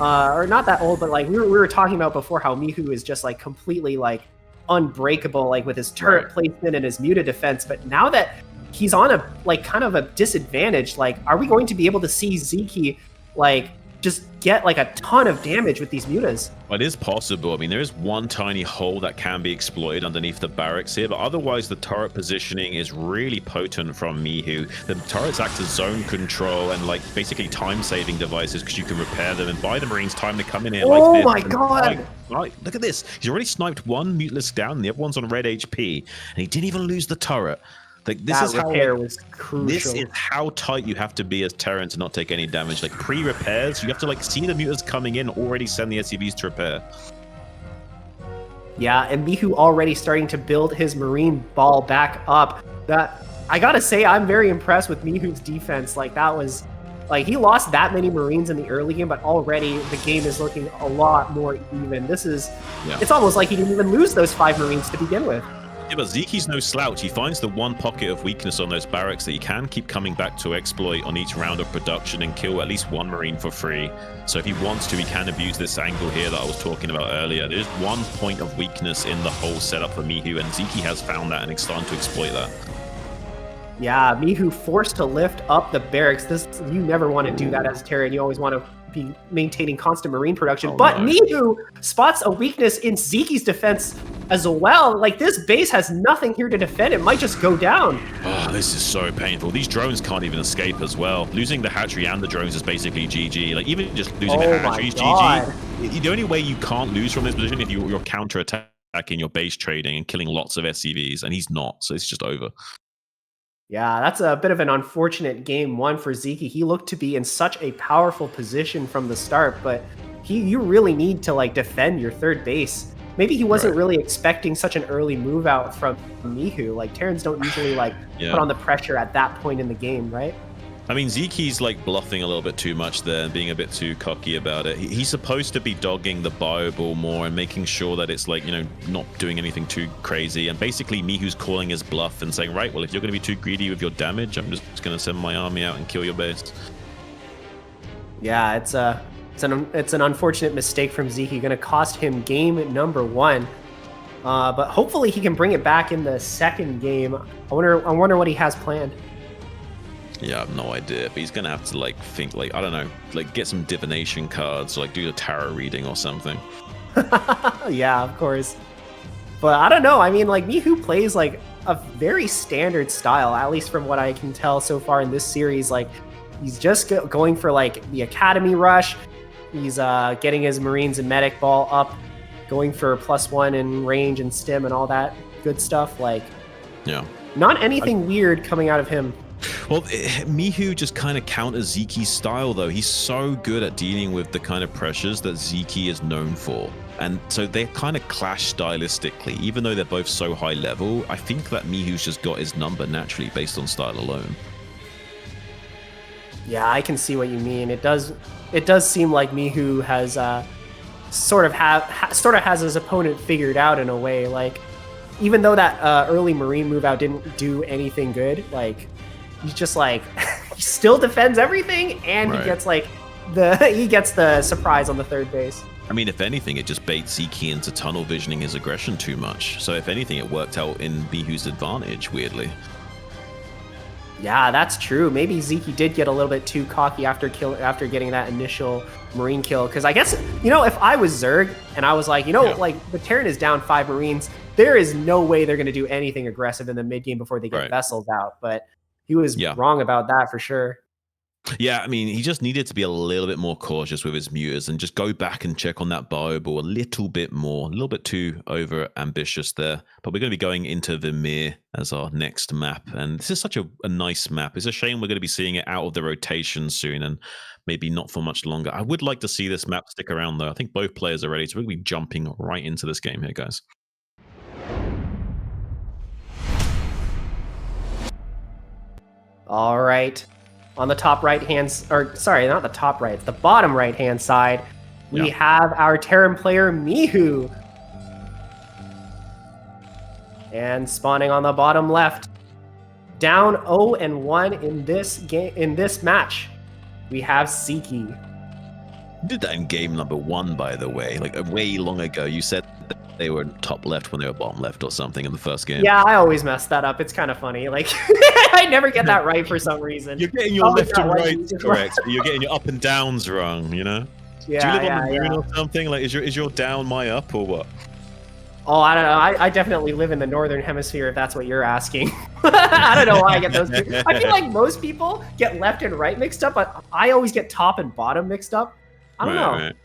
or not that old, but like we were talking about before how Mihu is just like completely like unbreakable, like with his turret placement and his muta defense, but now that he's on a like kind of a disadvantage, like are we going to be able to see Sziky like just get like a ton of damage with these mutas? Well, it is possible. I mean, there is one tiny hole that can be exploited underneath the barracks here, but otherwise the turret positioning is really potent from Mihu. The turrets act as zone control and like basically time-saving devices because you can repair them and buy the Marines time to come in here like this. Oh my god! Right, look at this. He's already sniped 1 muteless down, and the other one's on red HP, and he didn't even lose the turret. Like, this is how was crucial. This is how tight you have to be as Terran to not take any damage. Like pre-repairs, you have to like see the mutas coming in, already send the SCVs to repair. Yeah, and Mihu already starting to build his Marine ball back up. That, I gotta say, I'm very impressed with Mihu's defense. Like, that was, like, he lost that many Marines in the early game, but already the game is looking a lot more even. This is, it's almost like he didn't even lose those 5 Marines to begin with. Yeah, but Sziky's no slouch. He finds the one pocket of weakness on those barracks that he can keep coming back to exploit on each round of production and kill at least 1 Marine for free. So if he wants to, he can abuse this angle here that I was talking about earlier. There's one point of weakness in the whole setup for Mihu, and Sziky has found that and is starting to exploit that. Yeah, Mihu forced to lift up the barracks. You never want to do that as Terran. You always want to be maintaining constant Marine production. But Mihu spots a weakness in Sziky's defense as well. Like, this base has nothing here to defend. It might just go down. Oh, this is so painful. These drones can't even escape as well. Losing the hatchery and the drones is basically GG. Like, even just losing the hatchery is GG. The only way you can't lose from this position if you're counter-attacked in your base trading and killing lots of SCVs, and he's not, so it's just over. Yeah, that's a bit of an unfortunate game one for Sziky. He looked to be in such a powerful position from the start, but you really need to like defend your third base. Maybe he wasn't really expecting such an early move out from Mihu. Like Terrans don't usually like put on the pressure at that point in the game, right? I mean, Ziky's like bluffing a little bit too much there and being a bit too cocky about it. He's supposed to be dogging the bio ball more and making sure that it's like, you know, not doing anything too crazy. And basically Mihu's calling his bluff and saying, right, well, if you're going to be too greedy with your damage, I'm just going to send my army out and kill your base. Yeah, it's an unfortunate mistake from Sziky. Going to cost him game number one. But hopefully he can bring it back in the second game. I wonder what he has planned. Yeah, I have no idea, but he's gonna have to like think, like, I don't know, like get some divination cards, or like do a tarot reading or something. Yeah, of course. But I don't know. I mean, like Mihu plays like a very standard style, at least from what I can tell so far in this series. Like he's just going for like the Academy Rush. He's getting his Marines and Medic Ball up, going for +1 in range and stim and all that good stuff. Like, yeah, not anything weird coming out of him. Well, Mihu just kind of counters Ziky's style, though. He's so good at dealing with the kind of pressures that Sziky is known for. And so they kind of clash stylistically. Even though they're both so high level, I think that Mihu's just got his number naturally based on style alone. Yeah, I can see what you mean. It does seem like Mihu has sort of has his opponent figured out in a way. Like, even though that early Marine move out didn't do anything good, like, he's just like he still defends everything, and he gets like the surprise on the third base. I mean, if anything, it just baits Sziky into tunnel visioning his aggression too much. So if anything, it worked out in Mihu's advantage, weirdly. Yeah, that's true. Maybe Sziky did get a little bit too cocky after getting that initial Marine kill. Because I guess, you know, if I was Zerg and I was like, you know, like the Terran is down 5 Marines, there is no way they're going to do anything aggressive in the mid game before they get vessels out. But he was wrong about that for sure. Yeah, I mean, he just needed to be a little bit more cautious with his muters and just go back and check on that bio ball a little bit more, a little bit too over ambitious there. But we're going to be going into Vermeer as our next map. And this is such a nice map. It's a shame we're going to be seeing it out of the rotation soon and maybe not for much longer. I would like to see this map stick around, though. I think both players are ready. So we're going to be jumping right into this game here, guys. All right. On the top right hand, or sorry, not the top right, it's the bottom right hand side, we have our Terran player Mihu. And spawning on the bottom left, down 0-1 in this game, in this match, we have Sziky. You did that in game number 1, by the way, like way long ago. You said that they were top left when they were bottom left or something in the first game. Yeah, I always mess that up. It's kind of funny. Like, I never get that right for some reason. You're getting your left and right correct. You're getting your up and downs wrong, you know? Yeah, do you live on the moon or something? Like, is your down my up or what? Oh, I don't know. I definitely live in the northern hemisphere, if that's what you're asking. I don't know why I get those two. I feel like most people get left and right mixed up, but I always get top and bottom mixed up. I don't know. Right.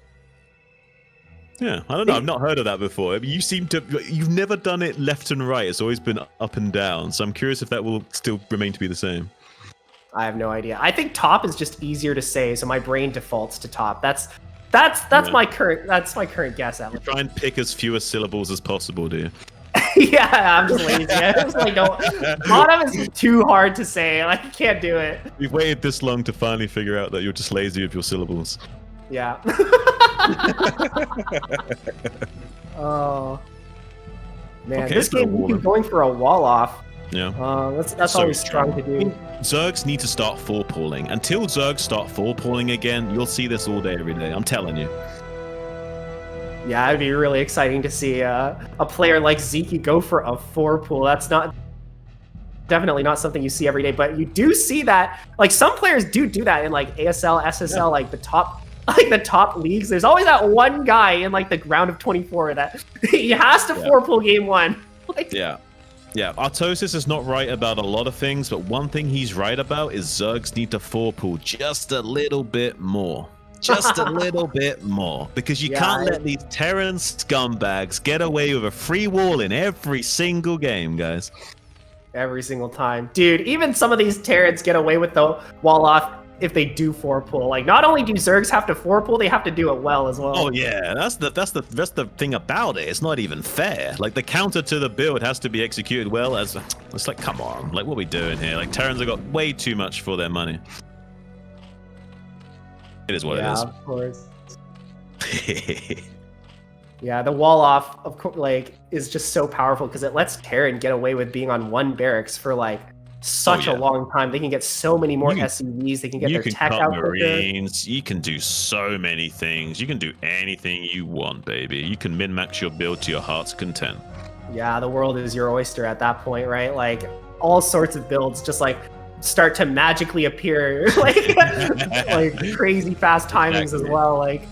Yeah, I don't know. I've not heard of that before. I mean, you've never done it left and right. It's always been up and down. So I'm curious if that will still remain to be the same. I have no idea. I think top is just easier to say, so my brain defaults to top. That's my current guess at it. You try and pick as few syllables as possible, do you? Yeah, I'm just lazy. I just like don't. Bottom is too hard to say. Like, I can't do it. We've waited this long to finally figure out that you're just lazy with your syllables. Yeah. Oh man, this game we keep going for a wall off. Yeah. That's so always strong to do. Zergs need to start four-pooling. Until Zergs start four-pooling again, you'll see this all day, every day. I'm telling you. Yeah, it'd be really exciting to see a player like Sziky go for a 4-pool. That's definitely not something you see every day, but you do see that. Like, some players do that in like ASL, SSL, like the top leagues. There's always that one guy in like the round of 24 that he has to 4-pool game 1. Like, yeah. Artosis is not right about a lot of things, but one thing he's right about is Zergs need to 4-pool just a little bit more. Just a little bit more, because you can't let these Terran scumbags get away with a free wall in every single game, guys. Every single time. Dude, even some of these Terrans get away with the wall off if they do 4-pull. Like, not only do Zergs have to 4-pull, they have to do it well as well. Oh yeah, that's the thing about it. It's not even fair. Like, the counter to the build has to be executed well. It's like, come on, like, what are we doing here? Like, Terrans have got way too much for their money. It is what it is. Yeah, of course. Yeah, the wall off, of course, like, is just so powerful because it lets Terran get away with being on one barracks for like such a long time. They can get so many more SCVs. They can get their tech out Marines. You can do so many things. You can do anything you want, baby. You can min-max your build to your heart's content. Yeah, the world is your oyster at that point, right? Like, all sorts of builds just like start to magically appear, like like crazy fast timings as well. Like,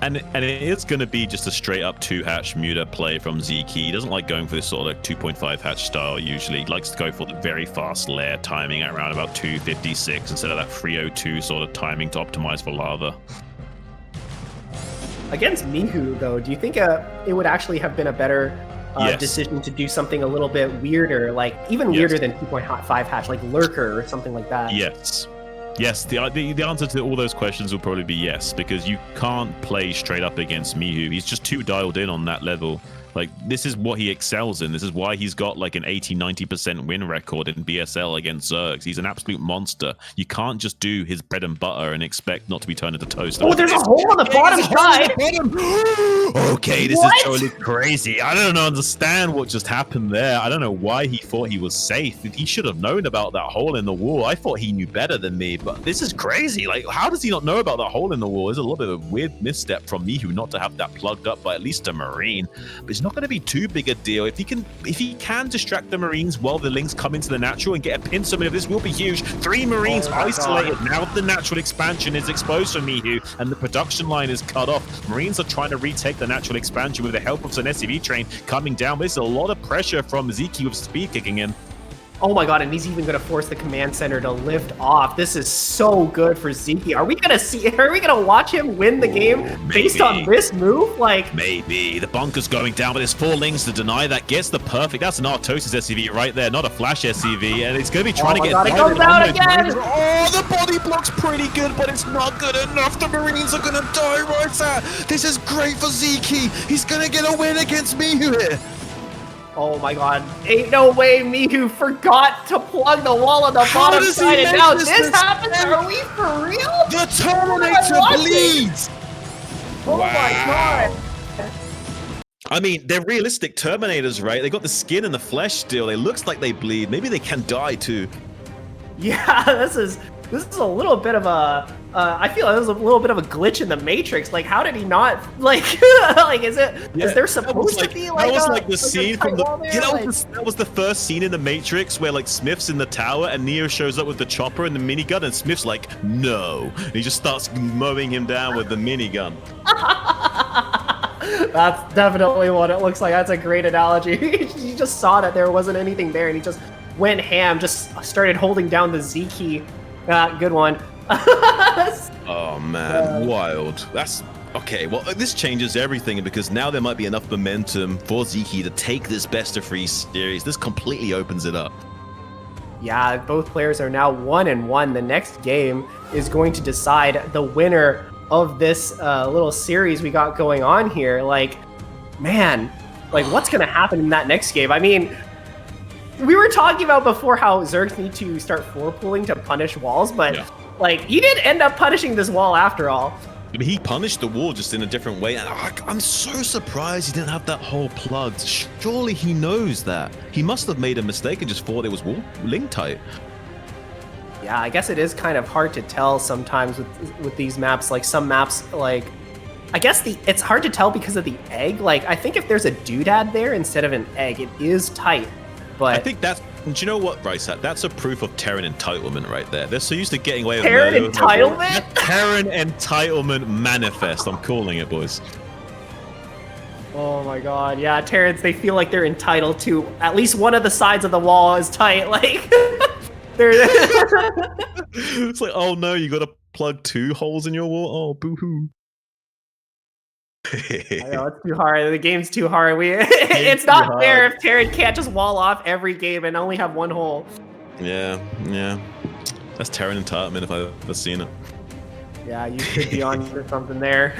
and it's going to be just a straight up 2-hatch muta play from Sziky. He doesn't like going for this sort of like 2.5 hatch style usually. He likes to go for the very fast lair timing at around about 256 instead of that 302 sort of timing to optimize for lava. Against Mihu, though, do you think it would actually have been a better decision to do something a little bit weirder, like even weirder than 2.5 hatch, like Lurker or something like that? Yes, the answer to all those questions will probably be yes, because you can't play straight up against Mihu. He's just too dialed in on that level. Like, this is what he excels in. This is why he's got like an 80-90% win record in BSL against Zergs. He's an absolute monster. You can't just do his bread and butter and expect not to be turned into toast. Oh, there's a hole on the bottom side! Okay, this is totally crazy. I don't understand what just happened there. I don't know why he thought he was safe. He should have known about that hole in the wall. I thought he knew better than me, but this is crazy. Like, how does he not know about that hole in the wall? There's a little bit of a weird misstep from Mihu not to have that plugged up by at least a Marine. But it's not going to be too big a deal. If he can distract the Marines while the Lynx come into the natural and get a pin summon of this will be huge. 3 Marines isolated. Now the natural expansion is exposed for Mihu and the production line is cut off. Marines are trying to retake the natural expansion with the help of an SCV train coming down. There's a lot of pressure from Sziky with speed kicking in. Oh my god, and he's even gonna force the command center to lift off. This is so good for Sziky. Are we gonna watch him win the game based on this move? Like, maybe. The bunker's going down, but there's 4 Lings to deny. That gets the perfect. That's an Artosis SCV right there, not a Flash SCV, and it's gonna be trying to get. It comes out again. Oh, the body block's pretty good, but it's not good enough. The Marines are gonna die right there. This is great for Sziky. He's gonna get a win against Mihu here. Oh my god, ain't no way Mihu forgot to plug the wall on the bottom side, and now this happens? Are we for real? The Terminator bleeds! Oh my god. I mean, they're realistic Terminators, right? They got the skin and the flesh still. It looks like they bleed. Maybe they can die too. Yeah, this is a little bit of a I feel it was a little bit of a glitch in the Matrix. Like, how did he not, like, like, is there supposed to be like that was a, like the scene from the that was the first scene in the Matrix where like Smith's in the tower and Neo shows up with the chopper and the minigun and Smith's like, no, and he just starts mowing him down with the minigun. That's definitely what it looks like. That's a great analogy. He just saw that there wasn't anything there and he just went ham, just started holding down the Z key. Good one. Oh man, wild. That's okay. Well, this changes everything because now there might be enough momentum for Sziky to take this best of 3 series. This completely opens it up. Yeah, both players are now 1-1. The next game is going to decide the winner of this little series we got going on here. Like, man, like what's gonna happen in that next game? I mean, we were talking about before how Zergs need to start 4-pulling to punish walls, but like, he did end up punishing this wall after all. I mean, he punished the wall just in a different way, and I'm so surprised he didn't have that hole plugged. Surely he knows that. He must have made a mistake and just thought it was wall link tight. Yeah, I guess it is kind of hard to tell sometimes with these maps. Like, some maps, like, I guess it's hard to tell because of the egg. Like, I think if there's a doodad there instead of an egg, it is tight. But I think that's, do you know what, RiceHat? That's a proof of Terran entitlement right there. They're so used to getting away with Terran entitlement? Terran entitlement manifest. I'm calling it, boys. Oh my god, yeah, Terrans, they feel like they're entitled to at least one of the sides of the wall is tight. Like, they're it's like, oh no, you got to plug 2 holes in your wall? Oh, boo-hoo. I know, it's too hard. The game's too hard. It's not fair if Terran can't just wall off every game and only have one hole. Yeah. That's Terran entitlement if I've ever seen it. Yeah, you could be on to something there.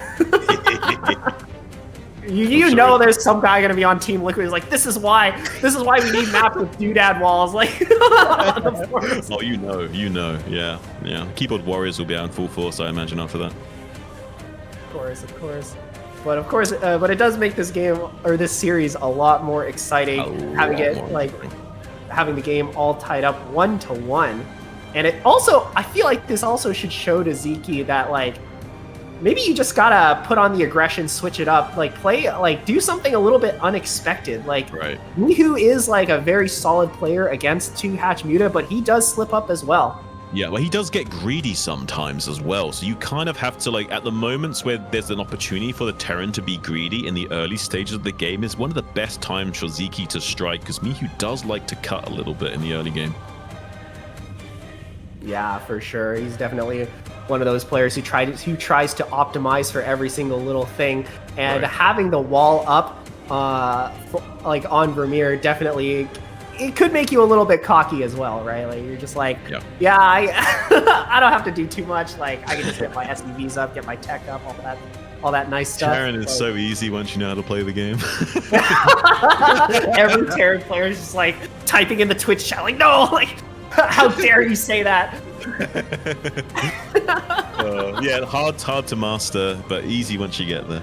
You know there's some guy gonna be on Team Liquid who's like, this is why we need maps with doodad walls, like on the forest. Oh, you know, yeah. Keyboard warriors will be out in full force, I imagine, after that. Of course. But it does make this game or this series a lot more exciting, having the game all tied up 1-1. And it also, I feel like this also should show to Sziky that like maybe you just gotta put on the aggression, switch it up, do something a little bit unexpected. Like Mihu is like a very solid player against 2-hatch Muta, but he does slip up as well. Yeah, well, he does get greedy sometimes as well. So you kind of have to, like, at the moments where there's an opportunity for the Terran to be greedy in the early stages of the game is one of the best times for Sziky to strike, because Mihu does like to cut a little bit in the early game. Yeah, for sure. He's definitely one of those players who tries to optimize for every single little thing. And having the wall up, on Vermeer definitely... It could make you a little bit cocky as well, right? Like you're just like, I don't have to do too much. Like I can just get my SUVs up, get my tech up, all that nice stuff. Terran is so easy once you know how to play the game. Every Terran player is just like typing in the Twitch chat, like, no, like, how dare you say that? Yeah, hard to master, but easy once you get there.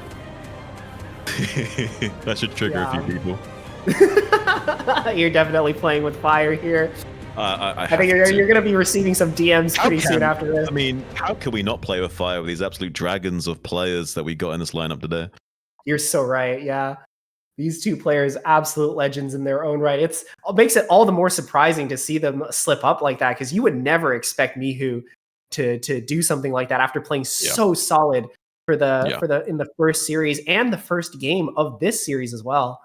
That should trigger a few people. You're definitely playing with fire here. I think you're going to be receiving some DMs pretty soon after this. I mean, how can we not play with fire with these absolute dragons of players that we got in this lineup today? You're so right, yeah. These two players, absolute legends in their own right. It makes it all the more surprising to see them slip up like that, because you would never expect Mihu to do something like that after playing so solid in the first series and the first game of this series as well.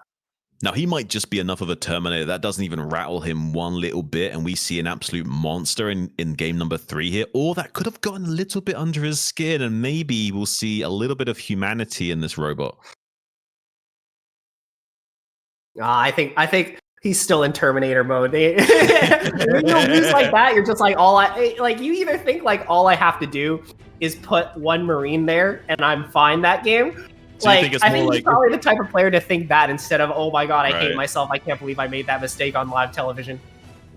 Now, he might just be enough of a Terminator. That doesn't even rattle him one little bit, and we see an absolute monster in game number 3 here. Or that could have gotten a little bit under his skin, and maybe we'll see a little bit of humanity in this robot. I think he's still in Terminator mode. When you lose like that, you're just like, you either think like all I have to do is put one Marine there, and I'm fine that game. So I think he's probably the type of player to think that instead of, oh my god, I hate myself, I can't believe I made that mistake on live television.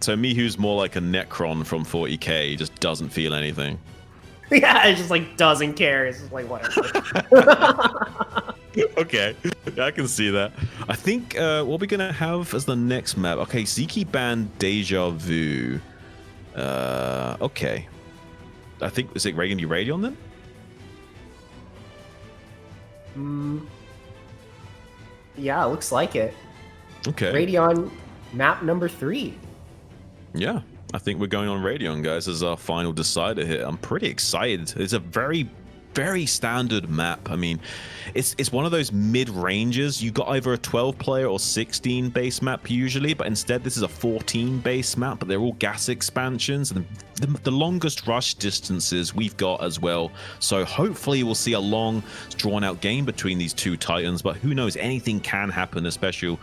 So Mihu's more like a Necron from 40k, he just doesn't feel anything. Yeah, it just like doesn't care. It's just like whatever. Okay, I can see that. I think what we're gonna have as the next map. Okay, Sziky banned Deja Vu. Okay. I think, is it gonna be Radion then? Yeah, it looks like it. Okay. Radion map number 3. Yeah, I think we're going on Radion, guys, as our final decider here. I'm pretty excited. It's a very, very standard map. I mean, it's one of those mid-ranges. You got either a 12-player or 16-base map usually, but instead this is a 14-base map, but they're all gas expansions, and the longest rush distances we've got as well. So hopefully we'll see a long, drawn-out game between these two titans, but who knows, anything can happen, especially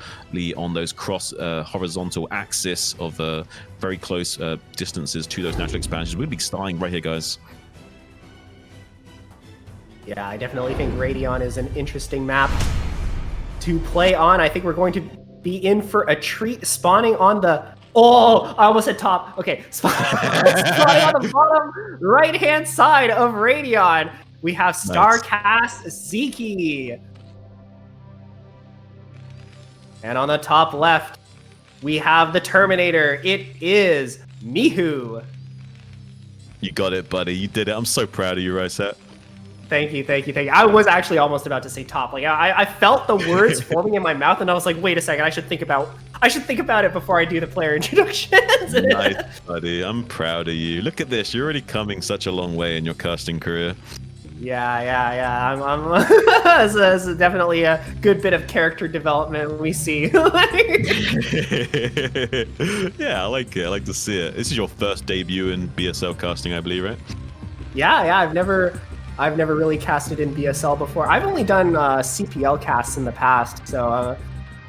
on those horizontal axis of very close distances to those natural expansions. We'll be starting right here, guys. Yeah, I definitely think Radion is an interesting map to play on. I think we're going to be in for a treat, spawning on the... Oh, I almost said top. Okay, spawning on the bottom right-hand side of Radion. We have StarCraft Sziky. And on the top left, we have the Terminator. It is Mihu. You got it, buddy. You did it. I'm so proud of you, RiceHat. Thank you. I was actually almost about to say top. Like I felt the words forming in my mouth, and I was like, wait a second, I should think about it before I do the player introductions. Nice, buddy. I'm proud of you. Look at this. You're already coming such a long way in your casting career. Yeah. I'm this is definitely a good bit of character development we see. Yeah, I like it. I like to see it. This is your first debut in BSL casting, I believe, right? Yeah, I've never really casted in BSL before. I've only done CPL casts in the past, so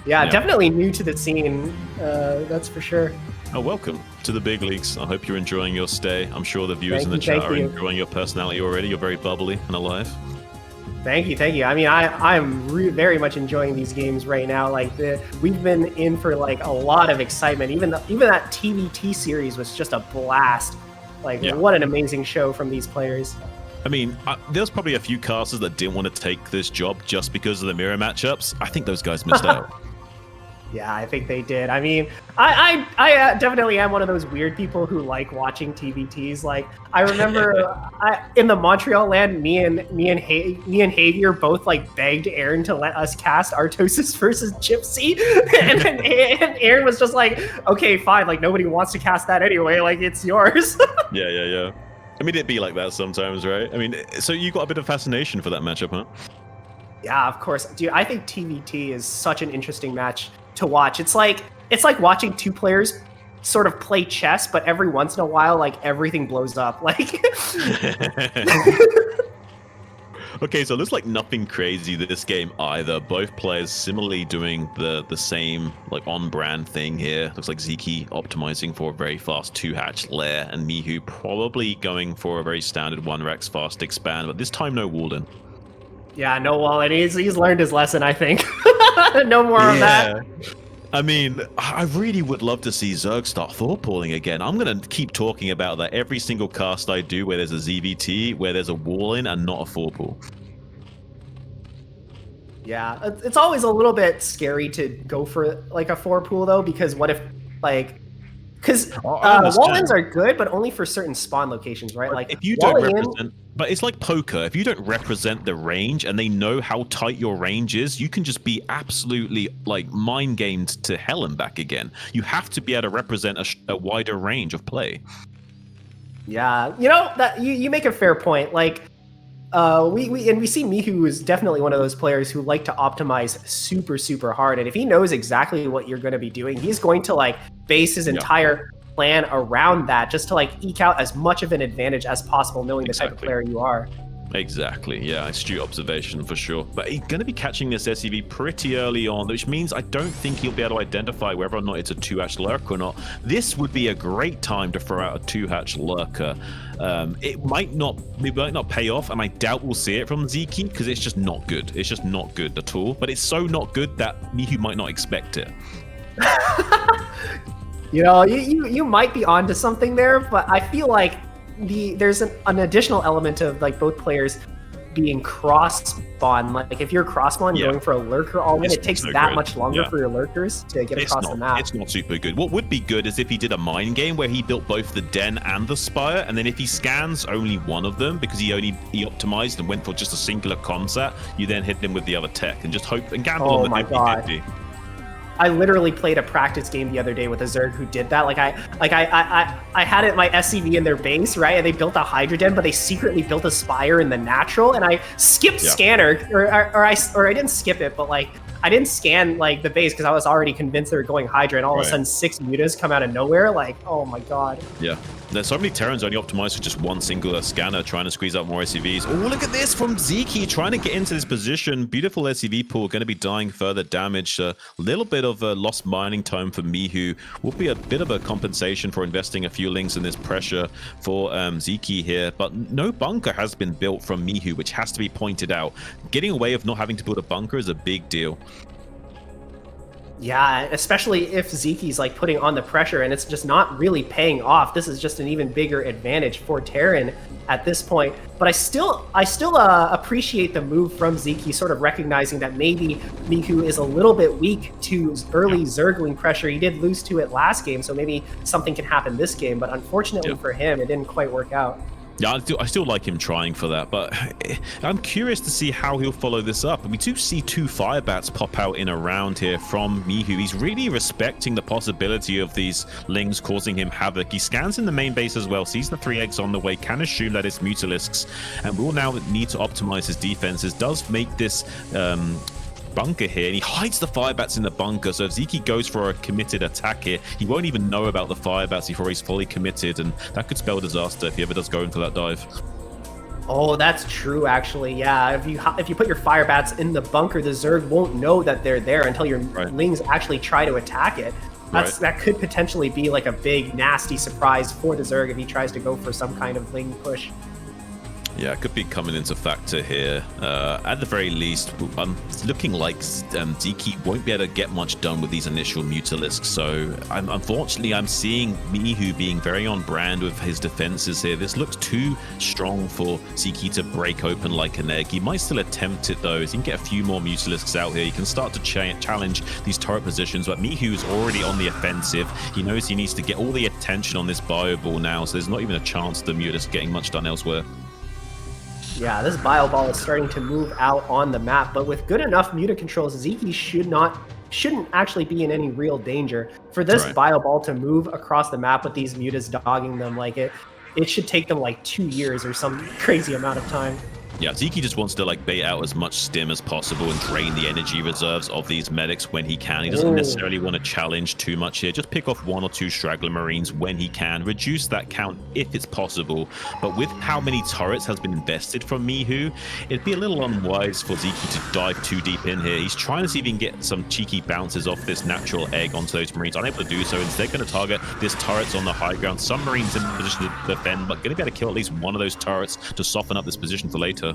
yeah, definitely new to the scene. That's for sure. Oh, welcome to the big leagues. I hope you're enjoying your stay. I'm sure the viewers in the chat are enjoying your personality already. You're very bubbly and alive. Thank you. I mean, I'm very much enjoying these games right now. Like we've been in for like a lot of excitement. Even that TVT series was just a blast. Like what an amazing show from these players. I mean, there's probably a few casters that didn't want to take this job just because of the mirror matchups. I think those guys missed out. Yeah, I think they did. I mean, I definitely am one of those weird people who like watching TVTs. Like, I remember in the Montreal land, me and Javier both like begged Aaron to let us cast Artosis versus Gypsy, and Aaron was just like, "Okay, fine. Like, nobody wants to cast that anyway. Like, it's yours." Yeah. I mean, it'd be like that sometimes, right? I mean, so you got a bit of fascination for that matchup, huh? Yeah, of course. Dude, I think TVT is such an interesting match to watch. It's like watching two players sort of play chess, but every once in a while, like everything blows up. Like, okay, so it looks like nothing crazy this game either. Both players similarly doing the same like on-brand thing here. Looks like Sziky optimizing for a very fast 2-hatch lair, and Mihu probably going for a very standard 1-rex fast expand, but this time no Walden. Yeah, no Walden. He's learned his lesson, I think. No more of that. I mean, I really would love to see Zerg start four-pooling again. I'm going to keep talking about that every single cast I do where there's a ZVT, where there's a wall-in and not a four-pool. Yeah, it's always a little bit scary to go for like a four-pool though, because what if like... Because wall-ins are good, but only for certain spawn locations, right? Like if you don't represent, but it's like poker. If you don't represent the range and they know how tight your range is, you can just be absolutely like mind gamed to hell and back again. You have to be able to represent a wider range of play. Yeah, you know that you make a fair point. Like we see Mihu is definitely one of those players who like to optimize super hard, and if he knows exactly what you're going to be doing, he's going to like base his entire plan around that just to like eke out as much of an advantage as possible, knowing the type of player you are. Exactly, yeah, astute observation for sure. But he's going to be catching this SEV pretty early on, which means I don't think he'll be able to identify whether or not it's a 2-hatch lurker or not. This would be a great time to throw out a 2-hatch lurker. It might not pay off, and I doubt we'll see it from Sziky because it's just not good. It's just not good at all. But it's so not good that Mihu might not expect it. You know, you might be onto something there, but I feel like there's an additional element of like both players being cross spawn. Like if you're cross spawn going for a lurker all in, it takes that much longer for your lurkers to get across the map. It's not super good. What would be good is if he did a mind game where he built both the den and the spire, and then if he scans only one of them because he optimized and went for just a singular comsat, you then hit him with the other tech and just hope and gamble on the 50-50. I literally played a practice game the other day with a Zerg who did that. I had it my SCV in their base, right? And they built a Hydra Den, but they secretly built a Spire in the natural, and I skipped scanner, or I didn't skip it, but like I didn't scan like the base because I was already convinced they were going Hydra, and all of a sudden 6 mutas come out of nowhere. Like, oh my god. Yeah. There's so many Terrans only optimized for just one singular scanner, trying to squeeze out more SCVs. Oh, look at this from Sziky, trying to get into this position. Beautiful SCV pool, going to be dying further damage. A little bit of a lost mining time for Mihu. Will be a bit of a compensation for investing a few links in this pressure for Sziky here. But no bunker has been built from Mihu, which has to be pointed out. Getting away with not having to build a bunker is a big deal. Yeah, especially if Ziky's like putting on the pressure and it's just not really paying off. This is just an even bigger advantage for Terran at this point. But I still appreciate the move from Sziky, sort of recognizing that maybe Mihu is a little bit weak to early Zergling pressure. He did lose to it last game, so maybe something can happen this game. But unfortunately for him, it didn't quite work out. Yeah, I still like him trying for that, but I'm curious to see how he'll follow this up. And we do see 2 Firebats pop out in a round here from Mihu. He's really respecting the possibility of these Lings causing him havoc. He scans in the main base as well, sees the 3 eggs on the way, can assume that it's Mutalisks, and will now need to optimize his defenses. Does make this bunker here, and he hides the Firebats in the bunker, so if Sziky goes for a committed attack here, he won't even know about the Firebats before he's fully committed, and that could spell disaster if he ever does go in for that dive. Oh, that's true, actually. Yeah, if you put your fire bats in the bunker, the Zerg won't know that they're there until your Lings actually try to attack it. That could potentially be like a big, nasty surprise for the Zerg if he tries to go for some kind of Ling push. Yeah, it could be coming into factor here. At the very least, it's looking like Sziky won't be able to get much done with these initial Mutalisks. So, unfortunately, I'm seeing Mihu being very on brand with his defenses here. This looks too strong for Sziky to break open like an egg. He might still attempt it, though. As he can get a few more Mutalisks out here, he can start to challenge these turret positions. But Mihu is already on the offensive. He knows he needs to get all the attention on this bio ball now, so there's not even a chance the Mutalisk getting much done elsewhere. Yeah, this Bio Ball is starting to move out on the map, but with good enough Muta controls, Sziky shouldn't actually be in any real danger. For this Bio Ball to move across the map with these Mutas dogging them, like it should take them like 2 years or some crazy amount of time. Yeah, Sziky just wants to like bait out as much stim as possible and drain the energy reserves of these medics when he can. He doesn't necessarily want to challenge too much here. Just pick off 1 or 2 straggler marines when he can. Reduce that count if it's possible. But with how many turrets has been invested from Mihu, it'd be a little unwise for Sziky to dive too deep in here. He's trying to see if he can get some cheeky bounces off this natural egg onto those marines. Unable to do so. Instead, going to target this turrets on the high ground. Some marines in position to defend, but going to be able to kill at least one of those turrets to soften up this position for later.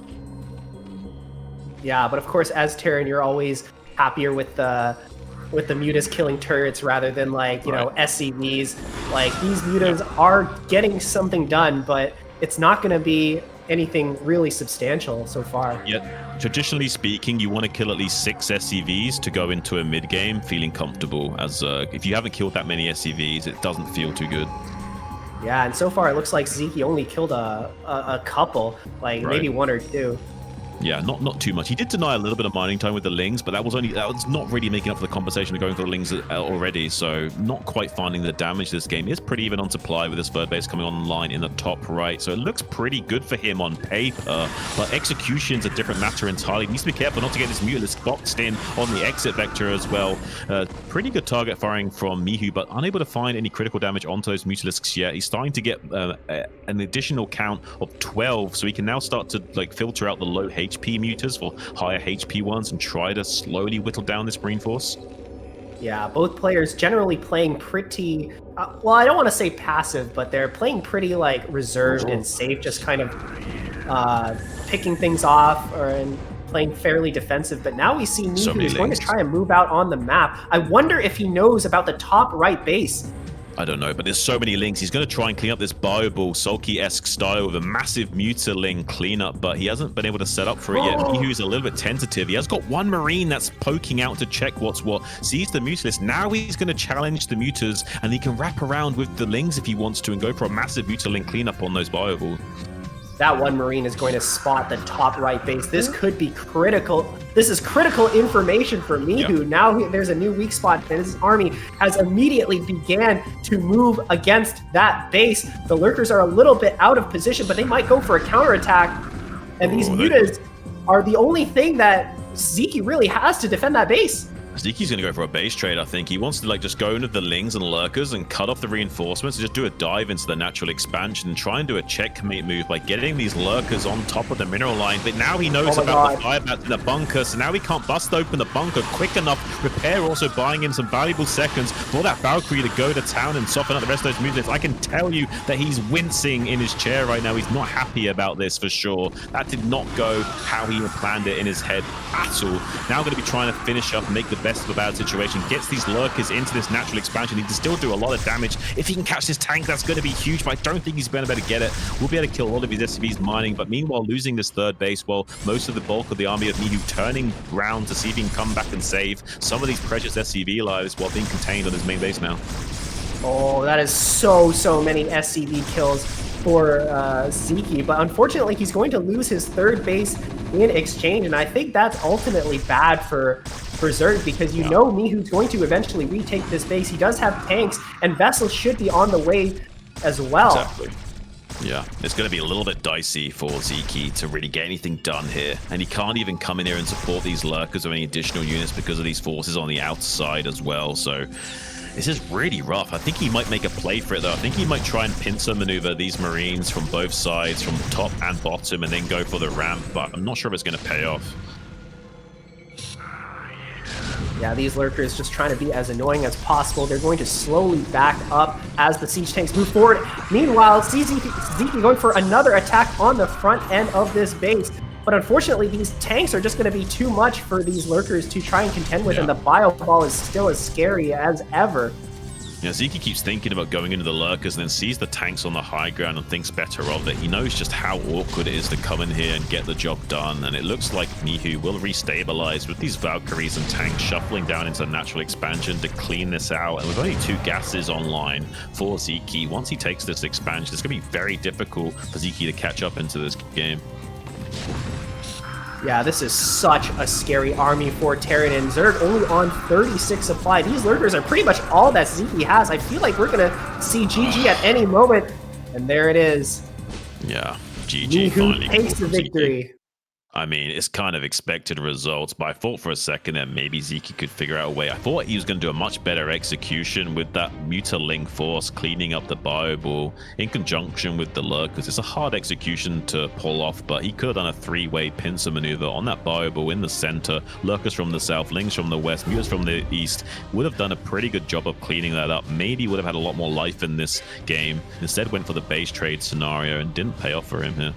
Yeah, but of course, as Terran, you're always happier with the Mutas killing turrets rather than like, you know, SCVs. Like, these Mutas are getting something done, but it's not going to be anything really substantial so far. Yeah, traditionally speaking, you want to kill at least 6 SCVs to go into a mid game feeling comfortable. As if you haven't killed that many SCVs, it doesn't feel too good. Yeah, and so far it looks like Sziky only killed a couple, like maybe 1 or 2. Yeah, not too much. He did deny a little bit of mining time with the Lings, but that was not really making up for the compensation of going for the Lings already, so not quite finding the damage. This game is pretty even on supply with this third base coming online in the top right, so it looks pretty good for him on paper, but execution's a different matter entirely. He needs to be careful not to get this Mutalisk boxed in on the exit vector as well. Pretty good target firing from Mihu, but unable to find any critical damage onto those Mutalisks yet. He's starting to get an additional count of 12, so he can now start to like filter out the low HP mutas for higher HP ones and try to slowly whittle down this Marine force. Yeah, both players generally playing pretty, well, I don't want to say passive, but they're playing pretty like reserved and safe, just kind of picking things off and playing fairly defensive. But now we see Mihu is going to try and move out on the map. I wonder if he knows about the top right base. I don't know, but there's so many links. He's going to try and clean up this bio ball, Sulky-esque style with a massive Muta-Ling cleanup, but he hasn't been able to set up for it yet. Mihu's a little bit tentative. He has got 1 Marine that's poking out to check what's what, sees the Mutalist. Now he's going to challenge the Mutas, and he can wrap around with the Lings if he wants to and go for a massive Muta-Ling cleanup on those bio balls. That 1 Marine is going to spot the top right base. This could be critical. This is critical information for Mihu. Yep. Now there's a new weak spot, and his army has immediately began to move against that base. The Lurkers are a little bit out of position, but they might go for a counterattack. And these Mutas are the only thing that Sziky really has to defend that base. Ziky's going to go for a base trade, I think. He wants to like just go into the Lings and Lurkers and cut off the reinforcements and just do a dive into the natural expansion and try and do a checkmate move by getting these Lurkers on top of the mineral line. But now he knows about the fire bats in the bunker, so now he can't bust open the bunker quick enough. Repair also buying in some valuable seconds for that Valkyrie to go to town and soften up the rest of those movements. I can tell you that he's wincing in his chair right now. He's not happy about this for sure. That did not go how he had planned it in his head at all. Now going to be trying to finish up and make the best of a bad situation. Gets these Lurkers into this natural expansion. He can still do a lot of damage. If he can catch this tank, that's going to be huge, but I don't think he's going to be able to get it. We'll be able to kill a lot of his SCVs mining, but meanwhile losing this third base while most of the bulk of the army of Mihu turning around to see if he can come back and save some of these precious SCV lives while being contained on his main base now. Oh, that is so many SCV kills for Sziky, but unfortunately he's going to lose his third base in exchange, and I think that's ultimately bad for Zerg, because you know Mihu's going to eventually retake this base. He does have tanks, and vessels should be on the way as well. Exactly. Yeah, it's going to be a little bit dicey for Sziky to really get anything done here, and he can't even come in here and support these Lurkers or any additional units because of these forces on the outside as well, so This is really rough. I think he might make a play for it, though. I think he might try and pincer maneuver these Marines from both sides, from top and bottom, and then go for the ramp, but I'm not sure if it's going to pay off. Yeah, these lurkers just trying to be as annoying as possible. They're going to slowly back up as the siege tanks move forward. Meanwhile, Sziky going for another attack on the front end of this base. But unfortunately, these tanks are just going to be too much for these lurkers to try and contend with, and the bio ball is still as scary as ever. Yeah, Sziky keeps thinking about going into the lurkers and then sees the tanks on the high ground and thinks better of it. He knows just how awkward it is to come in here and get the job done, and it looks like Mihu will restabilize with these Valkyries and tanks shuffling down into natural expansion to clean this out. And with only 2 gases online for Sziky, once he takes this expansion, it's going to be very difficult for Sziky to catch up into this game. Yeah, this is such a scary army for Terran, and Zerg only on 36 supply. These lurkers are pretty much all that Sziky has. I feel like we're going to see GG at any moment, and there it is. Yeah, GG finally takes the victory. I mean, it's kind of expected results, but I thought for a second that maybe Sziky could figure out a way. I thought he was going to do a much better execution with that Mutaling Force cleaning up the bio ball in conjunction with the lurkers. It's a hard execution to pull off, but he could have done a 3-way pincer maneuver on that bio ball in the center. Lurkers from the south, Lings from the west, Mutas from the east. Would have done a pretty good job of cleaning that up. Maybe would have had a lot more life in this game. Instead went for the base trade scenario and didn't pay off for him here.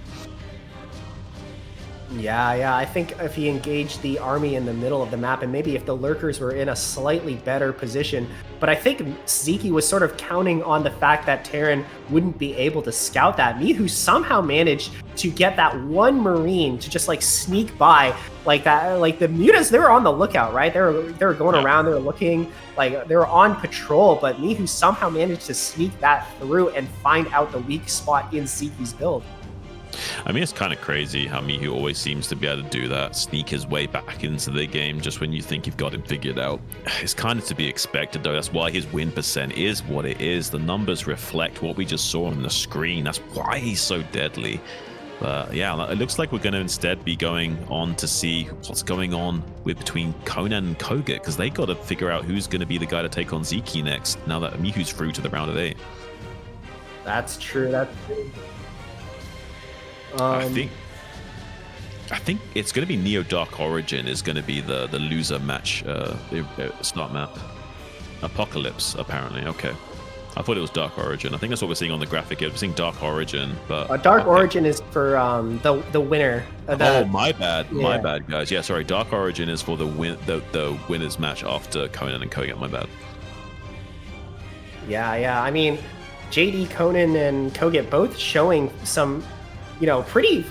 Yeah, I think if he engaged the army in the middle of the map, and maybe if the lurkers were in a slightly better position, but I think Sziky was sort of counting on the fact that Terran wouldn't be able to scout that. Mihu somehow managed to get that one Marine to just like sneak by like that. Like the Mutas, they were on the lookout, right? They were going around, they were looking, like they were on patrol, but Mihu somehow managed to sneak that through and find out the weak spot in Sziky's build. I mean, it's kind of crazy how Mihu always seems to be able to do that, sneak his way back into the game just when you think you've got him figured out. It's kind of to be expected, though. That's why his win percent is what it is. The numbers reflect what we just saw on the screen. That's why he's so deadly. But yeah, it looks like we're going to instead be going on to see what's going on between Conan and kogeT, because they got to figure out who's going to be the guy to take on Sziky next, now that Mihu's through to the round of 8. That's true. I think it's going to be Neo Dark Origin is going to be the loser match start map. Apocalypse, apparently. Okay. I thought it was Dark Origin. I think that's what we're seeing on the graphic here. We're seeing Dark Origin, but... Dark Origin is for the winner. Oh, my bad. Yeah. My bad, guys. Yeah, sorry. Dark Origin is for the winners match after Conan and kogeT. My bad. Yeah. I mean, JDConan and kogeT both showing some... pretty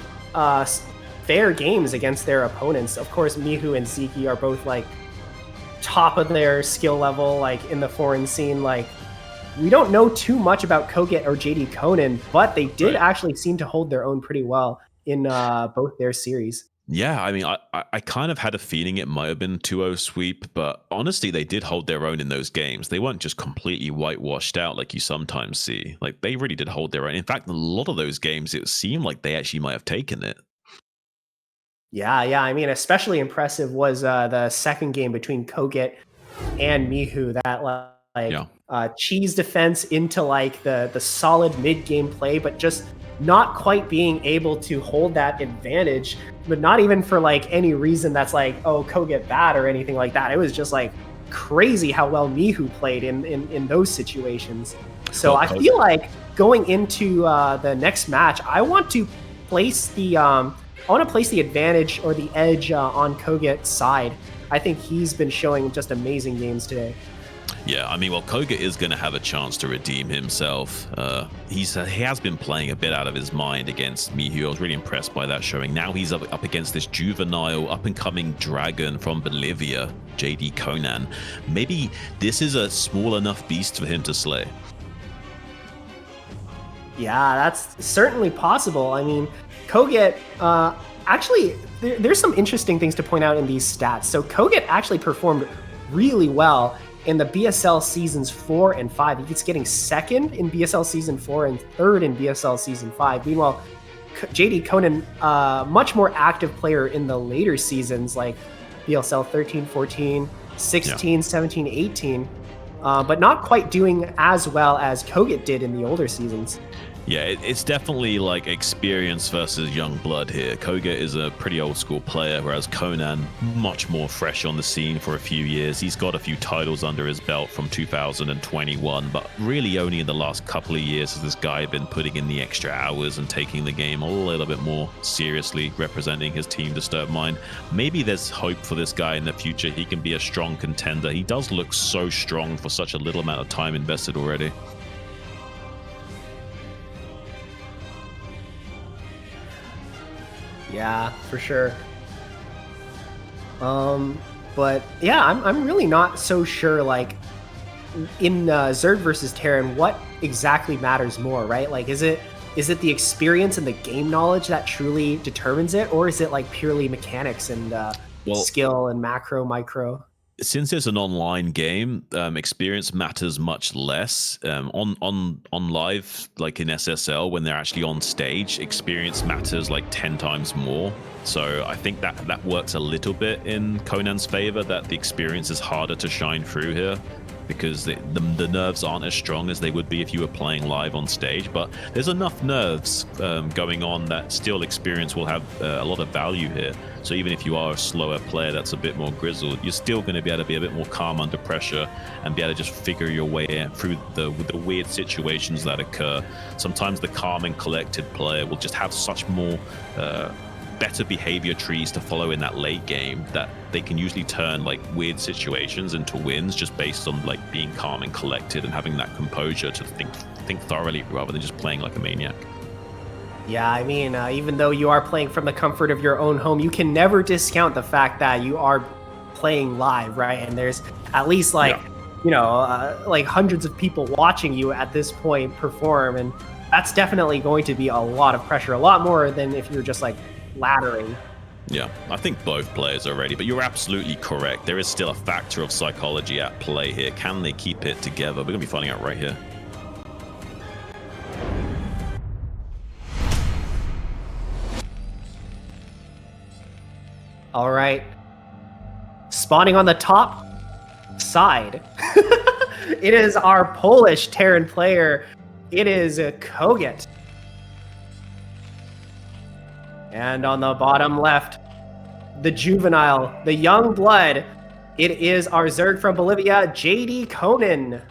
fair games against their opponents. Of course, Mihu and Sziky are both like top of their skill level, like in the foreign scene. Like, we don't know too much about kogeT or JDConan, but they did actually seem to hold their own pretty well in both their series. Yeah, I mean, I kind of had a feeling it might have been 2-0 sweep, but honestly, they did hold their own in those games. They weren't just completely whitewashed out like you sometimes see. Like, they really did hold their own. In fact, a lot of those games, it seemed like they actually might have taken it. Yeah. I mean, especially impressive was the second game between kogeT and Mihu. That cheese defense into like the solid mid-game play, but just not quite being able to hold that advantage, but not even for like any reason that's like, oh, kogeT bad or anything like that. It was just like crazy how well Mihu played in those situations. So I feel like going into the next match, I want to place the advantage or the edge on kogeT's side. I think he's been showing just amazing games today. Yeah, I mean, well, kogeT is going to have a chance to redeem himself. He has been playing a bit out of his mind against Mihu. I was really impressed by that showing. Now he's up against this juvenile, up-and-coming dragon from Bolivia, JDConan. Maybe this is a small enough beast for him to slay. Yeah, that's certainly possible. I mean, kogeT, actually, there's some interesting things to point out in these stats. So kogeT actually performed really well in the BSL seasons 4 and 5. He's getting second in BSL season 4 and third in BSL season 5. Meanwhile, JDConan, much more active player in the later seasons, like BSL 13, 14, 16, 17, 18. but not quite doing as well as kogeT did in the older seasons. Yeah, it's definitely like experience versus young blood here. kogeT is a pretty old school player, whereas Conan, much more fresh on the scene for a few years. He's got a few titles under his belt from 2021, but really only in the last couple of years has this guy been putting in the extra hours and taking the game a little bit more seriously, representing his team Disturbed Mind. Maybe there's hope for this guy in the future. He can be a strong contender. He does look so strong for such a little amount of time invested already. Yeah, for sure. But yeah, I'm really not so sure, like, in Zerg versus Terran, what exactly matters more, right? Like, is it the experience and the game knowledge that truly determines it, or is it like purely mechanics and skill and macro, micro? Since it's an online game, experience matters much less. On live, like in SSL, when they're actually on stage, experience matters like 10 times more. So I think that works a little bit in Conan's favor, that the experience is harder to shine through here, because the nerves aren't as strong as they would be if you were playing live on stage. But there's enough nerves going on that still experience will have a lot of value here. So even if you are a slower player that's a bit more grizzled, you're still going to be able to be a bit more calm under pressure and be able to just figure your way through the weird situations that occur. Sometimes the calm and collected player will just have such more better behavior trees to follow in that late game, that they can usually turn like weird situations into wins just based on like being calm and collected and having that composure to think thoroughly rather than just playing like a maniac. Yeah, I mean, even though you are playing from the comfort of your own home, you can never discount the fact that you are playing live, right? And there's at least like, you know, like hundreds of people watching you at this point perform, and that's definitely going to be a lot of pressure, a lot more than if you're just like laddering. Yeah, I think both players are ready, but you're absolutely correct. There is still a factor of psychology at play here. Can they keep it together? We're going to be finding out right here. All right. Spawning on the top side. It is our Polish Terran player. It is kogeT. And on the bottom left, the juvenile, the young blood, it is our Zerg from Bolivia, JDConan.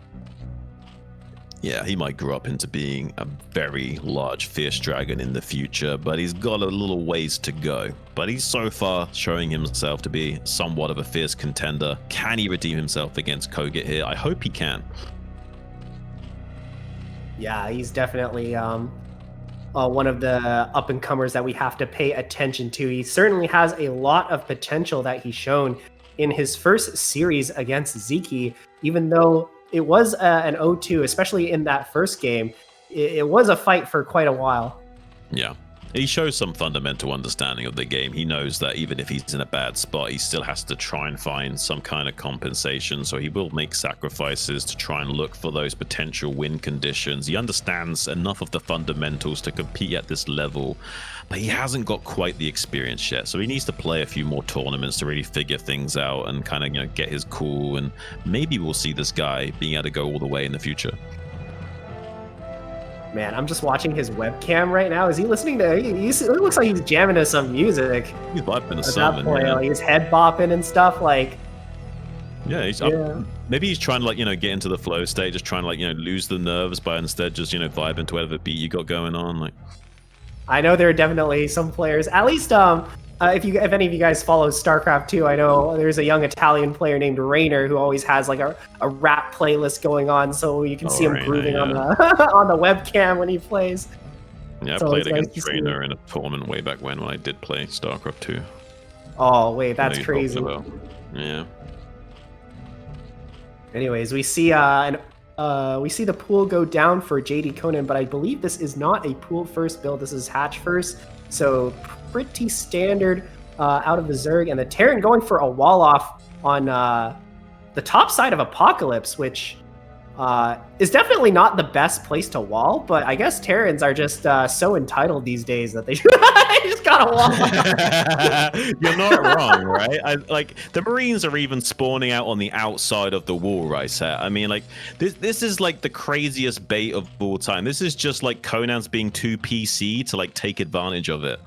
Yeah, he might grow up into being a very large fierce dragon in the future, but he's got a little ways to go. But he's so far showing himself to be somewhat of a fierce contender. Can he redeem himself against kogeT here? I hope he can. Yeah, he's definitely one of the up-and-comers that we have to pay attention to. He certainly has a lot of potential that he's shown in his first series against Sziky, even though it was an 0-2, especially in that first game. It was a fight for quite a while. Yeah. He shows some fundamental understanding of the game. He knows that even if he's in a bad spot, he still has to try and find some kind of compensation. So he will make sacrifices to try and look for those potential win conditions. He understands enough of the fundamentals to compete at this level, but he hasn't got quite the experience yet. So he needs to play a few more tournaments to really figure things out and kind of, you know, get his cool. And maybe we'll see this guy being able to go all the way in the future. Man, I'm just watching his webcam right now. Is he listening to? It looks like he's jamming to some music. He's vibing to something. Yeah. He's head bopping and stuff. Like, yeah, maybe he's trying to, like, you know, get into the flow state, just trying to, like, you know, lose the nerves by instead just, you know, vibing to whatever beat you got going on. Like, I know there are definitely some players, at least if any of you guys follow StarCraft 2, I know there's a young Italian player named Rainer who always has like a rap playlist going on, so you can see him grooving on the on the webcam when he plays. Yeah, I played against Rainer in a tournament way back when I did play StarCraft 2. Oh wait, that's crazy. Yeah. Anyways, we see the pool go down for JDConan, but I believe this is not a pool first build. This is hatch first, so pretty standard out of the Zerg, and the Terran going for a wall off on the top side of Apocalypse, which is definitely not the best place to wall, but I guess Terrans are just so entitled these days that they just gotta wall. You're not wrong, right? Like the Marines are even spawning out on the outside of the wall, RiceHat. I mean, like this is like the craziest bait of all time. This is just like Conan's being too PC to like take advantage of it.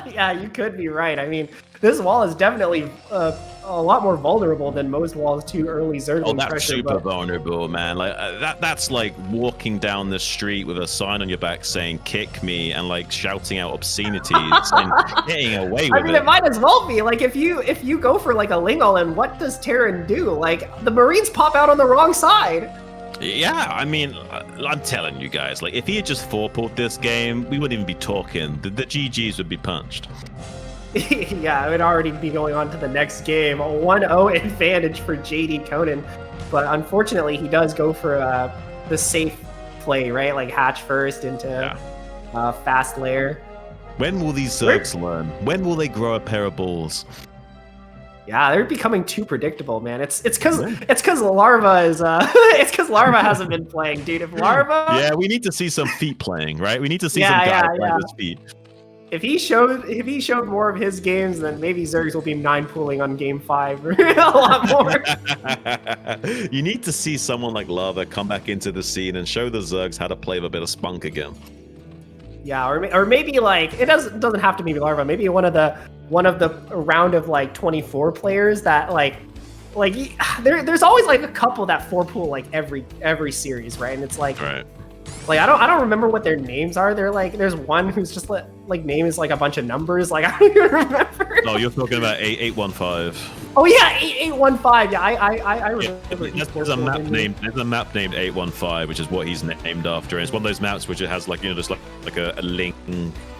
Yeah, you could be right. I mean, this wall is definitely a lot more vulnerable than most walls to early Zergling Oh, that's pressure. super vulnerable, man. Like that's like walking down the street with a sign on your back saying "kick me" and like shouting out obscenities and getting away with I mean, it. it might as well be. Like, if you go for like a Ling All-In, what does Terran do? Like, the Marines pop out on the wrong side. Yeah, I mean, I'm telling you guys, like, if he had just 4-pulled this game, we wouldn't even be talking. The GGs would be punched. Yeah, it would already be going on to the next game. A 1-0 advantage for JDConan. But unfortunately, he does go for the safe play, right? Like, hatch first into fast lair. When will these Zergs learn? When will they grow a pair of balls? Yeah, they're becoming too predictable, man. It's because Larva is it's because Larva hasn't been playing, dude. If Larva, yeah, we need to see some feet playing, right? We need to see some guys playing his feet. If he showed more of his games, then maybe Zergs will be 9-pooling on game 5 a lot more. You need to see someone like Larva come back into the scene and show the Zergs how to play with a bit of spunk again. Yeah, or maybe like it doesn't have to be Larva. Maybe one of the round of like 24 players that like there's always like a couple that 4-pool like every series, right? And it's like like I don't remember what their names are. They're like there's one who's just like name is like a bunch of numbers. Like I don't even remember. No, you're talking about 8815. Oh yeah, 8815. Yeah, I remember. There's a map named 815, which is what he's named after. And it's one of those maps which it has like just like a link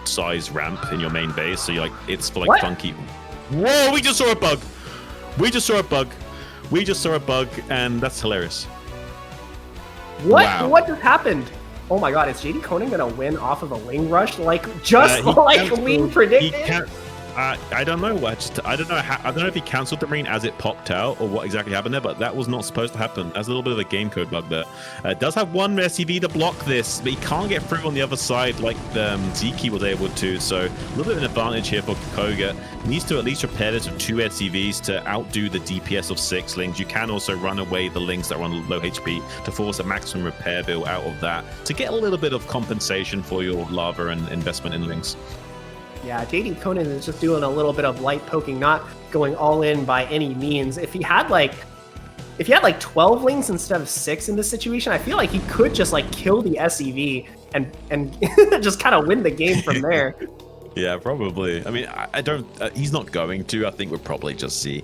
size ramp in your main base. So you're like it's for like funky. Whoa! We just saw a bug. We just saw a bug, and that's hilarious. What? Wow. What just happened? Oh my god, is JDConan gonna win off of a Ling Rush? Like, just like we predicted? I don't know. I don't know if he cancelled the Marine as it popped out or what exactly happened there, but that was not supposed to happen. There's a little bit of a game code bug there. It does have one SCV to block this, but he can't get through on the other side like Sziky was able to, so a little bit of an advantage here for kogeT. He needs to at least repair this with 2 SCVs to outdo the DPS of 6 Lings. You can also run away the Lings that are on low HP to force a maximum repair bill out of that to get a little bit of compensation for your lava and investment in Lings. Yeah, JDConan is just doing a little bit of light poking, not going all in by any means. If he had like 12 Lings instead of 6 in this situation, I feel like he could just like kill the SEV and just kind of win the game from there. Yeah, probably. I mean, I don't. He's not going to. I think we'll probably just see.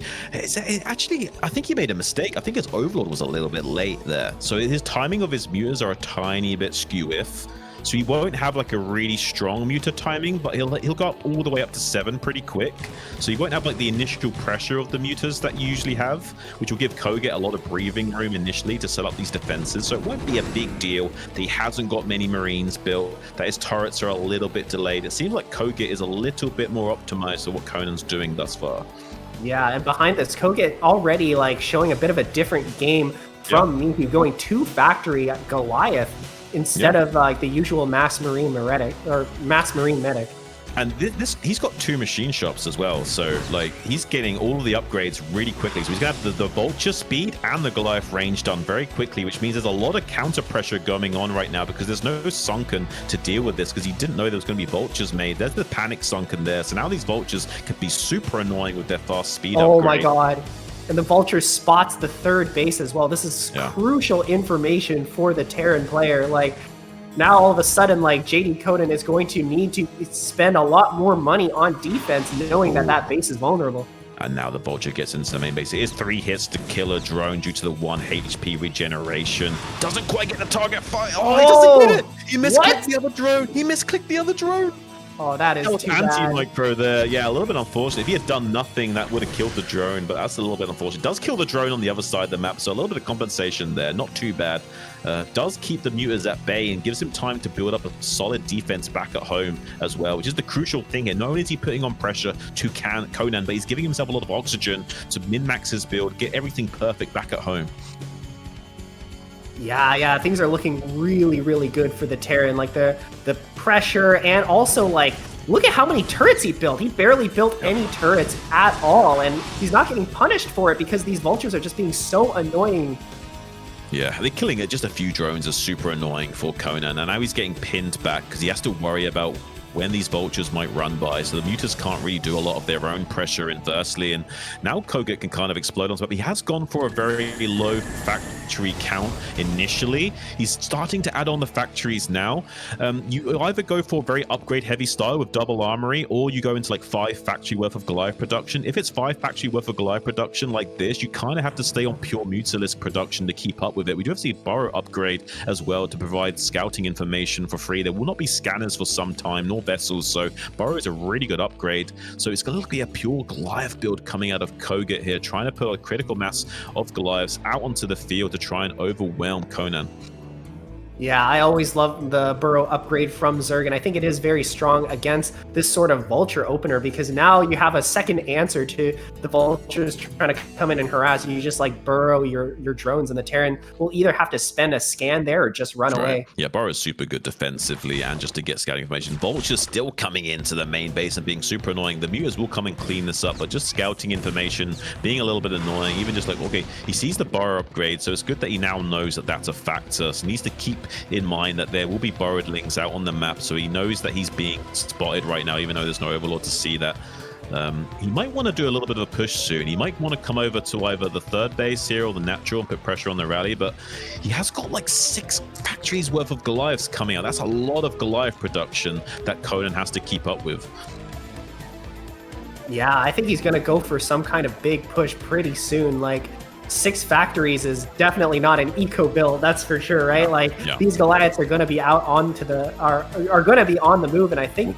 Actually, I think he made a mistake. I think his Overlord was a little bit late there, so his timing of his mutas are a tiny bit skew-if. So he won't have like a really strong muta timing, but he'll go up all the way up to 7 pretty quick. So you won't have like the initial pressure of the mutas that you usually have, which will give kogeT a lot of breathing room initially to set up these defenses. So it won't be a big deal that he hasn't got many Marines built, that his turrets are a little bit delayed. It seems like kogeT is a little bit more optimized to what Conan's doing thus far. Yeah, and behind this, kogeT already like showing a bit of a different game from Mihu, going 2 factory at Goliath instead of like the usual mass marine medic. And he's got 2 machine shops as well, so like he's getting all of the upgrades really quickly. So he's gonna have the vulture speed and the Goliath range done very quickly, which means there's a lot of counter pressure going on right now because there's no sunken to deal with this because he didn't know there was going to be vultures made. There's the panic sunken there, so now these vultures can be super annoying with their fast speed upgrade. Oh my god. And the vulture spots the 3rd base as well. This is crucial information for the Terran player. Like, now all of a sudden, like, JDConan is going to need to spend a lot more money on defense, knowing that base is vulnerable. And now the vulture gets into the main base. It is 3 hits to kill a drone due to the 1 HP regeneration. Doesn't quite get the target fire. Oh, he doesn't get it. He misclicked the other drone. He misclicked the other drone. Oh, that is too bad. Anti-micro there. Yeah, a little bit unfortunate. If he had done nothing, that would have killed the drone, but that's a little bit unfortunate. It does kill the drone on the other side of the map, so a little bit of compensation there. Not too bad. Does keep the mutas at bay and gives him time to build up a solid defense back at home as well, which is the crucial thing here. Not only is he putting on pressure to Conan, but he's giving himself a lot of oxygen to min-max his build, get everything perfect back at home. Yeah, things are looking really, really good for the Terran. Like the pressure, and also like look at how many turrets he built. He barely built any turrets at all, and he's not getting punished for it because these vultures are just being so annoying. Yeah, they're killing it. Just a few drones are super annoying for Conan, and now he's getting pinned back because he has to worry about when these vultures might run by, so the mutas can't really do a lot of their own pressure inversely, and now kogeT can kind of explode on top. He has gone for a very low factory count initially. He's starting to add on the factories now. You either go for very upgrade heavy style with double armory, or you go into like 5 factory worth of Goliath production. If it's 5 factory worth of Goliath production like this, you kind of have to stay on pure mutalist production to keep up with it. We do have to see Burrow upgrade as well to provide scouting information for free. There will not be scanners for some time, nor vessels, so Burrow is a really good upgrade. So it's going to be a pure Goliath build coming out of kogeT here, trying to put a critical mass of Goliaths out onto the field to try and overwhelm Conan. Yeah, I always love the Burrow upgrade from Zerg, and I think it is very strong against this sort of vulture opener, because now you have a second answer to the vultures trying to come in and harass you. You just like burrow your drones, and the Terran will either have to spend a scan there or just run away. Right. Yeah, Burrow is super good defensively and just to get scouting information. Vulture's still coming into the main base and being super annoying. The mutas will come and clean this up, but just scouting information, being a little bit annoying, even just like, okay, he sees the Burrow upgrade, so it's good that he now knows that that's a factor. So he needs to keep in mind that there will be burrowedlings out on the map, so he knows that he's being spotted right now, even though there's no overlord to see that. He might want to do a little bit of a push soon. He might want to come over to either the third base here or the natural and put pressure on the rally, but he has got like 6 factories worth of Goliaths coming out. That's a lot of Goliath production that Conan has to keep up with. Yeah, I think he's going to go for some kind of big push pretty soon. Like 6 factories is definitely not an eco build, that's for sure, right? Like these Goliaths are going to be out onto the are going to be on the move, and I think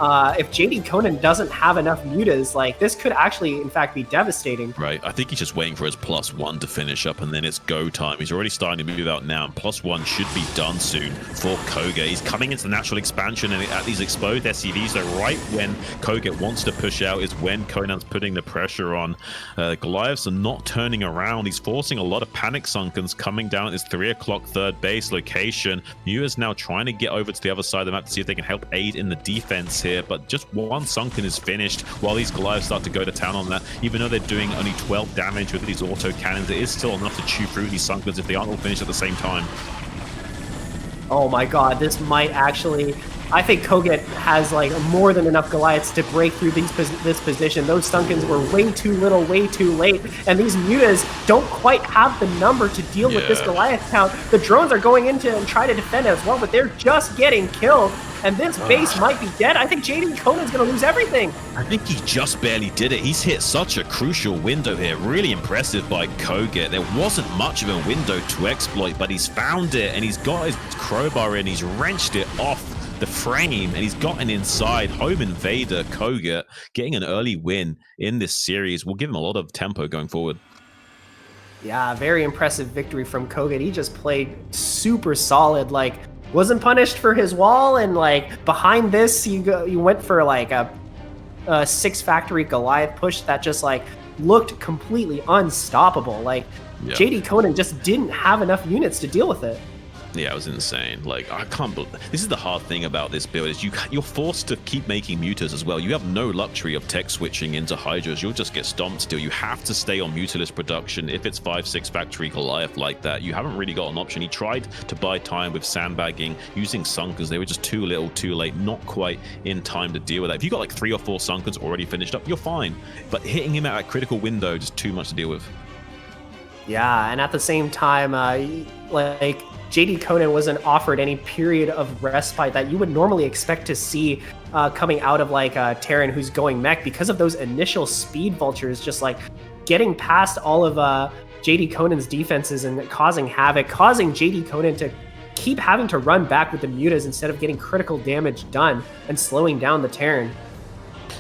if JDConan doesn't have enough mutas, like this could actually, in fact, be devastating. Right. I think he's just waiting for his +1 to finish up, and then it's go time. He's already starting to move out now, and +1 should be done soon for kogeT. He's coming into the natural expansion, and at these exposed SCVs, so right when kogeT wants to push out is when Conan's putting the pressure on. Goliaths are not turning around. He's forcing a lot of panic sunkens coming down at his 3 o'clock third base location. Mihu is now trying to get over to the other side of the map to see if they can help aid in the defense here, but just 1 sunken is finished while these Goliaths start to go to town on that. Even though they're doing only 12 damage with these auto cannons, it is still enough to chew through these sunkens if they aren't all finished at the same time. Oh my god, this might actually... I think kogeT has like more than enough Goliaths to break through this position. Those Sunkens were way too little, way too late, and these mutas don't quite have the number to deal with this Goliath count. The drones are going into and try to defend as well, but they're just getting killed, and this base might be dead. I think JDConan's going to lose everything. I think he just barely did it. He's hit such a crucial window here. Really impressive by kogeT. There wasn't much of a window to exploit, but he's found it, and he's got his crowbar in. He's wrenched it off the frame, and he's gotten inside. Home invader kogeT getting an early win in this series will give him a lot of tempo going forward. Yeah, very impressive victory from kogeT. He just played super solid, like wasn't punished for his wall, and like behind this you went for like a 6 factory Goliath push that just like looked completely unstoppable. Like JDConan just didn't have enough units to deal with it. Yeah, it was insane. Like, I can't believe this is the hard thing about this build is you're forced to keep making mutas as well. You have no luxury of tech switching into hydras. You'll just get stomped still. You have to stay on mutalist production. If it's 5-6 factory Goliath like that, you haven't really got an option. He tried to buy time with sandbagging, using sunkers. They were just too little, too late, not quite in time to deal with that. If you got like 3 or 4 sunkers already finished up, you're fine. But hitting him at that critical window, just too much to deal with. Yeah, and at the same time, like JDConan wasn't offered any period of respite that you would normally expect to see coming out of like Terran who's going mech, because of those initial speed vultures just like getting past all of JDConan's defenses and causing havoc, causing JDConan to keep having to run back with the mutas instead of getting critical damage done and slowing down the Terran.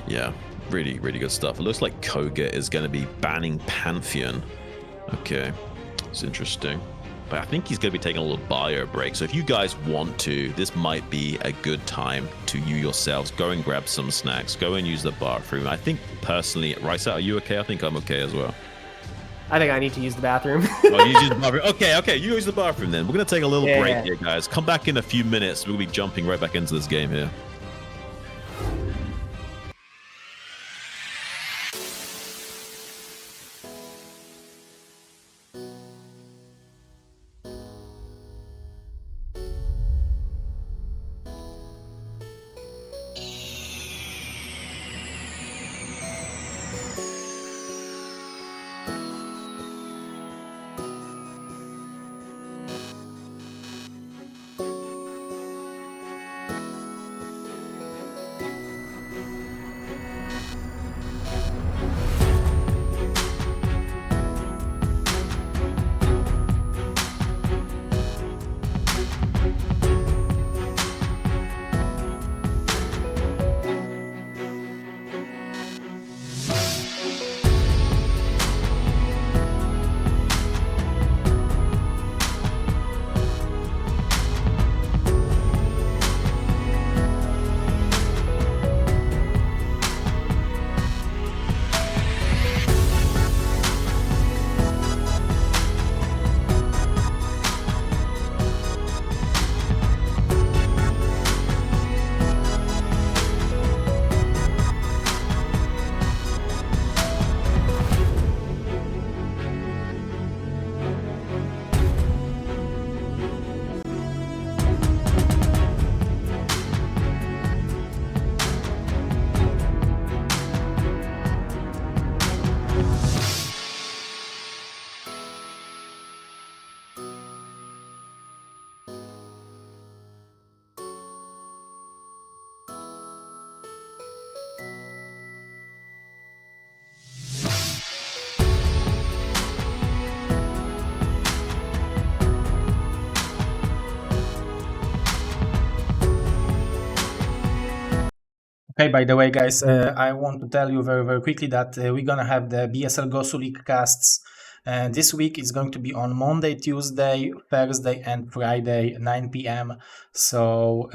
Yeah, really, really good stuff. It looks like kogeT is going to be banning Pantheon. Okay, it's interesting. But I think he's going to be taking a little bio break. So if you guys want to, this might be a good time to you yourselves go and grab some snacks, go and use the bathroom. I think personally, RiceHat, are you okay? I think I'm okay as well. I think I need to use the bathroom. Oh, you use the bathroom. Okay, you use the bathroom then. We're gonna take a little Yeah, break yeah. here, guys. Come back in a few minutes. We'll be jumping right back into this game here. Okay, by the way, guys, I want to tell you very, very quickly that we're going to have the BSL Gosu League casts. This week is going to be on Monday, Tuesday, Thursday, and Friday, 9 p.m. So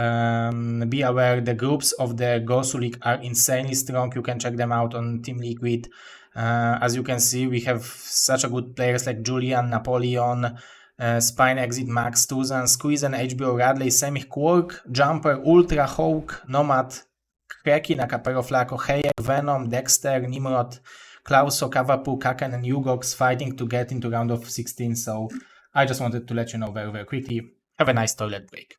be aware the groups of the Gosu League are insanely strong. You can check them out on Team Liquid. As you can see, we have such a good players like Julian, Napoleon, Spine Exit, Max, Tuzan, Squeeze, and HBO Radley, Semich, Quark, Jumper, Ultra, Hawk, Nomad, Kreki, Nakapero, Flaco, Heyer, Venom, Dexter, Nimrod, Klauso, Kavapu, Kaken, and Ugox fighting to get into round of 16. So I just wanted to let you know very, very quickly. Have a nice toilet break.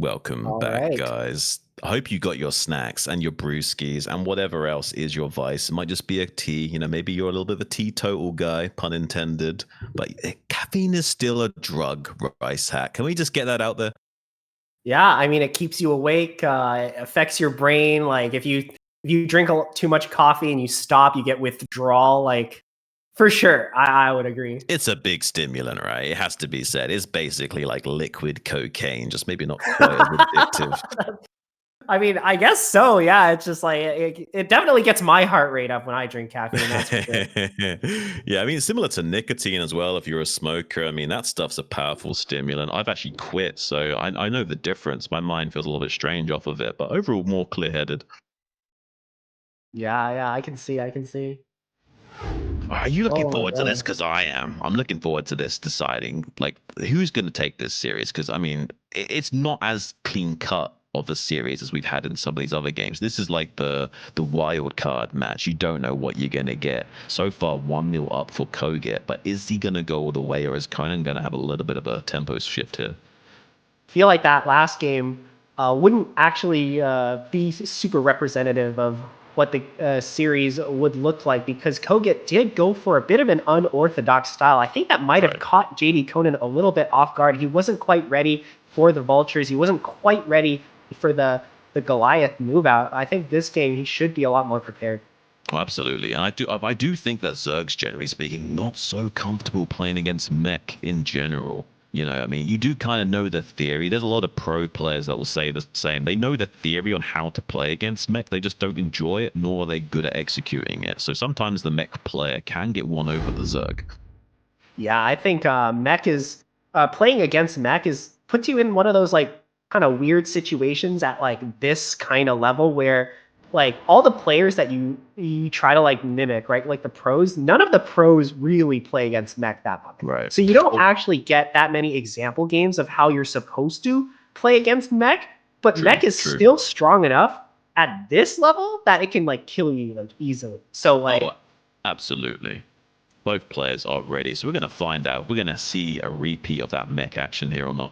Welcome All back, right. guys. I hope you got your snacks and your brewskis and whatever else is your vice. It might just be a tea. You know, maybe you're a little bit of a teetotal guy, pun intended. But caffeine is still a drug, RiceHat. Can we just get that out there? Yeah, I mean, it keeps you awake, it affects your brain. Like if you drink too much coffee and you stop, you get withdrawal. Like for sure, I would agree. It's a big stimulant, right? It has to be said. It's basically like liquid cocaine, just maybe not quite as addictive. I mean, I guess so. Yeah, it's just like it definitely gets my heart rate up when I drink caffeine. That's for sure. Yeah, I mean, similar to nicotine as well. If you're a smoker, I mean, that stuff's a powerful stimulant. I've actually quit, so I know the difference. My mind feels a little bit strange off of it, but overall more clear-headed. Yeah, I can see. Are you looking Oh my forward to God. this? Because I am. I'm looking forward to this, deciding like who's going to take this series. Because I mean, it's not as clean cut of a series as we've had in some of these other games. This is like the wild card match. You don't know what you're going to get. So far, 1-0 up for kogeT, but is he going to go all the way, or is Conan going to have a little bit of a tempo shift here? Feel like that last game wouldn't actually be super representative of what the series would look like, because kogeT did go for a bit of an unorthodox style. I think that might have caught JDConan a little bit off guard. He wasn't quite ready for the vultures. He wasn't quite ready for the Goliath move out. I think this game he should be a lot more prepared. Oh, absolutely, and I do think that Zerg's, generally speaking, not so comfortable playing against mech in general. You know, I mean, you do kind of know the theory. There's a lot of pro players that will say the same. They know the theory on how to play against mech. They just don't enjoy it, nor are they good at executing it. So sometimes the mech player can get won over the Zerg. Yeah, I think mech is playing against mech is puts you in one of those like kind of weird situations at like this kind of level where like all the players that you try to like mimic, right? Like the pros, none of the pros really play against mech that much. Right. So you don't actually get that many example games of how you're supposed to play against mech, but mech is still strong enough at this level that it can like kill you like easily. So like absolutely. Both players are ready. So we're going to find out. We're going to see a repeat of that mech action here or not.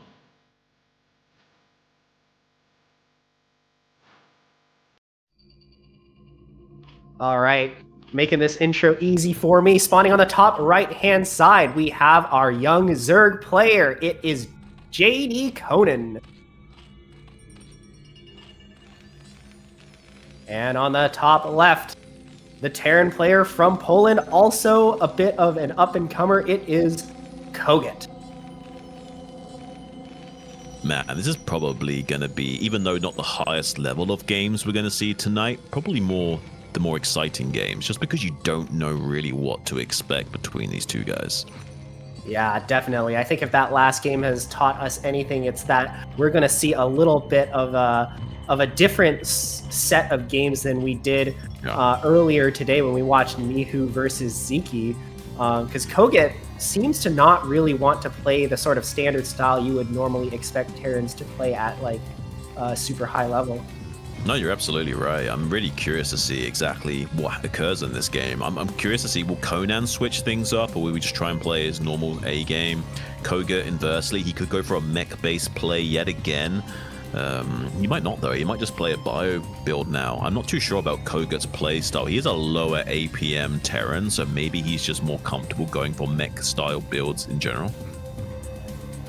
All right, making this intro easy for me. Spawning on the top right-hand side, we have our young Zerg player. It is JDConan. And on the top left, the Terran player from Poland, also a bit of an up-and-comer. It is kogeT. Man, this is probably going to be, even though not the highest level of games we're going to see tonight, probably the more exciting games, just because you don't know really what to expect between these two guys. Yeah, definitely. I think if that last game has taught us anything, it's that we're going to see a little bit of a different set of games than we did earlier today when we watched Mihu versus Sziky. Because kogeT seems to not really want to play the sort of standard style you would normally expect Terrans to play at like super high level. No, you're absolutely right. I'm really curious to see exactly what occurs in this game. I'm curious to see, will Conan switch things up, or will we just try and play his normal A game? kogeT, inversely, he could go for a mech-based play yet again. He might not, though. He might just play a bio build now. I'm not too sure about kogeT's play style. He is a lower APM Terran, so maybe he's just more comfortable going for mech-style builds in general.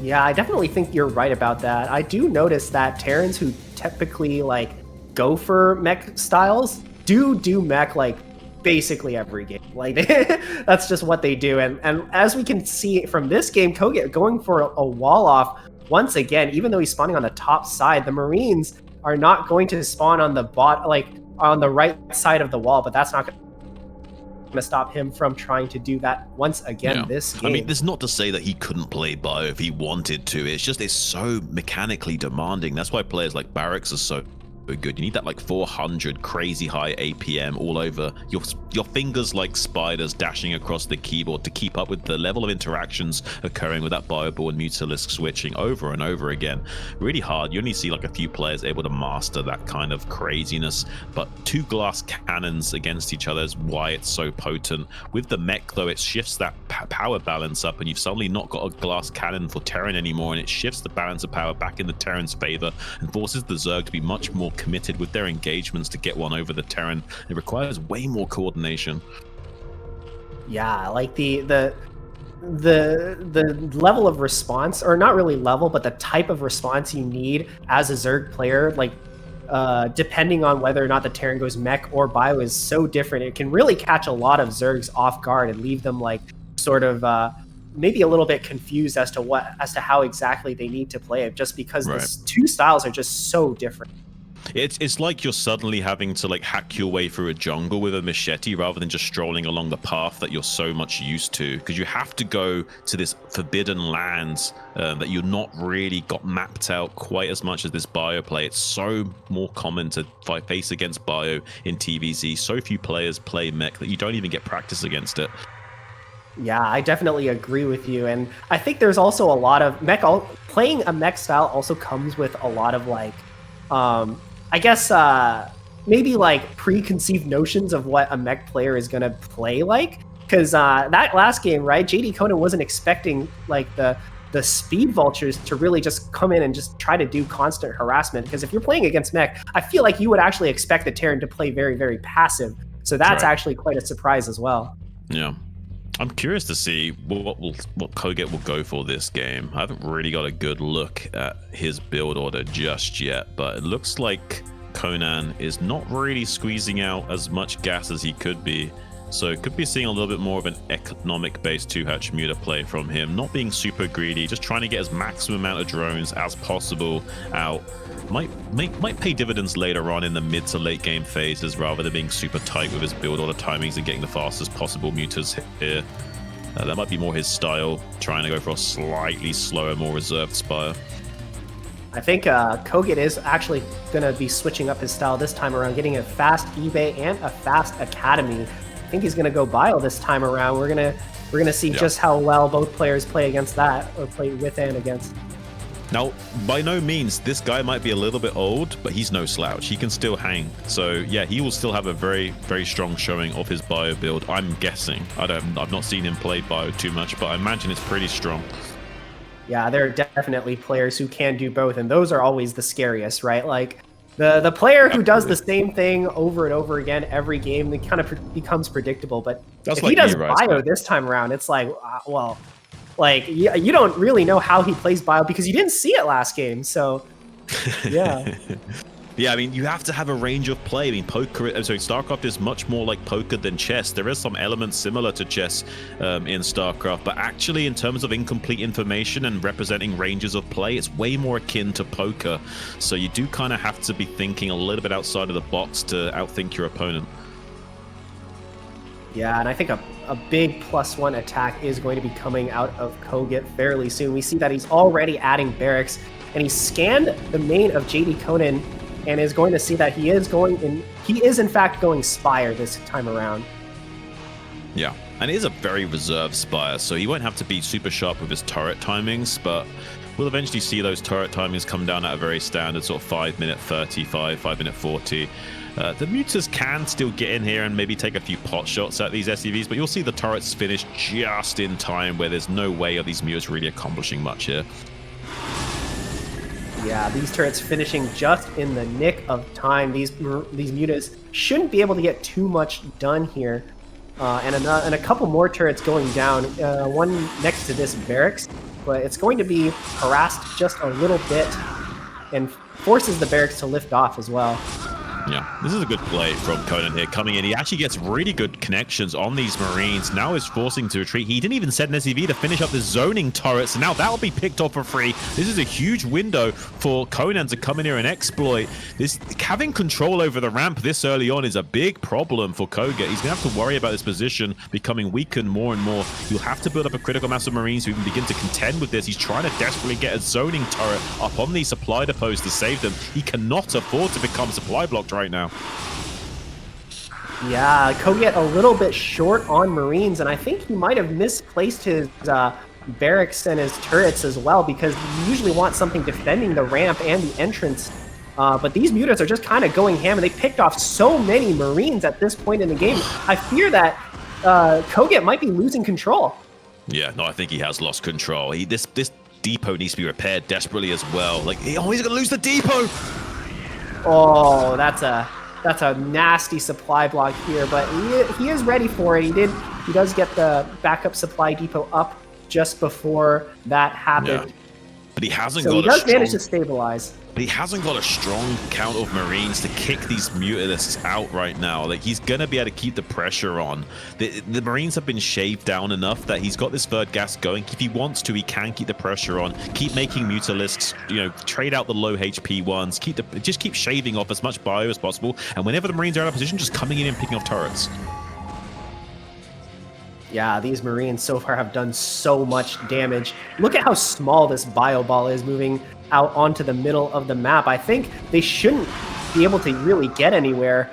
Yeah, I definitely think you're right about that. I do notice that Terrans who typically like go for mech styles do mech like basically every game. Like that's just what they do. And as we can see from this game, kogeT going for a wall off once again. Even though he's spawning on the top side, the Marines are not going to spawn on the on the right side of the wall, but that's not going to stop him from trying to do that once again this game. I mean, that's not to say that he couldn't play bio if he wanted to. It's just it's so mechanically demanding. That's why players like Barracks are so good. You need that like 400 crazy high APM all over your fingers, like spiders dashing across the keyboard to keep up with the level of interactions occurring with that Bioball and Mutalisk switching over and over again. Really hard. You only see like a few players able to master that kind of craziness, but two glass cannons against each other is why it's so potent. With the mech though, it shifts that power balance up, and you've suddenly not got a glass cannon for Terran anymore, and it shifts the balance of power back in the Terran's favor and forces the Zerg to be much more committed with their engagements to get one over the Terran. It requires way more coordination. Yeah, like the level of response, or not really level, but the type of response you need as a Zerg player, like depending on whether or not the Terran goes mech or bio, is so different. It can really catch a lot of Zergs off guard and leave them like sort of maybe a little bit confused as to how exactly they need to play it, just because the two styles are just so different. It's like you're suddenly having to like hack your way through a jungle with a machete rather than just strolling along the path that you're so much used to, because you have to go to this forbidden lands that you're not really got mapped out quite as much as this bio play. It's so more common to face against bio in TVZ. So few players play mech that you don't even get practice against it. Yeah, I definitely agree with you, and I think there's also a lot of mech. Playing a mech style also comes with a lot of like I guess maybe like preconceived notions of what a mech player is going to play like. Because that last game, right, JDConan wasn't expecting like the speed vultures to really just come in and just try to do constant harassment. Because if you're playing against mech, I feel like you would actually expect the Terran to play very, very passive. So that's actually quite a surprise as well. Yeah. I'm curious to see what kogeT will go for this game. I haven't really got a good look at his build order just yet, but it looks like Conan is not really squeezing out as much gas as he could be. So could be seeing a little bit more of an economic-based 2-hatch muta play from him, not being super greedy, just trying to get as maximum amount of drones as possible out. Might pay dividends later on in the mid to late game phases, rather than being super tight with his build order timings and getting the fastest possible mutas here. That might be more his style, trying to go for a slightly slower, more reserved Spire. I think kogeT is actually going to be switching up his style this time around, getting a fast eBay and a fast Academy. I think he's going to go bio this time around. We're gonna see just how well both players play against that, or play with and against. Now, by no means, this guy might be a little bit old, but he's no slouch. He can still hang. So yeah, he will still have a very, very strong showing of his bio build, I'm guessing. I've not seen him play bio too much, but I imagine it's pretty strong. Yeah, there are definitely players who can do both, and those are always the scariest, right? Like the player who does the same thing over and over again every game, it kind of becomes predictable. But if he does bio this time around, it's like, well, like you don't really know how he plays bio because you didn't see it last game. So yeah. Yeah, I mean, you have to have a range of play. I mean, StarCraft is much more like poker than chess. There is some elements similar to chess in StarCraft, but actually in terms of incomplete information and representing ranges of play, it's way more akin to poker. So you do kind of have to be thinking a little bit outside of the box to outthink your opponent. Yeah, and I think a big +1 attack is going to be coming out of kogeT fairly soon. We see that he's already adding barracks, and he scanned the main of JDConan and is going to see that he is in fact going Spire this time around. Yeah, and it is a very reserved Spire, so he won't have to be super sharp with his turret timings, but we'll eventually see those turret timings come down at a very standard sort of 5-minute 35, 5-minute 40. The mutas can still get in here and maybe take a few pot shots at these SCVs, but you'll see the turrets finish just in time, where there's no way of these mutas really accomplishing much here. Yeah, these turrets finishing just in the nick of time. These mutas shouldn't be able to get too much done here. And a couple more turrets going down, one next to this barracks, but it's going to be harassed just a little bit and forces the barracks to lift off as well. Yeah, this is a good play from Conan here, coming in. He actually gets really good connections on these Marines. Now is forcing to retreat. He didn't even set an SCV to finish up the zoning turrets, and now that'll be picked off for free. This is a huge window for Conan to come in here and exploit. Having control over the ramp this early on is a big problem for kogeT. He's going to have to worry about this position becoming weakened more and more. You'll have to build up a critical mass of Marines who can begin to contend with this. He's trying to desperately get a zoning turret up on these supply depots to save them. He cannot afford to become supply blocked right now. Yeah, kogeT a little bit short on Marines, and I think he might have misplaced his barracks and his turrets as well, because you usually want something defending the ramp and the entrance. But these mutas are just kind of going ham, and they picked off so many Marines at this point in the game. I fear that kogeT might be losing control. Yeah, no, I think he has lost control. This depot needs to be repaired desperately as well. Like, he's gonna lose the depot. Oh, that's a nasty supply block here, but he is ready for it. He does get the backup supply depot up just before that happened. Yeah. But he hasn't So got he does manage to stabilize. But he hasn't got a strong count of Marines to kick these Mutalisks out right now. Like, he's going to be able to keep the pressure on. The Marines have been shaved down enough that he's got this third gas going. If he wants to, he can keep the pressure on. Keep making Mutalisks, trade out the low HP ones. Just keep shaving off as much bio as possible. And whenever the Marines are out of position, just coming in and picking off turrets. Yeah, these Marines so far have done so much damage. Look at how small this bio ball is moving out onto the middle of the map. I think they shouldn't be able to really get anywhere,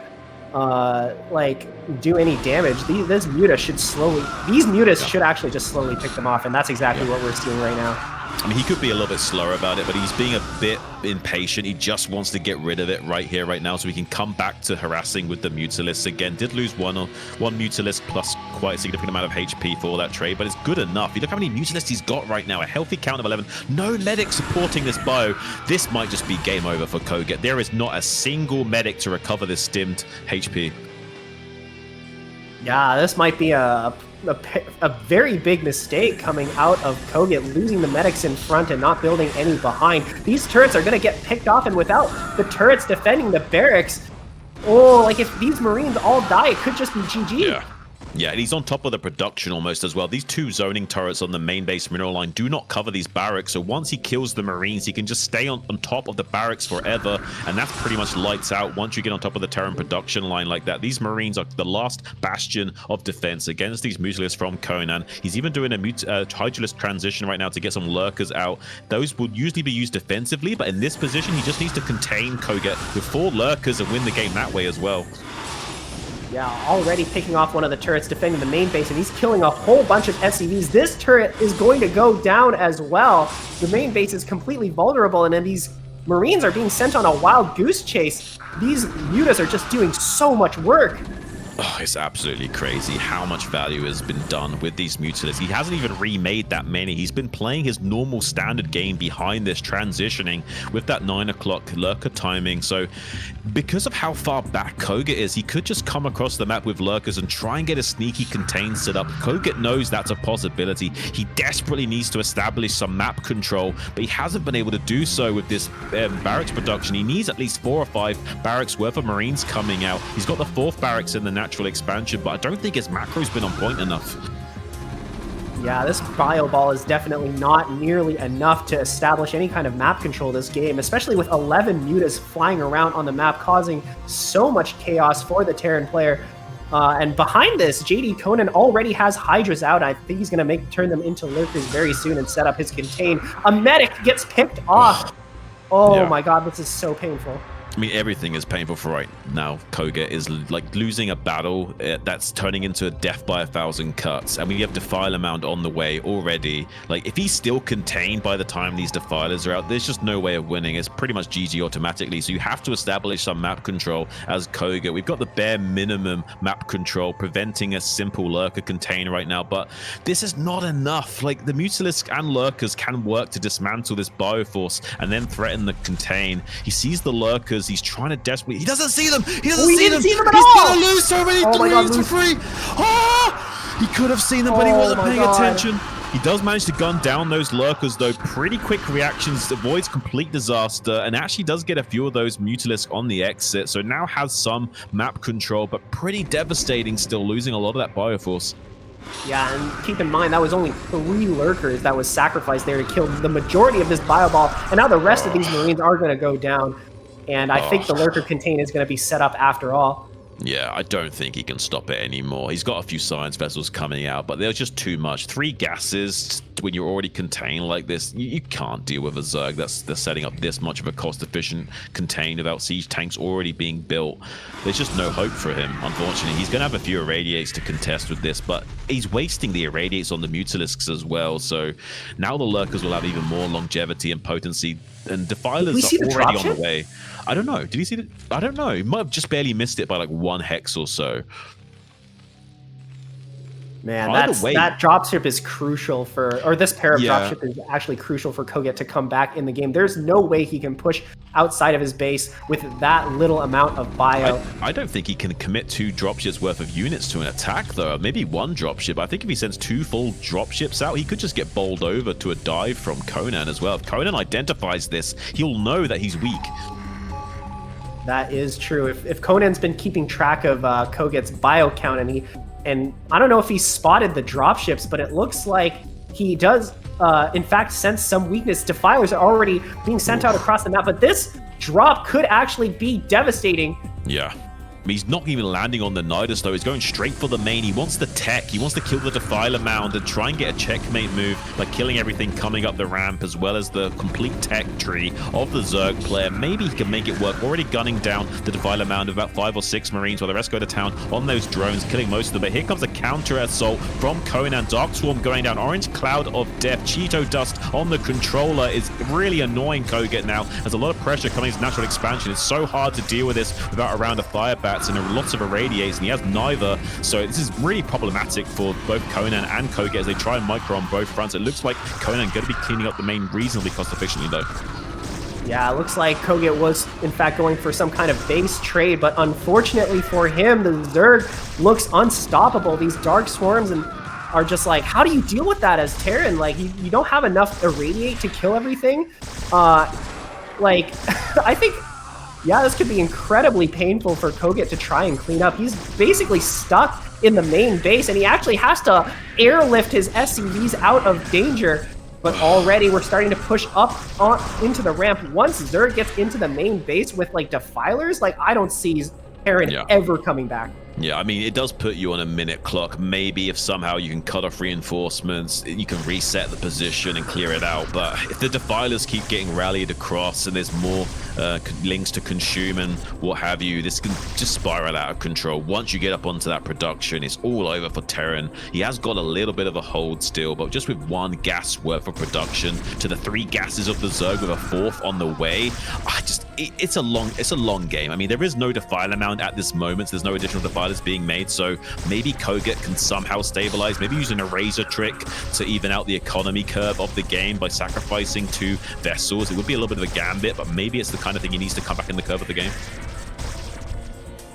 do any damage. These Mutas should actually just slowly pick them off, and that's exactly what we're seeing right now. I mean, he could be a little bit slower about it, but he's being a bit impatient. He just wants to get rid of it right here, right now, so he can come back to harassing with the Mutalisks again. Did lose one Mutalisk plus quite a significant amount of HP for that trade, but it's good enough. You look how many Mutalisks he's got right now. A healthy count of 11. No medic supporting this bio. This might just be game over for kogeT. There is not a single medic to recover this stimmed HP. Yeah, this might be a very big mistake coming out of kogeT, losing the medics in front and not building any behind. These turrets are going to get picked off, and without the turrets defending the barracks, if these Marines all die, it could just be GG. Yeah, and he's on top of the production almost as well. These two zoning turrets on the main base mineral line do not cover these barracks, so once he kills the Marines, he can just stay on top of the barracks forever, and that's pretty much lights out once you get on top of the Terran production line like that. These Marines are the last bastion of defense against these Mutalisks from Conan. He's even doing a Hydralisk transition right now to get some lurkers out. Those would usually be used defensively, but in this position, he just needs to contain kogeT with 4 lurkers and win the game that way as well. Yeah, already picking off one of the turrets defending the main base, and he's killing a whole bunch of SCVs. This turret is going to go down as well. The main base is completely vulnerable, and then these Marines are being sent on a wild goose chase. These Mutas are just doing so much work. Oh, it's absolutely crazy how much value has been done with these Mutalisks. He hasn't even remade that many. He's been playing his normal standard game behind this, transitioning with that 9 o'clock lurker timing. So because of how far back kogeT is, he could just come across the map with lurkers and try and get a sneaky contain set up. kogeT knows that's a possibility. He desperately needs to establish some map control, but he hasn't been able to do so with this barracks production. He needs at least 4 or 5 barracks worth of Marines coming out. He's got the 4th barracks in the natural expansion, but I don't think his macro's been on point enough. Yeah, this bio ball is definitely not nearly enough to establish any kind of map control this game, especially with 11 Mutas flying around on the map, causing so much chaos for the Terran player. And behind this, JDConan already has Hydras out. I think he's going to turn them into lurkers very soon and set up his contain. A medic gets picked off. Oh my god, this is so painful. I mean, everything is painful for right now. kogeT is like losing a battle that's turning into a death by 1,000 cuts, and we have Defiler Mound on the way already. Like, if he's still contained by the time these Defilers are out, there's just no way of winning. It's pretty much GG automatically, so you have to establish some map control as kogeT. We've got the bare minimum map control, preventing a simple lurker contain right now, but this is not enough. Like, the Mutalisk and lurkers can work to dismantle this Bioforce and then threaten the contain. He sees the lurkers. He's trying to desperately. He doesn't see them. He doesn't see them. He's gonna lose so many threes for free. Oh! He could have seen them, but he wasn't paying attention. He does manage to gun down those lurkers, though. Pretty quick reactions, avoids complete disaster, and actually does get a few of those Mutalisks on the exit. So now has some map control, but pretty devastating still, losing a lot of that Bioforce. Yeah, and keep in mind, that was only 3 lurkers that was sacrificed there to kill the majority of this bio ball, and now the rest of these Marines are going to go down. And I think the lurker contain is going to be set up after all. Yeah, I don't think he can stop it anymore. He's got a few science vessels coming out, but they're just too much. 3 gases when you're already contained like this, you can't deal with a Zerg that's setting up this much of a cost-efficient contain without siege tanks already being built. There's just no hope for him, unfortunately. He's going to have a few irradiates to contest with this, but he's wasting the irradiates on the Mutalisks as well. So now the lurkers will have even more longevity and potency, and Defilers are already on the way. I don't know. Did he see it? I don't know. He might have just barely missed it by like 1 hex or so. Man, Either way, that dropship is crucial for, or this pair of Yeah. dropship is actually crucial for kogeT to come back in the game. There's no way he can push outside of his base with that little amount of bio. I don't think he can commit 2 dropships worth of units to an attack, though. Maybe 1 dropship. I think if he sends 2 full dropships out, he could just get bowled over to a dive from Conan as well. If Conan identifies this, he'll know that he's weak. That is true. If Conan's been keeping track of kogeT's bio count, and I don't know if he spotted the dropships, but it looks like he does, in fact, sense some weakness. Defilers are already being sent out across the map, but this drop could actually be devastating. Yeah. He's not even landing on the Nidus, though. He's going straight for the main. He wants the tech. He wants to kill the Defiler Mound and try and get a checkmate move by killing everything coming up the ramp, as well as the complete tech tree of the Zerg player. Maybe he can make it work. Already gunning down the Defiler Mound of about 5 or 6 Marines, while the rest go to town on those drones, killing most of them. But here comes a counter assault from Conan. Dark Swarm going down. Orange Cloud of Death. Cheeto Dust on the controller is really annoying kogeT now. There's a lot of pressure coming to natural expansion. It's so hard to deal with this without a round of fire bats and lots of irradiates, and he has neither. So this is really problematic for both Conan and kogeT as they try and micro on both fronts. It looks like Conan going to be cleaning up the main reasonably cost efficiently, though. Yeah, it looks like kogeT was, in fact, going for some kind of base trade, but unfortunately for him, the Zerg looks unstoppable. These Dark Swarms are just like, how do you deal with that as Terran? Like, you don't have enough irradiate to kill everything. Like, I think... Yeah, this could be incredibly painful for kogeT to try and clean up. He's basically stuck in the main base, and he actually has to airlift his SCVs out of danger. But already we're starting to push up into the ramp. Once Zerg gets into the main base with, like, Defilers, like, I don't see Terran ever coming back. Yeah, I mean, it does put you on a minute clock. Maybe if somehow you can cut off reinforcements, you can reset the position and clear it out. But if the Defilers keep getting rallied across and there's more links to consume and what have you, this can just spiral out of control. Once you get up onto that production, it's all over for Terran. He has got a little bit of a hold still, but just with 1 gas worth of production to the 3 gases of the Zerg with a 4th on the way, it's a long game. I mean, there is no Defiler Mound at this moment. So there's no additional Defilers being made, so maybe kogeT can somehow stabilize, maybe using a razor trick to even out the economy curve of the game by sacrificing 2 vessels. It would be a little bit of a gambit, but maybe it's the kind of thing he needs to come back in the curve of the game.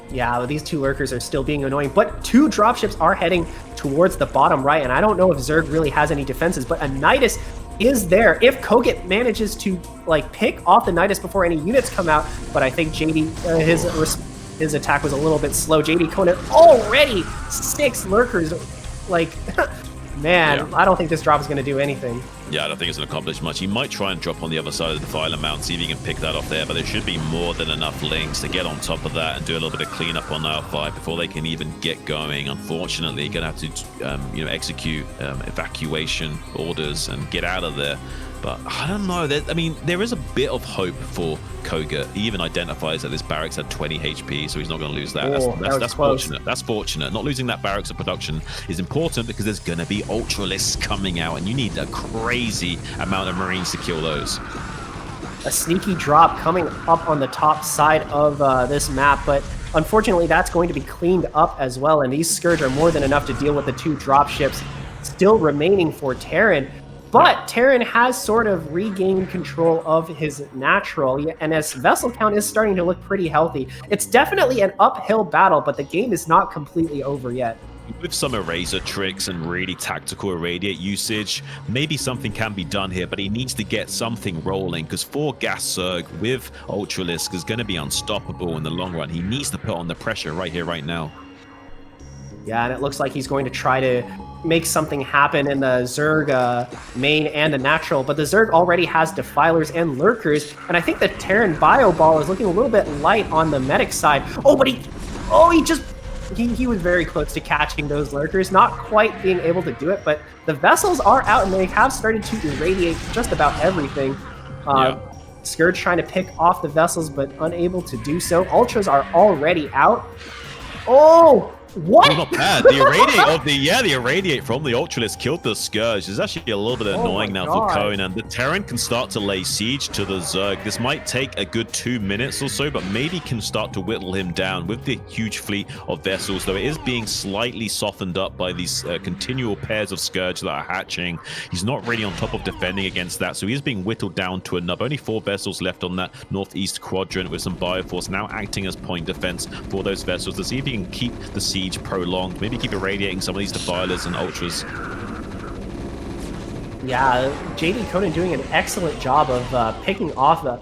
Yeah, these 2 lurkers are still being annoying, but 2 dropships are heading towards the bottom right, and I don't know if Zerg really has any defenses, but a Nidus is there if kogeT manages to, like, pick off the Nidus before any units come out. But I think JD, his attack was a little bit slow. JDConan already 6 lurkers. Like, man, yeah. I don't think this drop is going to do anything. Yeah, I don't think it's going to accomplish much. He might try and drop on the other side of the Defiler Mount, see if he can pick that off there, but there should be more than enough links to get on top of that and do a little bit of cleanup on R5 before they can even get going. Unfortunately, you're going to have to execute evacuation orders and get out of there. But I don't know. I mean, there is a bit of hope for kogeT. He even identifies that this barracks had 20 HP, so he's not going to lose that. That's fortunate. That's fortunate. Not losing that barracks of production is important because there's going to be Ultralisks coming out, and you need a crazy amount of Marines to kill those. A sneaky drop coming up on the top side of this map, but unfortunately that's going to be cleaned up as well, and these Scourge are more than enough to deal with the 2 dropships still remaining for Terran. But Terran has sort of regained control of his natural, and as vessel count is starting to look pretty healthy. It's definitely an uphill battle, but the game is not completely over yet. With some eraser tricks and really tactical irradiate usage, maybe something can be done here, but he needs to get something rolling because 4 gas Zerg with Ultralisk is going to be unstoppable in the long run. He needs to put on the pressure right here, right now. Yeah, and it looks like he's going to try to make something happen in the Zerg main and the natural, but the Zerg already has Defilers and Lurkers, and I think the Terran Bio Ball is looking a little bit light on the medic side. Oh, but he was very close to catching those Lurkers, not quite being able to do it, but the vessels are out and they have started to irradiate just about everything. Scourge trying to pick off the vessels, but unable to do so. Ultras are already out. Oh! What? Well, not bad. The irradiate the irradiate from the Ultralisk killed the Scourge. It's actually a little bit annoying now for Conan. The Terran can start to lay siege to the Zerg. This might take a good 2 minutes or so, but maybe can start to whittle him down with the huge fleet of vessels, though it is being slightly softened up by these continual pairs of Scourge that are hatching. He's not really on top of defending against that, so he is being whittled down to a nub. Only 4 vessels left on that northeast quadrant with some Bioforce now acting as point defense for those vessels to see if he can keep the siege prolonged, maybe keep irradiating some of these Defilers and Ultras. Yeah, JDConan doing an excellent job of picking off the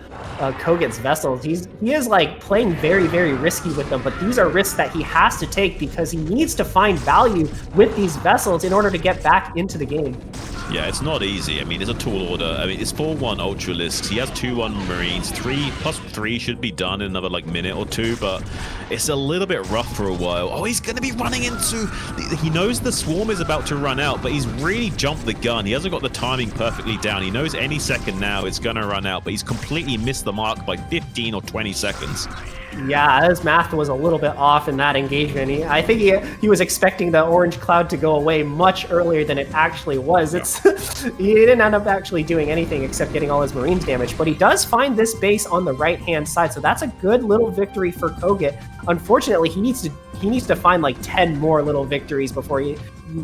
kogeT's vessels. He is like playing very, very risky with them, but these are risks that he has to take because he needs to find value with these vessels in order to get back into the game. Yeah, it's not easy. I mean, it's a tall order. I mean, it's 4-1 Ultralisks. He has 2-1 Marines. 3+3 should be done in another like minute or two, but it's a little bit rough for a while. Oh, he's going to be running into... He knows the swarm is about to run out, but he's really jumped the gun. He hasn't got the timing perfectly down. He knows any second now it's going to run out, but he's completely missed the mark by 15 or 20 seconds. Yeah, his math was a little bit off in that engagement. I think he was expecting the orange cloud to go away much earlier than it actually was. He didn't end up actually doing anything except getting all his Marines damaged, but he does find this base on the right-hand side, so that's a good little victory for kogeT. Unfortunately, he needs to find like 10 more little victories before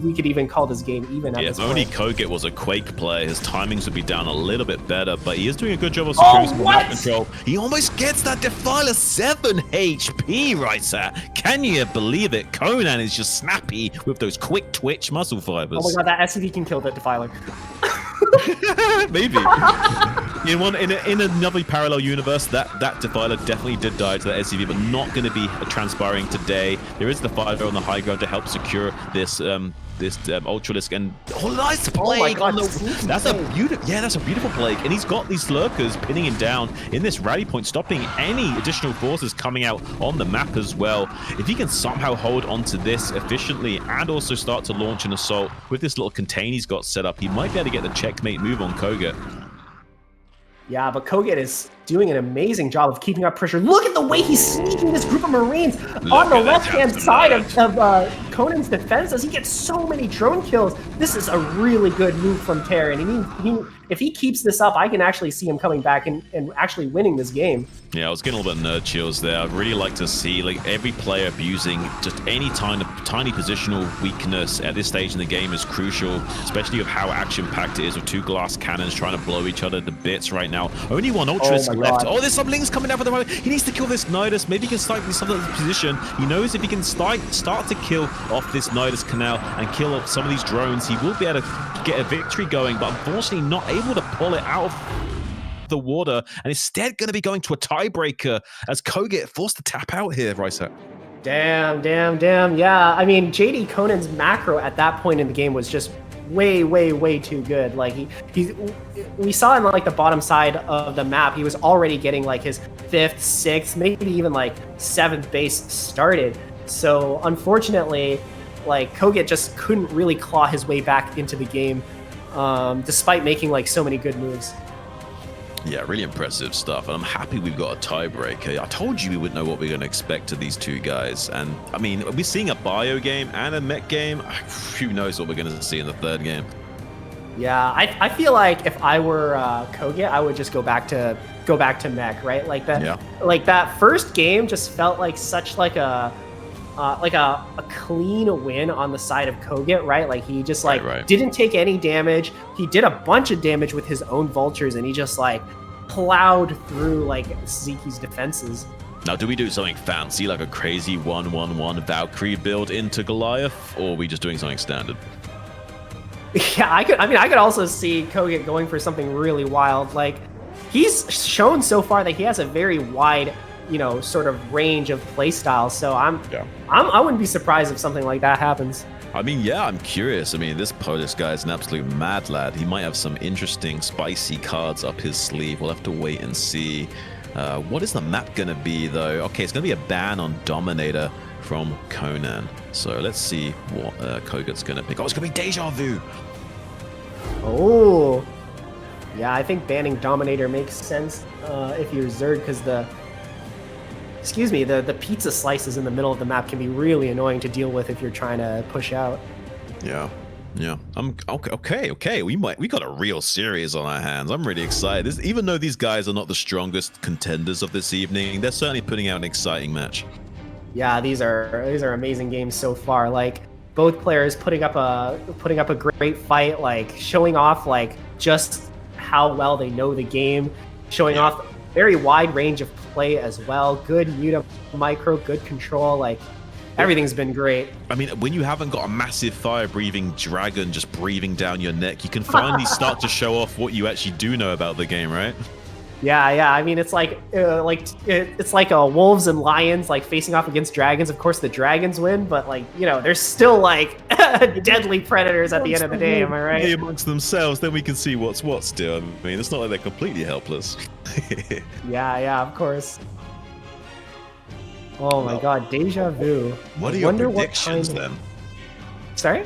we could even call this game even at this point. If only kogeT was a Quake player, his timings would be down a little bit better, but he is doing a good job of securing some map control. He almost gets that Defiler 7 HP, RiceHat. Can you believe it? Conan is just snappy with those quick twitch muscle fibers. Oh my god, that SCV can kill that Defiler. Maybe. In another parallel universe, that Defiler definitely did die to that SCV, but not going to be transpiring today. There is the Defiler on the high ground to help secure this Ultralisk, and nice plague on the... That's a beautiful plague, and he's got these lurkers pinning him down in this rally point, stopping any additional forces coming out on the map as well. If he can somehow hold onto this efficiently and also start to launch an assault with this little contain he's got set up, he might be able to get the checkmate move on kogeT. Yeah, but kogeT is doing an amazing job of keeping up pressure. Look at the way he's sneaking this group of Marines on the left-hand side of Conan's defense as he gets so many drone kills. This is a really good move from Terran. If he keeps this up, I can actually see him coming back and actually winning this game. Yeah, I was getting a little bit of nerd chills there. I'd really like to see like every player abusing just any tiny positional weakness at this stage in the game is crucial, especially with how action-packed it is with 2 glass cannons trying to blow each other to bits right now. Only 1 Ultralisk left. Oh, there's some Lings coming down for the moment. He needs to kill this Nidus. Maybe he can start this other position. He knows if he can start to kill off this Nidus canal and kill off some of these drones, he will be able to get a victory going, but unfortunately not able to pull it out of the water, and instead going to be going to a tiebreaker as kogeT forced to tap out here, RiceHat. Damn. Yeah, I mean, JDConan's macro at that point in the game was just way too good. Like we saw in like the bottom side of the map, he was already getting like his 5th, 6th, maybe even like 7th base started. So unfortunately, like kogeT just couldn't really claw his way back into the game, despite making like so many good moves. Yeah, really impressive stuff, and I'm happy we've got a tiebreaker. I told you we would know what we're going to expect to these 2 guys, and I mean, we're seeing a bio game and a mech game. Who knows what we're going to see in the 3rd game? Yeah, I feel like if I were kogeT, I would just go back to mech, right? Like that. Yeah. Like that first game just felt like such like a clean win on the side of kogeT, right? Like he just didn't take any damage. He did a bunch of damage with his own vultures, and he just like plowed through like Sziky's defenses. Now, do we do something fancy like a crazy 1-1-1 Valkyrie build into Goliath, or are we just doing something standard? Yeah, I could also see kogeT going for something really wild. Like he's shown so far that he has a very wide, sort of range of play styles. So I wouldn't be surprised if something like that happens. I mean, yeah, I'm curious. I mean, this Polish guy is an absolute mad lad. He might have some interesting, spicy cards up his sleeve. We'll have to wait and see. What is the map going to be, though? Okay, it's going to be a ban on Dominator from Conan. So let's see what kogeT's going to pick. Oh, it's going to be Deja Vu. Oh. Yeah, I think banning Dominator makes sense if you're Zerg, because the excuse me, the pizza slices in the middle of the map can be really annoying to deal with if you're trying to push out. Yeah. Yeah, I'm okay. We got a real series on our hands. I'm really excited. Even though these guys are not the strongest contenders of this evening, they're certainly putting out an exciting match. Yeah, these are amazing games so far. Like both players putting up a great fight, like showing off like just how well they know the game, showing off very wide range of play as well. Good mute micro, good control, like. Everything's been great. I mean, when you haven't got a massive fire-breathing dragon just breathing down your neck, you can finally start to show off what you actually do know about the game, right? Yeah. I mean, it's like it's like wolves and lions like facing off against dragons. Of course, the dragons win, but like they're still like deadly predators at the end of the day. Am I right? Amongst themselves, then we can see what's what. Still, I mean, it's not like they're completely helpless. Yeah, of course. Oh my god, deja vu. What are your predictions then? Sorry?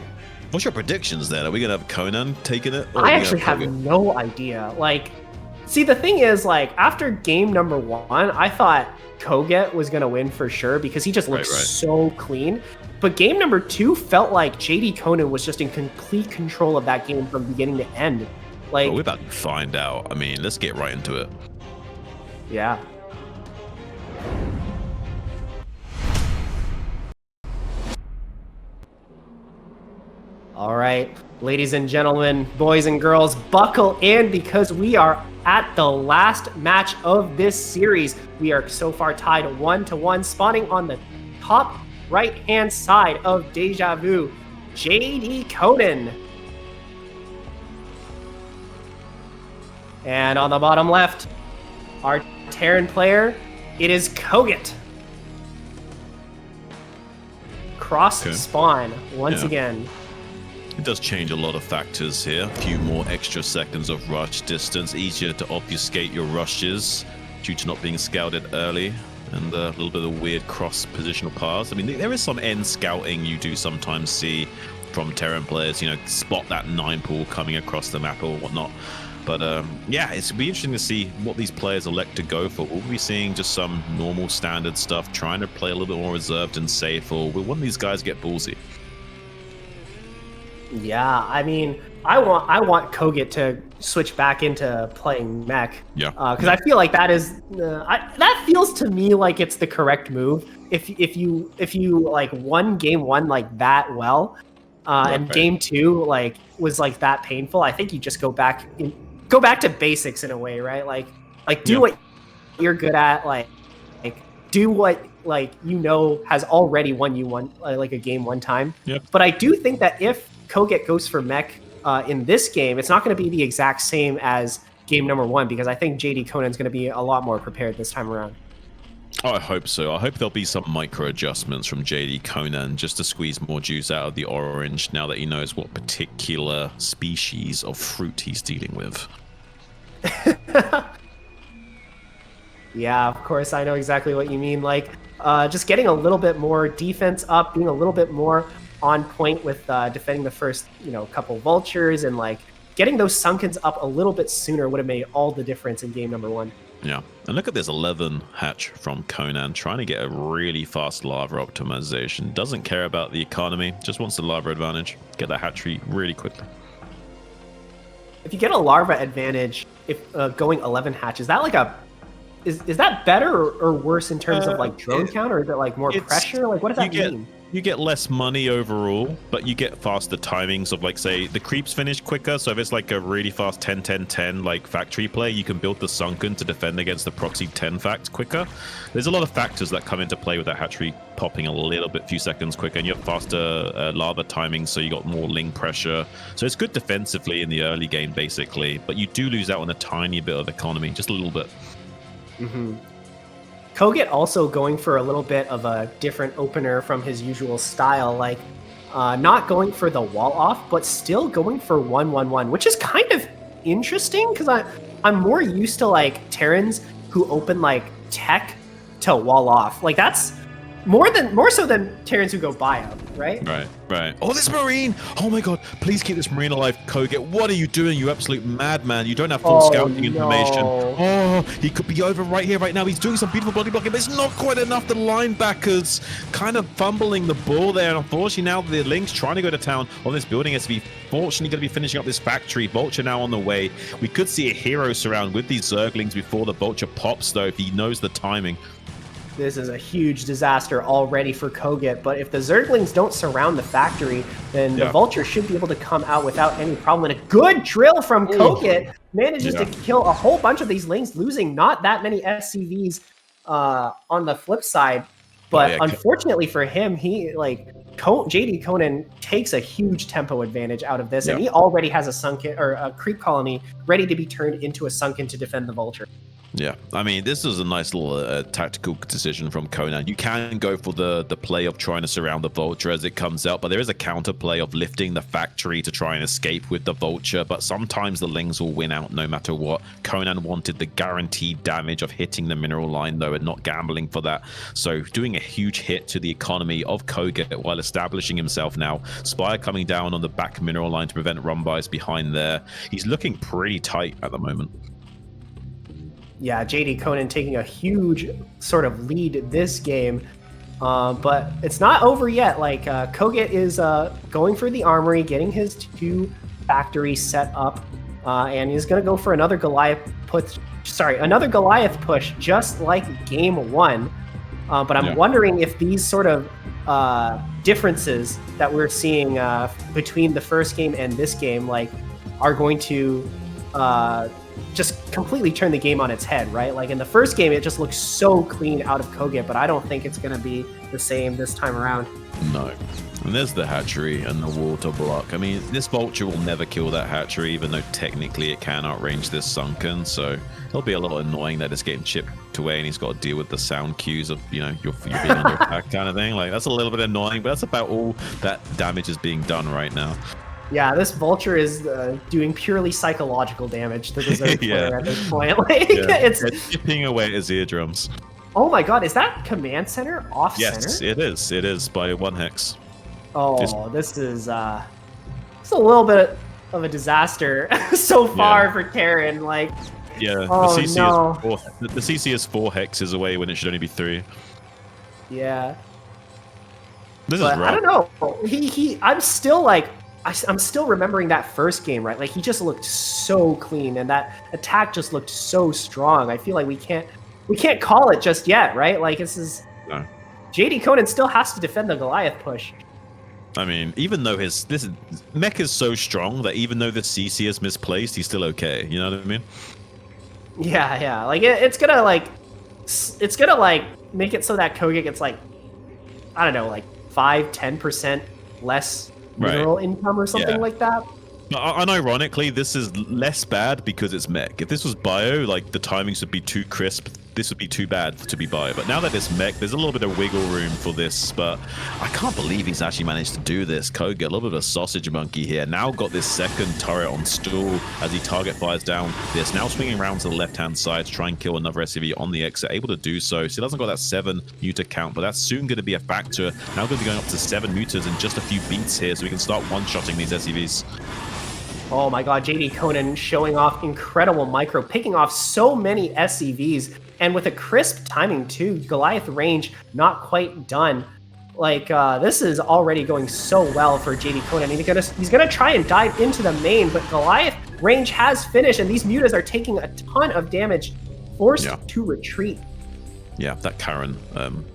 What's your predictions then? Are we gonna have Conan taking it? I actually have no idea. Like, see, the thing is, like, after game number 1, I thought kogeT was gonna win for sure because he just looked so clean. But game number 2 felt like JDConan was just in complete control of that game from beginning to end. Like, well, we're about to find out. I mean, let's get right into it. Yeah. All right, ladies and gentlemen, boys and girls, buckle in because we are at the last match of this series. We are so far tied 1-1, spawning on the top right-hand side of Deja Vu, JDConan. And on the bottom left, our Terran player, it is kogeT. Cross spawn once again. It does change a lot of factors here. A few more extra seconds of rush distance, easier to obfuscate your rushes due to not being scouted early, and a little bit of weird cross positional paths. I mean, there is some end scouting you do sometimes see from Terran players, spot that 9 pool coming across the map or whatnot. But yeah, it's be interesting to see what these players elect to go for. Will we be seeing just some normal standard stuff, trying to play a little bit more reserved and safe, or will one of these guys get ballsy? Yeah, I mean, I want kogeT to switch back into playing mech. Yeah. Because I feel like that is that feels to me like it's the correct move. If you like won game 1 like that well, and game 2 like was like that painful, I think you just go back to basics in a way, right? Like do what you're good at, like do what has already won you like a game 1 time. Yep. But I do think that if kogeT goes for mech in this game, it's not going to be the exact same as game number 1 because I think JDConan's going to be a lot more prepared this time around. Oh, I hope so. I hope there'll be some micro adjustments from JDConan just to squeeze more juice out of the orange now that he knows what particular species of fruit he's dealing with. Yeah, of course, I know exactly what you mean. Like, just getting a little bit more defense up, being a little bit more on point with defending the first, couple vultures, and like getting those sunkens up a little bit sooner would have made all the difference in game number 1. Yeah, and look at this 11 hatch from Conan, trying to get a really fast lava optimization. Doesn't care about the economy, just wants the lava advantage. Get that hatchery really quickly. If you get a larva advantage, if going 11 hatch, is that like is that better or worse in terms of like drone count, or is it like more pressure? Like, what does that mean? You get less money overall, but you get faster timings of, like, say, the creeps finish quicker. So if it's like a really fast 10-10-10 like factory play, you can build the sunken to defend against the proxy 10 fact quicker. There's a lot of factors that come into play with that hatchery popping a little bit, few seconds quicker, and you have faster lava timing, so you got more ling pressure. So it's good defensively in the early game, basically, but you do lose out on a tiny bit of economy, just a little bit. Mm-hmm. kogeT also going for a little bit of a different opener from his usual style, like not going for the wall off, but still going for 1-1-1, which is kind of interesting because I'm more used to like Terrans who open like tech to wall off. Like that's more so than Terrans who go bio, right? Right. Oh, this Marine! Oh my god, please keep this Marine alive, kogeT. What are you doing, you absolute madman? You don't have full scouting information. Oh, he could be over right here, right now. He's doing some beautiful body blocking, but it's not quite enough. The linebackers kind of fumbling the ball there. And unfortunately, now the Lynx trying to go to town on this building SV. Fortunately, going to be finishing up this factory. Vulture now on the way. We could see a hero surround with these Zerglings before the Vulture pops, though, if he knows the timing. This is a huge disaster already for kogeT, but if the Zerglings don't surround the factory, then the Vulture should be able to come out without any problem. And a good drill from kogeT manages to kill a whole bunch of these Lynx, losing not that many SCVs on the flip side. But unfortunately for him, he JDConan takes a huge tempo advantage out of this, and he already has a sunken or a creep colony ready to be turned into a sunken to defend the Vulture. Yeah, I mean, this is a nice little tactical decision from Conan. You can go for the play of trying to surround the Vulture as it comes out, but there is a counter play of lifting the factory to try and escape with the Vulture, but sometimes the Lings will win out no matter what. Conan wanted the guaranteed damage of hitting the mineral line, though, and not gambling for that. So doing a huge hit to the economy of kogeT while establishing himself now. Spire coming down on the back mineral line to prevent run-bys behind there. He's looking pretty tight at the moment. Yeah, JDConan taking a huge sort of lead this game, but it's not over yet. Like kogeT is going for the armory, getting his 2 factories set up, and he's going to go for another Goliath push. Another Goliath push, just like game 1. But I'm wondering if these sort of differences that we're seeing between the first game and this game, are going to just completely turn the game on its head, right? Like in the first game, it just looked so clean out of kogeT, but I don't think it's going to be the same this time around. No. And there's the hatchery and the water block. I mean, this Vulture will never kill that hatchery, even though technically it can outrange this sunken. So it'll be a little annoying that it's getting chipped away and he's got to deal with the sound cues of, you're being under attack kind of thing. Like, that's a little bit annoying, but that's about all that damage is being done right now. Yeah, this Vulture is doing purely psychological damage to the Zerg player at this point. It's chipping away at his eardrums. Oh my god, is that command center off center? Yes, it is. It is by 1 hex. Oh, this is it's a little bit of a disaster so far for Terran. The CC is 4 hexes away when it should only be 3. Yeah. This is rough. I don't know. I'm still remembering that first game, right? Like, he just looked so clean, and that attack just looked so strong. I feel like we can't call it just yet, right? Like, this is... No. JDConan still has to defend the Goliath push. I mean, even though this mech is so strong that even though the CC is misplaced, he's still okay. You know what I mean? Yeah. Like, it's gonna make it so that kogeT gets, I don't know, 5-10% less mineral income or something like that. Unironically, this is less bad because it's mech. If this was bio, the timings would be too crisp. This would be too bad to be bio. But now that it's mech, there's a little bit of wiggle room for this. But I can't believe he's actually managed to do this. kogeT, a little bit of a sausage monkey here. Now got this second turret on stool as he target fires down this. Now swinging around to the left-hand side to try and kill another SCV on the exit. Able to do so. So he doesn't got that 7 muta count, but that's soon going to be a factor. Now going to be going up to 7 mutas in just a few beats here, so we can start one-shotting these SCVs. Oh my god, JDConan showing off incredible micro, picking off so many SCVs, and with a crisp timing too. Goliath range not quite done. This is already going so well for JDConan. He's gonna try and dive into the main, but Goliath range has finished, and these mutas are taking a ton of damage, forced to retreat. Yeah, that Karen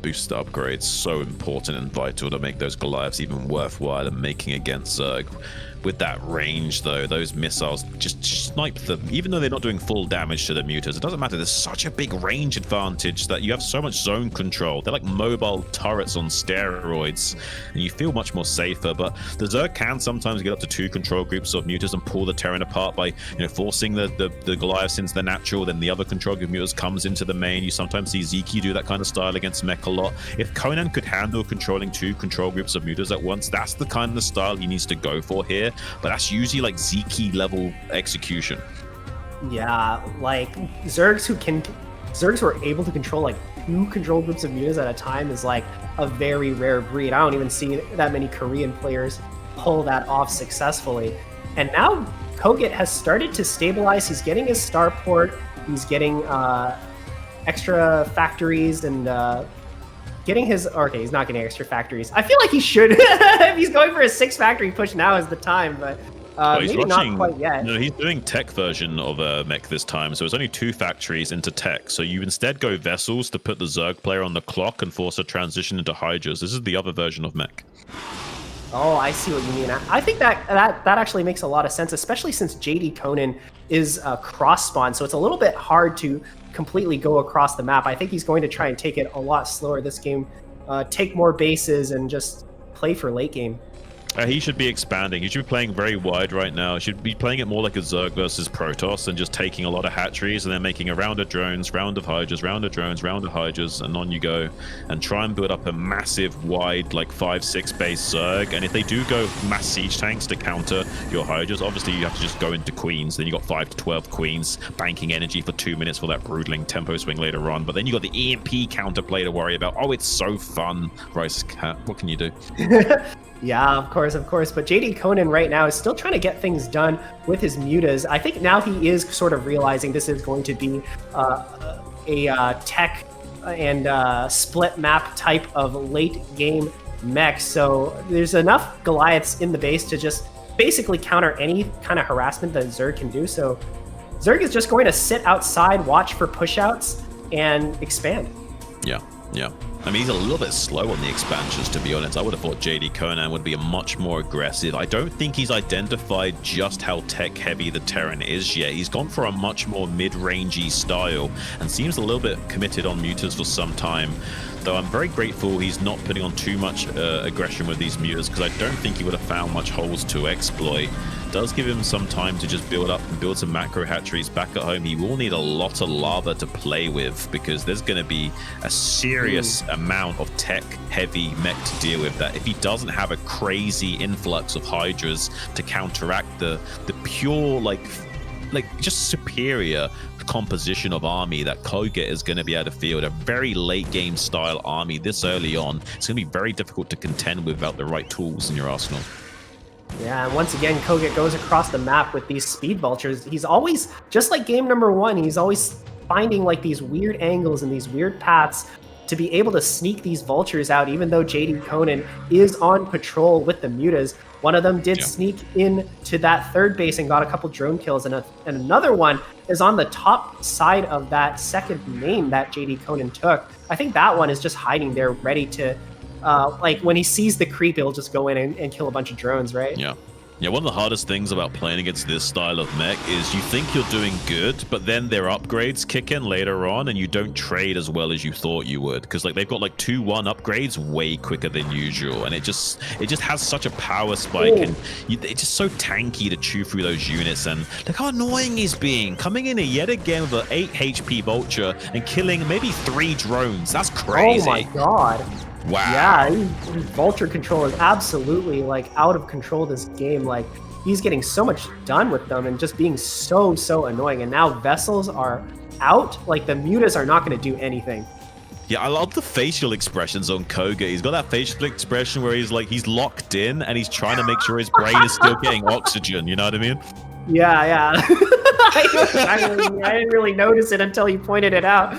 boost upgrade is so important and vital to make those Goliaths even worthwhile and making against Zerg. With that range, though, those missiles just snipe them. Even though they're not doing full damage to the mutas, it doesn't matter. There's such a big range advantage that you have so much zone control. They're like mobile turrets on steroids, and you feel much more safer. But the Zerg can sometimes get up to 2 control groups of mutas and pull the Terran apart by forcing the Goliaths into the natural. Then the other control group of mutas comes into the main. You sometimes see Sziky do that kind of style against mech a lot. If Conan could handle controlling 2 control groups of mutas at once, that's the kind of style he needs to go for here. But that's usually Sziky level execution. Yeah, Zergs who are able to control 2 control groups of mutas at a time is like a very rare breed. I don't even see that many Korean players pull that off successfully. And now kogeT has started to stabilize. He's getting his starport. He's getting extra factories and getting his... Okay, he's not getting extra factories. I feel like he should. If he's going for a 6 factory push, now is the time, but maybe not quite yet. No, he's doing tech version of mech this time, so it's only 2 factories into tech. So you instead go vessels to put the Zerg player on the clock and force a transition into Hydras. This is the other version of mech. Oh, I see what you mean. I think that actually makes a lot of sense, especially since JDConan is cross spawn, so it's a little bit hard to completely go across the map. I think he's going to try and take it a lot slower this game, take more bases, and just play for late game. He should be expanding. He should be playing very wide right now. He should be playing it more like a Zerg versus Protoss and just taking a lot of hatcheries and then making a round of drones, round of Hydras, round of drones, round of Hydras, and on you go. And try and build up a massive, wide, like 5-6 base Zerg. And if they do go mass siege tanks to counter your Hydras, obviously you have to just go into Queens. Then you got 5 to 12 Queens, banking energy for 2 minutes for that Broodling tempo swing later on. But then you got the EMP counterplay to worry about. Oh, it's so fun, RiceHat. What can you do? Yeah, of course. But JDConan right now is still trying to get things done with his mutas. I think now he is sort of realizing this is going to be a tech and split map type of late game mech. So there's enough Goliaths in the base to just basically counter any kind of harassment that Zerg can do. So Zerg is just going to sit outside, watch for pushouts, and expand. Yeah. I mean, he's a little bit slow on the expansions, to be honest. I would have thought JDConan would be much more aggressive. I don't think he's identified just how tech-heavy the Terran is yet. He's gone for a much more mid-rangey style and seems a little bit committed on mutas for some time. Though I'm very grateful he's not putting on too much aggression with these mutas, because I don't think he would have found much holes to exploit. Does give him some time to just build up and build some macro hatcheries back at home. He will need a lot of lava to play with, because there's going to be a serious amount of tech-heavy mech to deal with. That if he doesn't have a crazy influx of Hydras to counteract the pure like just superior composition of army that kogeT is going to be able to field, a very late game style army this early on, it's going to be very difficult to contend without the right tools in your arsenal. Yeah, and once again, kogeT goes across the map with these speed vultures. He's always, just like game number 1, he's always finding like these weird angles and these weird paths to be able to sneak these vultures out, even though JDConan is on patrol with the mutas. One of them did sneak in to that third base and got a couple drone kills, and another one is on the top side of that second main that JDConan took. I think that one is just hiding there, ready to, like when he sees the creep, he'll just go in and kill a bunch of drones, right? Yeah, one of the hardest things about playing against this style of mech is you think you're doing good, but then their upgrades kick in later on and you don't trade as well as you thought you would, because like they've got like 2-1 upgrades way quicker than usual, and it just has such a power spike, and it's just so tanky to chew through those units. And look how annoying he's being, coming in yet again with an 8 HP vulture and killing maybe 3 drones. That's crazy. Oh my god. Wow. Yeah, vulture control is absolutely like out of control this game. Like he's getting so much done with them and just being so annoying. And now vessels are out. Like the mutas are not going to do anything. Yeah, I love the facial expressions on kogeT. He's got that facial expression where he's like, he's locked in and he's trying to make sure his brain is still getting oxygen. You know what I mean? Yeah. I didn't really notice it until you pointed it out.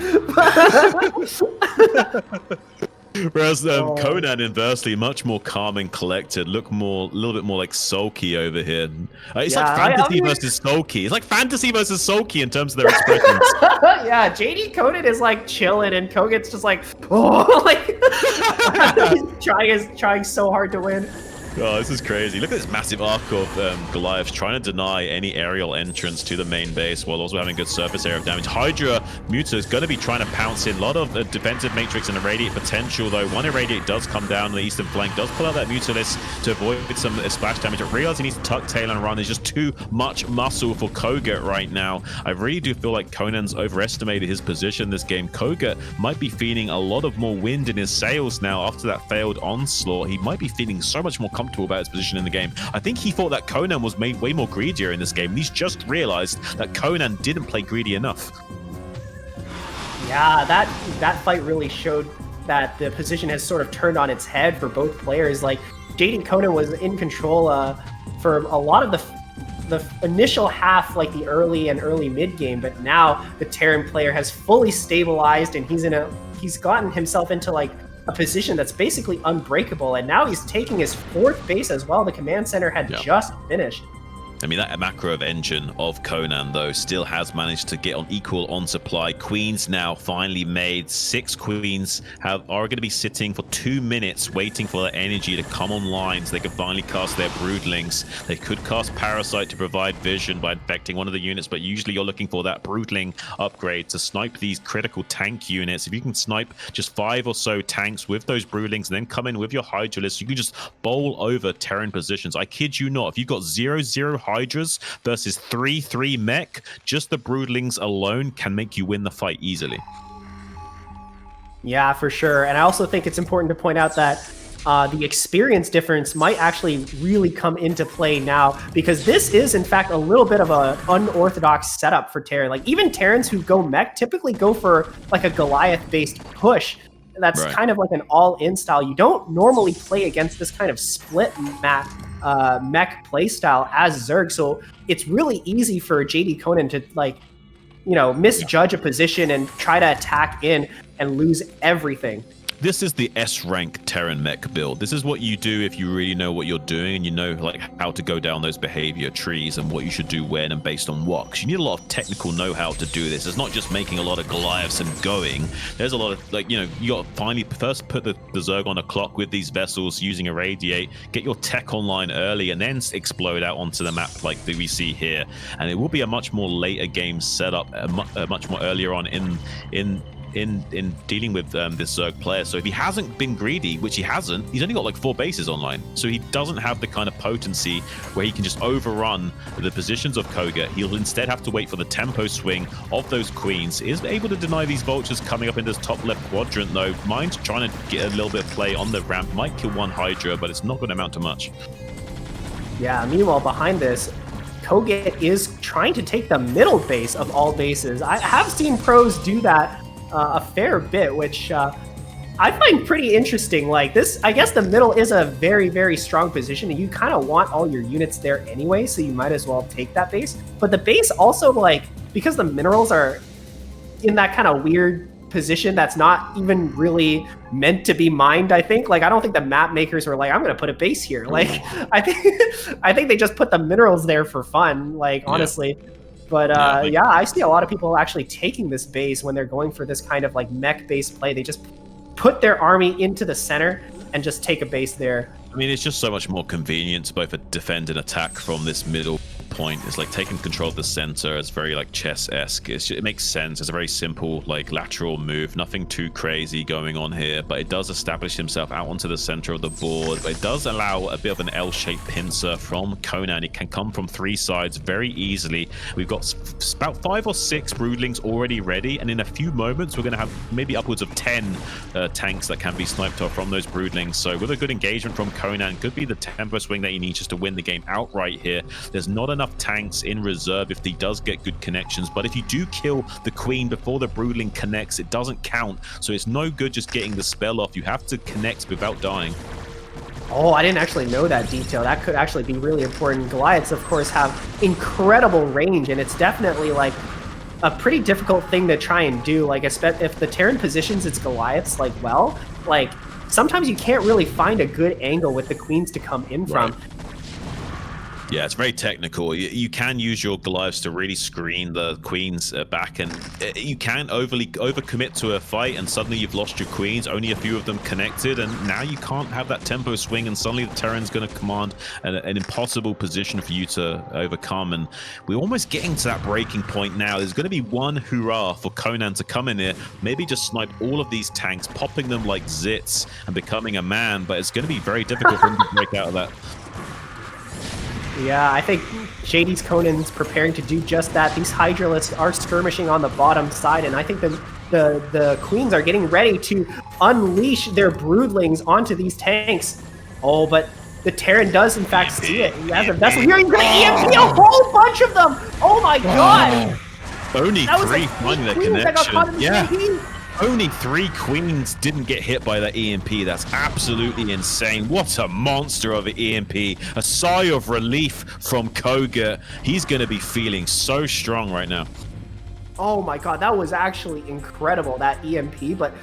Whereas Conan, inversely, much more calm and collected, a little bit more like sulky over here. It's like fantasy versus sulky. It's like fantasy versus sulky in terms of their expressions. Yeah, JDConan is like chilling, and kogeT's just like, oh, like he's trying so hard to win. Oh, this is crazy. Look at this massive arc of Goliaths trying to deny any aerial entrance to the main base while also having good surface area of damage. Hydra Muta is going to be trying to pounce in. A lot of defensive matrix and irradiate potential, though. One irradiate does come down on the eastern flank, does pull out that Mutalist to avoid some splash damage. It realizes he needs to tuck tail and run. There's just too much muscle for kogeT right now. I really do feel like Conan's overestimated his position this game. kogeT might be feeling a lot of more wind in his sails now after that failed onslaught. He might be feeling so much more comfortable about his position in the game. I think he thought that Conan was made way more greedier in this game. He's just realized that Conan didn't play greedy enough. Yeah, that fight really showed that the position has sort of turned on its head for both players. Like, JDConan was in control for a lot of the initial half, like the early and early mid game, but now the Terran player has fully stabilized and he's gotten himself into like a position that's basically unbreakable, and now he's taking his 4th base as well. The command center had just finished. I mean, that macro of engine of Conan, though, still has managed to get on equal on supply. Queens now finally made. 6 queens are going to be sitting for 2 minutes waiting for their energy to come online so they can finally cast their broodlings. They could cast Parasite to provide vision by infecting one of the units, but usually you're looking for that broodling upgrade to snipe these critical tank units. If you can snipe just 5 or so tanks with those broodlings and then come in with your Hydralisk, you can just bowl over Terran positions. I kid you not. If you've got 0-0 Hydras versus 3-3 mech, just the broodlings alone can make you win the fight easily. Yeah, for sure. And I also think it's important to point out that the experience difference might actually really come into play now, because this is in fact a little bit of an unorthodox setup for Terran. Like, even Terrans who go mech typically go for like a Goliath based push. That's kind of like an all-in style. You don't normally play against this kind of split map mech playstyle as Zerg, so it's really easy for JDConan to, like, you know, misjudge a position and try to attack in and lose everything. This is the S-rank Terran mech build. This is what you do if you really know what you're doing and you know like how to go down those behavior trees and what you should do when and based on what. Because you need a lot of technical know-how to do this. It's not just making a lot of Goliaths and going. There's a lot of, like, you know, you got to finally first put the Zerg on a clock with these vessels using Irradiate, get your tech online early, and then explode out onto the map like we see here. And it will be a much more later game setup, much more earlier on in dealing with this Zerg player. So if he hasn't been greedy, which he hasn't, he's only got like 4 bases online. So he doesn't have the kind of potency where he can just overrun the positions of kogeT. He'll instead have to wait for the tempo swing of those queens. Is able to deny these vultures coming up in this top left quadrant, though. Mind's trying to get a little bit of play on the ramp. Might kill 1 Hydra, but it's not going to amount to much. Yeah, meanwhile, behind this, kogeT is trying to take the middle base of all bases. I have seen pros do that a fair bit, which I find pretty interesting. Like, this, I guess the middle is a very, very strong position, and you kind of want all your units there anyway, so you might as well take that base. But the base also, like, because the minerals are in that kind of weird position that's not even really meant to be mined, I think. Like, I don't think the map makers were like, I'm going to put a base here. Like, I think they just put the minerals there for fun, like, honestly. But yeah, I see a lot of people actually taking this base when they're going for this kind of like mech-based play. They just put their army into the center and just take a base there. I mean, it's just so much more convenient to both defend and attack from this middle point. It's like taking control of the center. It's very like chess-esque. It makes sense. It's a very simple like lateral move. Nothing too crazy going on here, but it does establish himself out onto the center of the board. But it does allow a bit of an L-shaped pincer from Conan. It can come from 3 sides very easily. We've got about 5 or 6 broodlings already ready, and in a few moments we're going to have maybe upwards of 10 tanks that can be sniped off from those broodlings. So with a good engagement from Conan, could be the tempo swing that he needs just to win the game outright here. There's not enough tanks in reserve if he does get good connections, but if you do kill the queen before the broodling connects, it doesn't count. So it's no good just getting the spell off. You have to connect without dying. Oh, I didn't actually know that detail. That could actually be really important. Goliaths, of course, have incredible range, and it's definitely like a pretty difficult thing to try and do. Like, if the Terran positions its Goliaths like well, like sometimes you can't really find a good angle with the queens to come in from. Yeah, it's very technical. You can use your Goliaths to really screen the queens back, and you can overcommit to a fight, and suddenly you've lost your queens, only a few of them connected, and now you can't have that tempo swing, and suddenly the Terran's going to command an impossible position for you to overcome. And we're almost getting to that breaking point now. There's going to be one hurrah for Conan to come in here, maybe just snipe all of these tanks, popping them like zits and becoming a man, but it's going to be very difficult for him to break out of that. Yeah, I think JDConan's preparing to do just that. These Hydralisks are skirmishing on the bottom side, and I think the queens are getting ready to unleash their broodlings onto these tanks. Oh, but the Terran does in fact see it. He has a vessel here. He's going to EMP a whole bunch of them. Oh my god! Only That was three like finding their queens that got caught in connection. the Yeah. EMP. Only 3 queens didn't get hit by that EMP. That's absolutely insane. What a monster of an EMP. A sigh of relief from kogeT. He's going to be feeling so strong right now. Oh my god, that was actually incredible, that EMP, but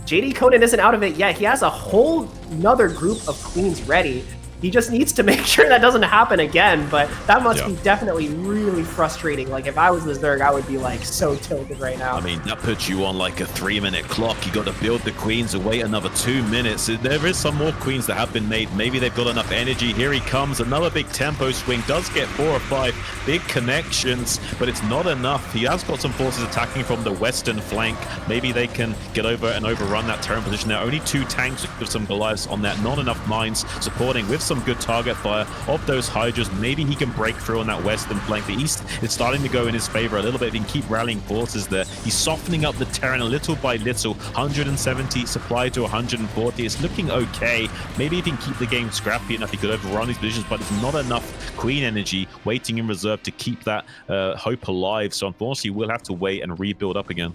JDConan isn't out of it yet. He has a whole nother group of queens ready. He just needs to make sure that doesn't happen again, but that must be definitely really frustrating. Like, if I was the Zerg, I would be, like, so tilted right now. I mean, that puts you on, like, a 3-minute clock. You got to build the queens and wait another 2 minutes. There is some more queens that have been made. Maybe they've got enough energy. Here he comes. Another big tempo swing. Does get 4 or 5 big connections, but it's not enough. He has got some forces attacking from the western flank. Maybe they can get over and overrun that Terran position. There are only 2 tanks with some Goliaths on that. Not enough mines supporting with some good target fire of those Hydras. Maybe he can break through on that western flank. The east is starting to go in his favor a little bit. He can keep rallying forces there. He's softening up the Terran a little by little. 170 supply to 140. It's looking okay. Maybe if he can keep the game scrappy enough, he could overrun these positions, but it's not enough queen energy waiting in reserve to keep that hope alive. So unfortunately, we'll have to wait and rebuild up again.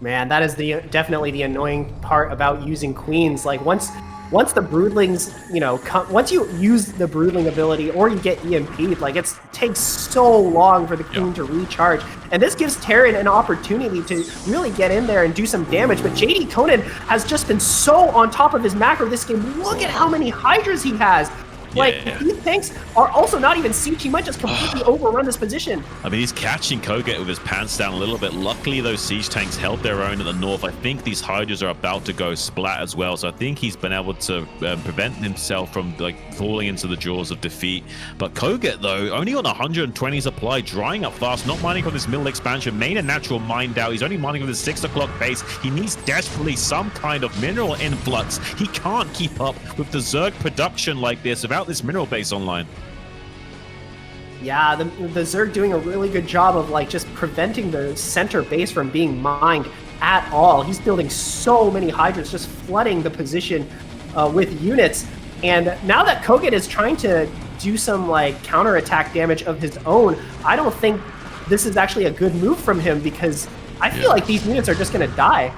Man, that is definitely the annoying part about using queens. Like, once the broodlings, you know, once you use the broodling ability or you get EMP'd, like, it takes so long for the queen to recharge. And this gives Terran an opportunity to really get in there and do some damage. But JDConan has just been so on top of his macro this game. Look at how many Hydras he has. Like, these tanks are also not even siege. He might just completely overrun this position. I mean, he's catching kogeT with his pants down a little bit. Luckily, those siege tanks held their own at the north. I think these Hydras are about to go splat as well. So I think he's been able to prevent himself from, like, falling into the jaws of defeat. But kogeT, though, only on 120 supply, drying up fast, not mining from this middle expansion. Main and natural mined out. He's only mining from the 6 o'clock base. He needs desperately some kind of mineral influx. He can't keep up with the Zerg production like this without this mineral base online. Yeah, the Zerg doing a really good job of, like, just preventing the center base from being mined at all. He's building so many Hydras, just flooding the position with units. And now that kogeT is trying to do some, like, counterattack damage of his own, I don't think this is actually a good move from him, because I feel like these units are just going to die.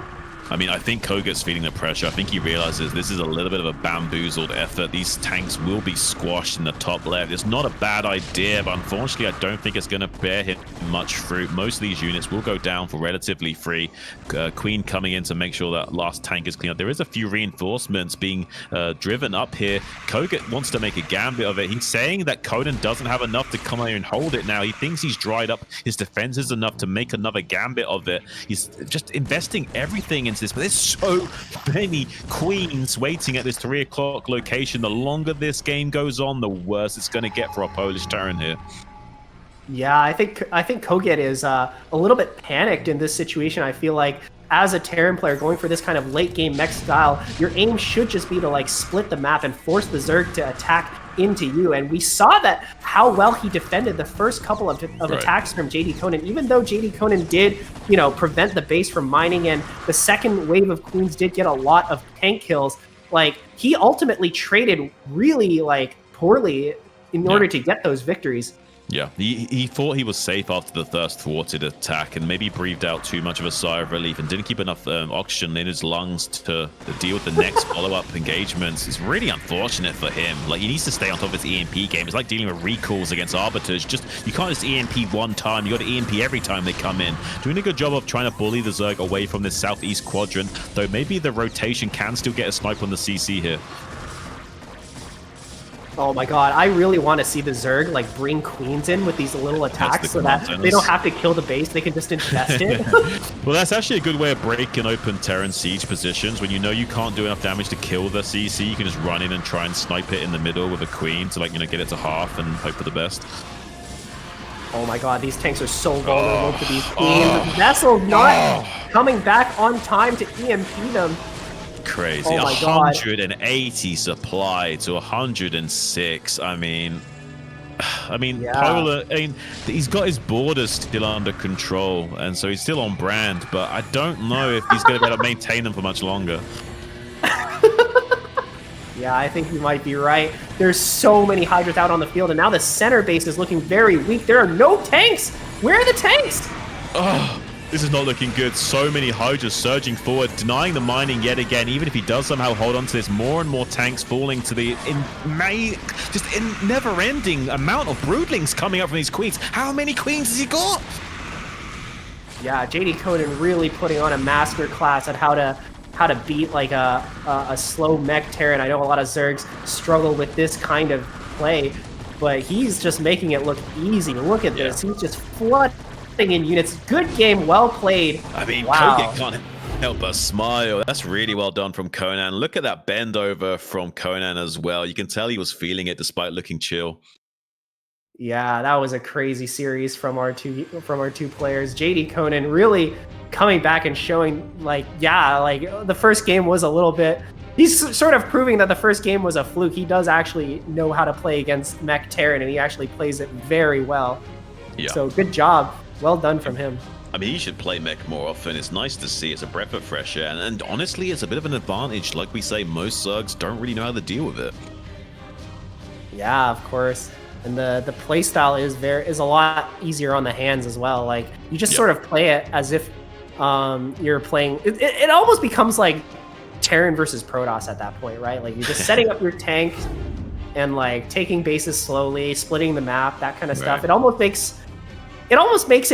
I mean, I think kogeT's feeling the pressure. I think he realizes this is a little bit of a bamboozled effort. These tanks will be squashed in the top left. It's not a bad idea, but unfortunately, I don't think it's going to bear him much fruit. Most of these units will go down for relatively free. Queen coming in to make sure that last tank is clean up. There is a few reinforcements being driven up here. kogeT wants to make a gambit of it. He's saying that Conan doesn't have enough to come out here and hold it now. He thinks he's dried up his defenses enough to make another gambit of it. He's just investing everything into this, but there's so many queens waiting at this 3 o'clock location. The longer this game goes on, the worse it's going to get for a Polish Terran here. Yeah, I think kogeT is a little bit panicked in this situation. I feel like as a Terran player going for this kind of late game mech style, your aim should just be to, like, split the map and force the Zerg to attack into you. And we saw that how well he defended the first couple of attacks from JDConan. Even though JDConan did, you know, prevent the base from mining, and the second wave of queens did get a lot of tank kills, like, he ultimately traded really, like, poorly in order to get those victories. Yeah, he thought he was safe after the first thwarted attack, and maybe breathed out too much of a sigh of relief and didn't keep enough oxygen in his lungs to deal with the next follow-up engagements. It's really unfortunate for him. Like, he needs to stay on top of his EMP game. It's like dealing with recalls against arbiters. Just, you can't just EMP one time. You got to EMP every time they come in. Doing a good job of trying to bully the Zerg away from this southeast quadrant, though maybe the rotation can still get a snipe on the CC here. Oh my god, I really want to see the Zerg, like, bring queens in with these little attacks so that they don't have to kill the base, they can just infest it. Well, that's actually a good way of breaking open Terran siege positions. When you know you can't do enough damage to kill the CC, you can just run in and try and snipe it in the middle with a queen to, like, you know, get it to half and hope for the best. Oh my god, these tanks are so vulnerable to these queens. Vessel not coming back on time to EMP them. Crazy. 180 supply to 106. I mean, Polar, I mean, he's got his borders still under control, and so he's still on brand, but I don't know if he's going to be able to maintain them for much longer. Yeah, I think you might be right. There's so many Hydras out on the field, and now the center base is looking very weak. There are no tanks. Where are the tanks? Oh, this is not looking good. So many Hydras surging forward, denying the mining yet again. Even if he does somehow hold on to this, more and more tanks falling to the never-ending amount of broodlings coming up from these queens. How many queens has he got? Yeah, JDConan really putting on a master class at how to beat like a slow mech Terran. I know a lot of Zergs struggle with this kind of play, but he's just making it look easy. Look at this. He's just flooding in units. Good game, well played. I mean, wow. kogeT can't help but smile. That's really well done from Conan. Look at that bend over from Conan as well. You can tell he was feeling it despite looking chill. Yeah, that was a crazy series from our two players. JDConan really coming back and showing like the first game was a little bit. He's sort of proving that the first game was a fluke. He does actually know how to play against Mech Terran, and he actually plays it very well. Yeah. So good job. Well done from him. I mean, he should play mech more often. It's nice to see. It's a breath of fresh air. And honestly, it's a bit of an advantage. Like we say, most Zergs don't really know how to deal with it. Yeah, of course. And the playstyle is a lot easier on the hands as well. Like, you just sort of play it as if you're playing... It almost becomes like Terran versus Protoss at that point, right? Like, you're just setting up your tank and, like, taking bases slowly, splitting the map, that kind of stuff. It almost makes... It almost makes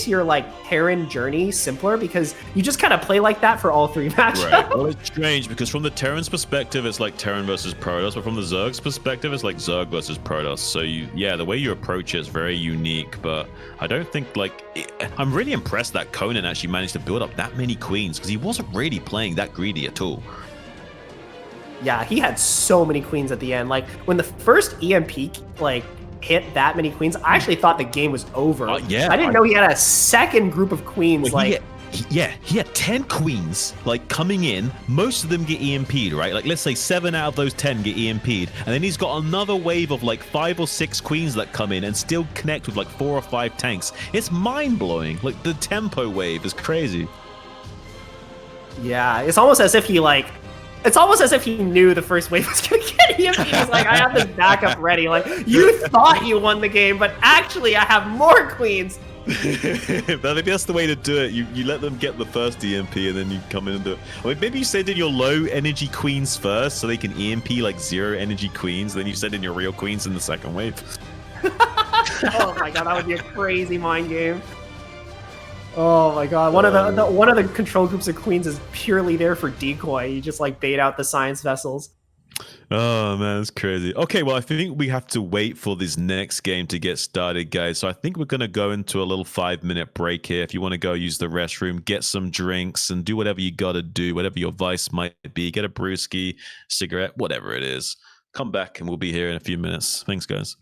your like Terran journey simpler because you just kind of play like that for all three matchups. Right. Well, it's strange because from the Terran's perspective, it's like Terran versus Protoss, but from the Zerg's perspective, it's like Zerg versus Protoss. So the way you approach it is very unique. But I don't think I'm really impressed that Conan actually managed to build up that many queens because he wasn't really playing that greedy at all. Yeah, he had so many queens at the end. Like when the first EMP hit that many queens, I actually thought the game was over. I didn't know he had a second group of queens. Well, he had 10 queens coming in. Most of them get EMP'd, right? Like let's say 7 out of those 10 get EMP'd, and then he's got another wave of 5 or 6 queens that come in and still connect with 4 or 5 tanks. It's mind-blowing. Like the tempo wave is crazy. Yeah, it's almost as if he knew the first wave was going to get EMP. He's like, I have this backup ready. Like, you thought you won the game, but actually I have more queens. But I think that's the way to do it. You let them get the first EMP and then you come in and do it. I mean, maybe you send in your low energy queens first so they can EMP 0 energy queens. Then you send in your real queens in the second wave. Oh my god, that would be a crazy mind game. Oh my god, one of the control groups of queens is purely there for decoy. You just bait out the science vessels. Oh man, that's crazy. Okay, well I think we have to wait for this next game to get started, guys. So I think we're gonna go into a little 5-minute break here. If you want to go use the restroom, get some drinks, and do whatever you gotta do, whatever your vice might be. Get a brewski, cigarette, whatever it is. Come back and we'll be here in a few minutes. Thanks, guys.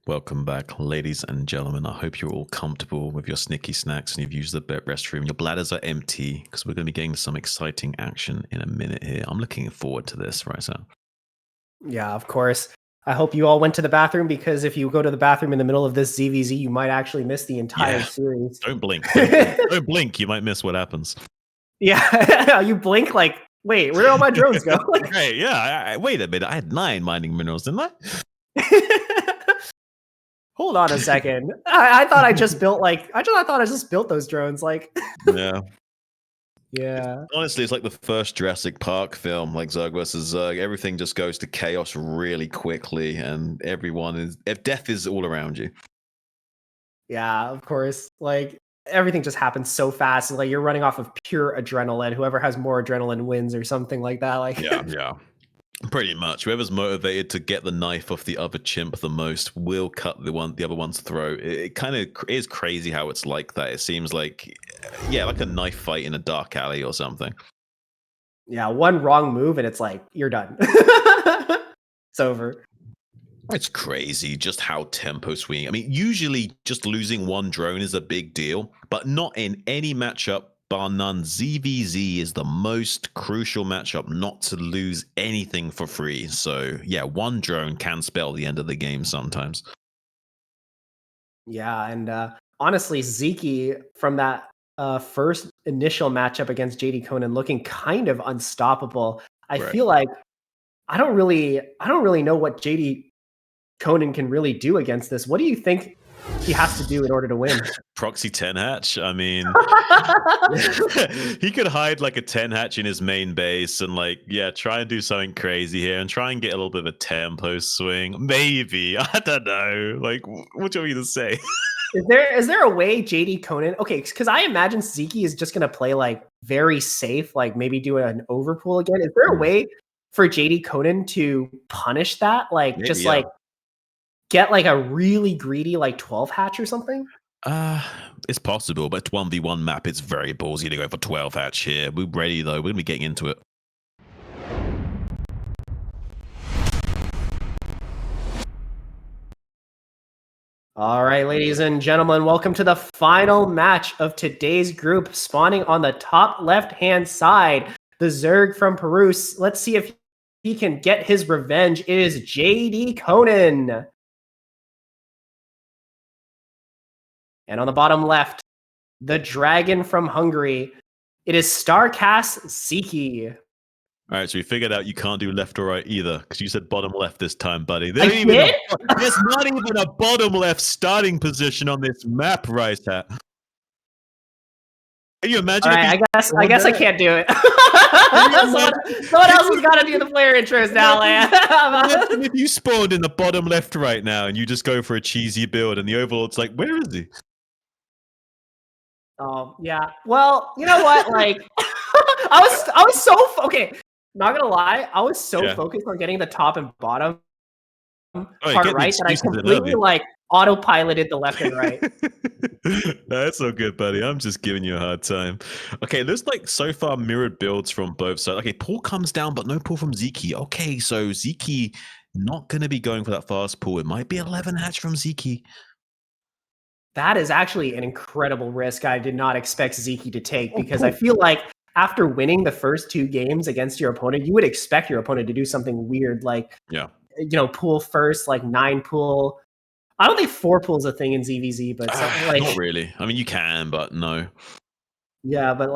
Welcome back, ladies and gentlemen. I hope you're all comfortable with your snicky snacks and you've used the restroom. Your bladders are empty because we're going to be getting some exciting action in a minute here. I'm looking forward to this, right, Sam? Yeah, of course. I hope you all went to the bathroom, because if you go to the bathroom in the middle of this ZVZ, you might actually miss the entire series. Don't blink. Don't blink. You might miss what happens. Yeah, you blink like, wait, where did all my drones go? Hey, yeah. Wait a minute. I had 9 mining minerals, didn't I? Hold on a second. I thought I just built I thought I just built those drones. Yeah. Yeah. Honestly, it's like the first Jurassic Park film, like Zerg versus Zerg. Everything just goes to chaos really quickly, and death is all around you. Yeah, of course. Everything just happens so fast. You're running off of pure adrenaline. Whoever has more adrenaline wins, or something like that. Yeah. Pretty much. Whoever's motivated to get the knife off the other chimp the most will cut the other one's throat. It kind of is crazy how it's like that. It seems like a knife fight in a dark alley or something. Yeah, one wrong move and it's you're done. It's over. It's crazy just how tempo swinging. I mean, usually just losing one drone is a big deal, but not in any matchup. Bar none. ZVZ is the most crucial matchup not to lose anything for free. So yeah, one drone can spell the end of the game sometimes. Yeah, and honestly, Sziky from that first initial matchup against JDConan looking kind of unstoppable. I feel like I don't really know what JDConan can really do against this. What do you think he has to do in order to win? Proxy 10 hatch. I mean, he could hide like a 10 hatch in his main base and try and do something crazy here and try and get a little bit of a tempo swing. Maybe. I don't know. What do you want me to say? Is there a way JDConan? Okay, because I imagine Sziky is just gonna play very safe, maybe do an overpool again. Is there a way for JDConan to punish that? Get a really greedy 12 hatch or something? It's possible, but 1v1 map, it's very ballsy to go for 12 hatch here. We're ready though. We're gonna be getting into it. All right, ladies and gentlemen, welcome to the final match of today's group. Spawning on the top left-hand side, the Zerg from Peru. Let's see if he can get his revenge. It is JDConan. And on the bottom left, the dragon from Hungary. It is STARCRAFT Sziky. All right, so we figured out you can't do left or right either, because you said bottom left this time, buddy. There's not even a bottom left starting position on this map, RiceHat. Can you imagine? All right, I guess I can't do it. Someone else has got to do the player intros now, man. If you spawned in the bottom left right now and you just go for a cheesy build and the overlord's like, where is he? Oh, yeah. Well, you know what? I was so okay. Not gonna lie, I was so focused on getting the top and bottom part right that I completely autopiloted the left and right. That's so good, buddy. I'm just giving you a hard time. Okay, there's so far mirrored builds from both sides. Okay, pull comes down, but no pull from Sziky. Okay, so Sziky not gonna be going for that fast pull. It might be 11 hatch from Sziky. That is actually an incredible risk I did not expect Sziky to take, because I feel like after winning the first 2 games against your opponent, you would expect your opponent to do something weird, pool first, 9 pool. I don't think 4 pool is a thing in ZVZ, but something not really. I mean, you can, but no. Yeah, but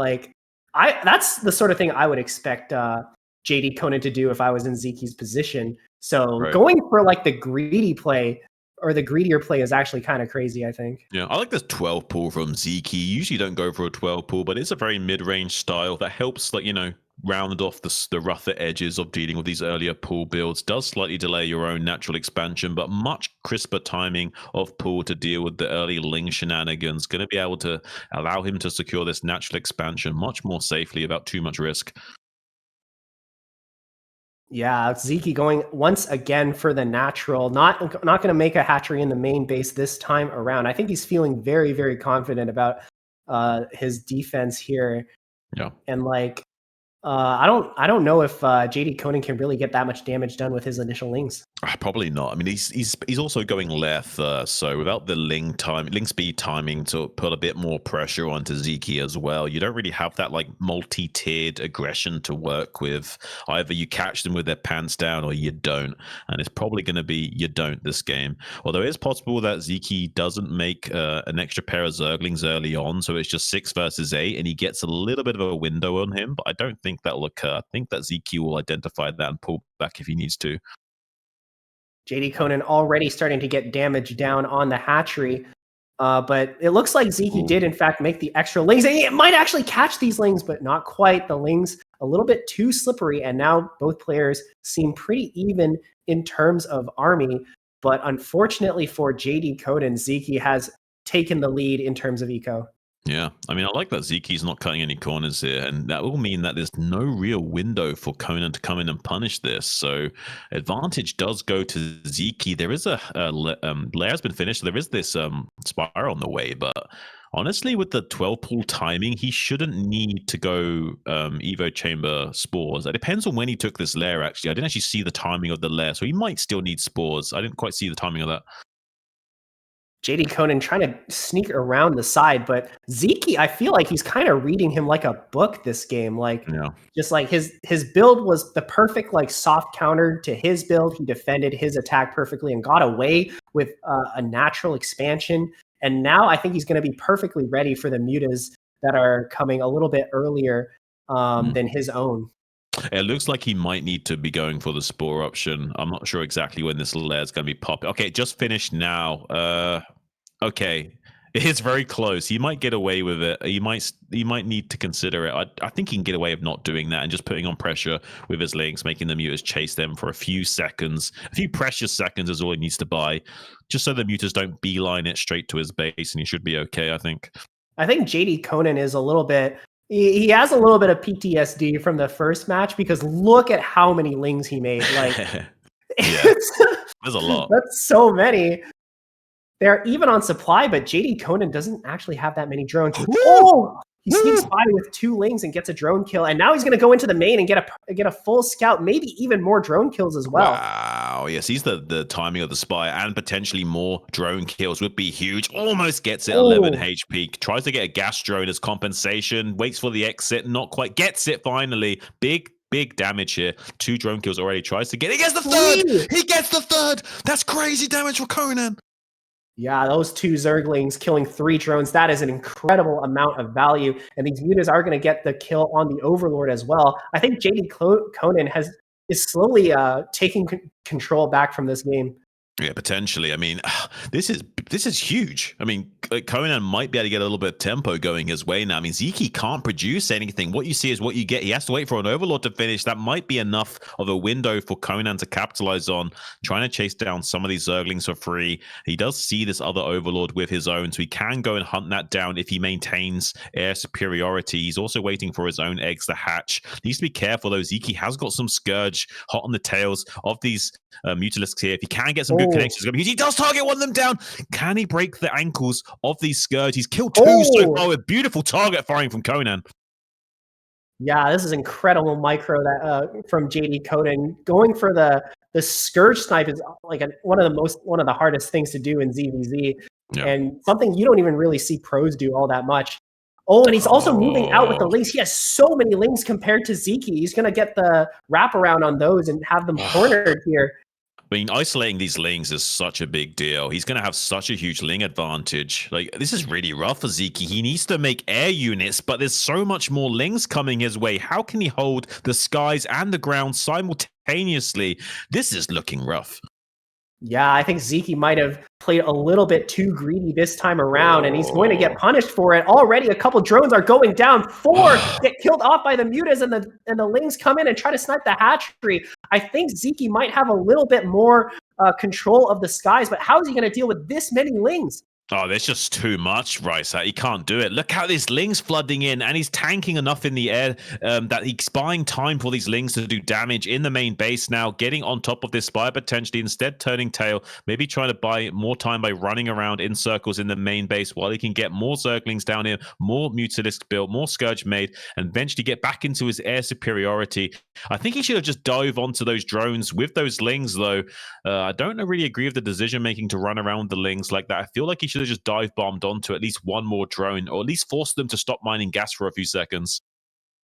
that's the sort of thing I would expect JDConan to do if I was in Ziky's position. So going for the greedy play, or the greedier play, is actually kind of crazy, I think. Yeah, I like this 12 pull from Sziky. You usually don't go for a 12 pull, but it's a very mid-range style that helps, round off the rougher edges of dealing with these earlier pull builds. Does slightly delay your own natural expansion, but much crisper timing of pull to deal with the early Ling shenanigans. Going to be able to allow him to secure this natural expansion much more safely without too much risk. Yeah, Sziky going once again for the natural. Not going to make a hatchery in the main base this time around. I think he's feeling very, very confident about his defense here. Yeah. And I don't know if JDConan can really get that much damage done with his initial lings. Probably not. I mean, he's also going left, so without the ling speed timing to put a bit more pressure onto Sziky as well, you don't really have that like multi-tiered aggression to work with. Either you catch them with their pants down or you don't, and it's probably going to be you don't this game. Although it's possible that Sziky doesn't make an extra pair of Zerglings early on, so it's just 6 versus 8, and he gets a little bit of a window on him. But I don't think that will occur. I think that Sziky will identify that and pull back if he needs to. JDConan already starting to get damage down on the hatchery. But it looks like Sziky did, in fact, make the extra lings. And it might actually catch these lings, but not quite. The lings a little bit too slippery. And now both players seem pretty even in terms of army. But unfortunately for JDConan, Sziky has taken the lead in terms of eco. Yeah, I mean, I like that Ziky's not cutting any corners here, and that will mean that there's no real window for Conan to come in and punish this. So advantage does go to Sziky. There is a lair has been finished. So there is this spire on the way, but honestly, with the 12 pool timing, he shouldn't need to go Evo Chamber spores. It depends on when he took this lair, actually. I didn't actually see the timing of the lair, so he might still need spores. I didn't quite see the timing of that. JDConan trying to sneak around the side, but Sziky, I feel like he's kind of reading him like a book this game. Like, just like his build was the perfect like soft counter to his build. He defended his attack perfectly and got away with a natural expansion. And now I think he's going to be perfectly ready for the mutas that are coming a little bit earlier than his own. It looks like he might need to be going for the spore option. I'm not sure exactly when this lair is going to be popping. Okay, just finished now. Okay, it's very close. He might get away with it. He might need to consider it. I think he can get away with not doing that and just putting on pressure with his links, making the mutas chase them for a few seconds. A few precious seconds is all he needs to buy, just so the mutas don't beeline it straight to his base, and he should be okay, I think. I think JDConan is a little bit... He has a little bit of PTSD from the first match because look at how many lings he made. Like, there's a lot. That's so many. They're even on supply, but JDConan doesn't actually have that many drones. Oh, he sneaks by with 2 lings and gets a drone kill, and now he's going to go into the main and get a full scout, maybe even more drone kills as well. Wow, yes, he's the timing of the spy and potentially more drone kills would be huge. Almost gets it 11 HP. Tries to get a gas drone as compensation. Waits for the exit, not quite. Gets it finally. Big damage here. 2 drone kills already. Tries to get it. He gets the third. He gets the third. That's crazy damage for Conan. Yeah, those 2 Zerglings killing 3 drones, that is an incredible amount of value. And these mutas are going to get the kill on the Overlord as well. I think JDConan is slowly taking control back from this game. Yeah, potentially. I mean, this is huge. I mean, Conan might be able to get a little bit of tempo going his way now. I mean, Sziky can't produce anything. What you see is what you get. He has to wait for an Overlord to finish. That might be enough of a window for Conan to capitalize on, trying to chase down some of these Zerglings for free. He does see this other Overlord with his own, so he can go and hunt that down if he maintains air superiority. He's also waiting for his own eggs to hatch. Needs to be careful, though. Sziky has got some Scourge hot on the tails of these Mutalisks here. If he can get some good connections, he does target one of them down. Can he break the ankles of these Scourge? He's killed 2 so far with beautiful target firing from Conan. Yeah, this is incredible micro that from JDConan. Going for the Scourge snipe is like one of the hardest things to do in ZVZ, and something you don't even really see pros do all that much. Oh, and he's also moving out with the lings. He has so many lings compared to Sziky. He's going to get the wraparound on those and have them cornered here. I mean, isolating these lings is such a big deal. He's going to have such a huge ling advantage. Like, this is really rough for Sziky. He needs to make air units, but there's so much more lings coming his way. How can he hold the skies and the ground simultaneously? This is looking rough. Yeah, I think Sziky might have played a little bit too greedy this time around, and he's going to get punished for it. Already a couple drones are going down. 4 get killed off by the mutas, and the lings come in and try to snipe the hatchery. I think Sziky might have a little bit more control of the skies, but how is he going to deal with this many lings? Oh, there's just too much RiceHat. He can't do it. Look how this Ling's flooding in, and he's tanking enough in the air that he's buying time for these Lings to do damage in the main base now, getting on top of this Spire potentially, instead turning tail, maybe trying to buy more time by running around in circles in the main base while he can get more Zerglings down here, more Mutalisk built, more Scourge made, and eventually get back into his air superiority. I think he should have just dove onto those drones with those Lings, though. I don't really agree with the decision making to run around the Lings like that. I feel like he should have just dive bombed onto at least one more drone, or at least force them to stop mining gas for a few seconds.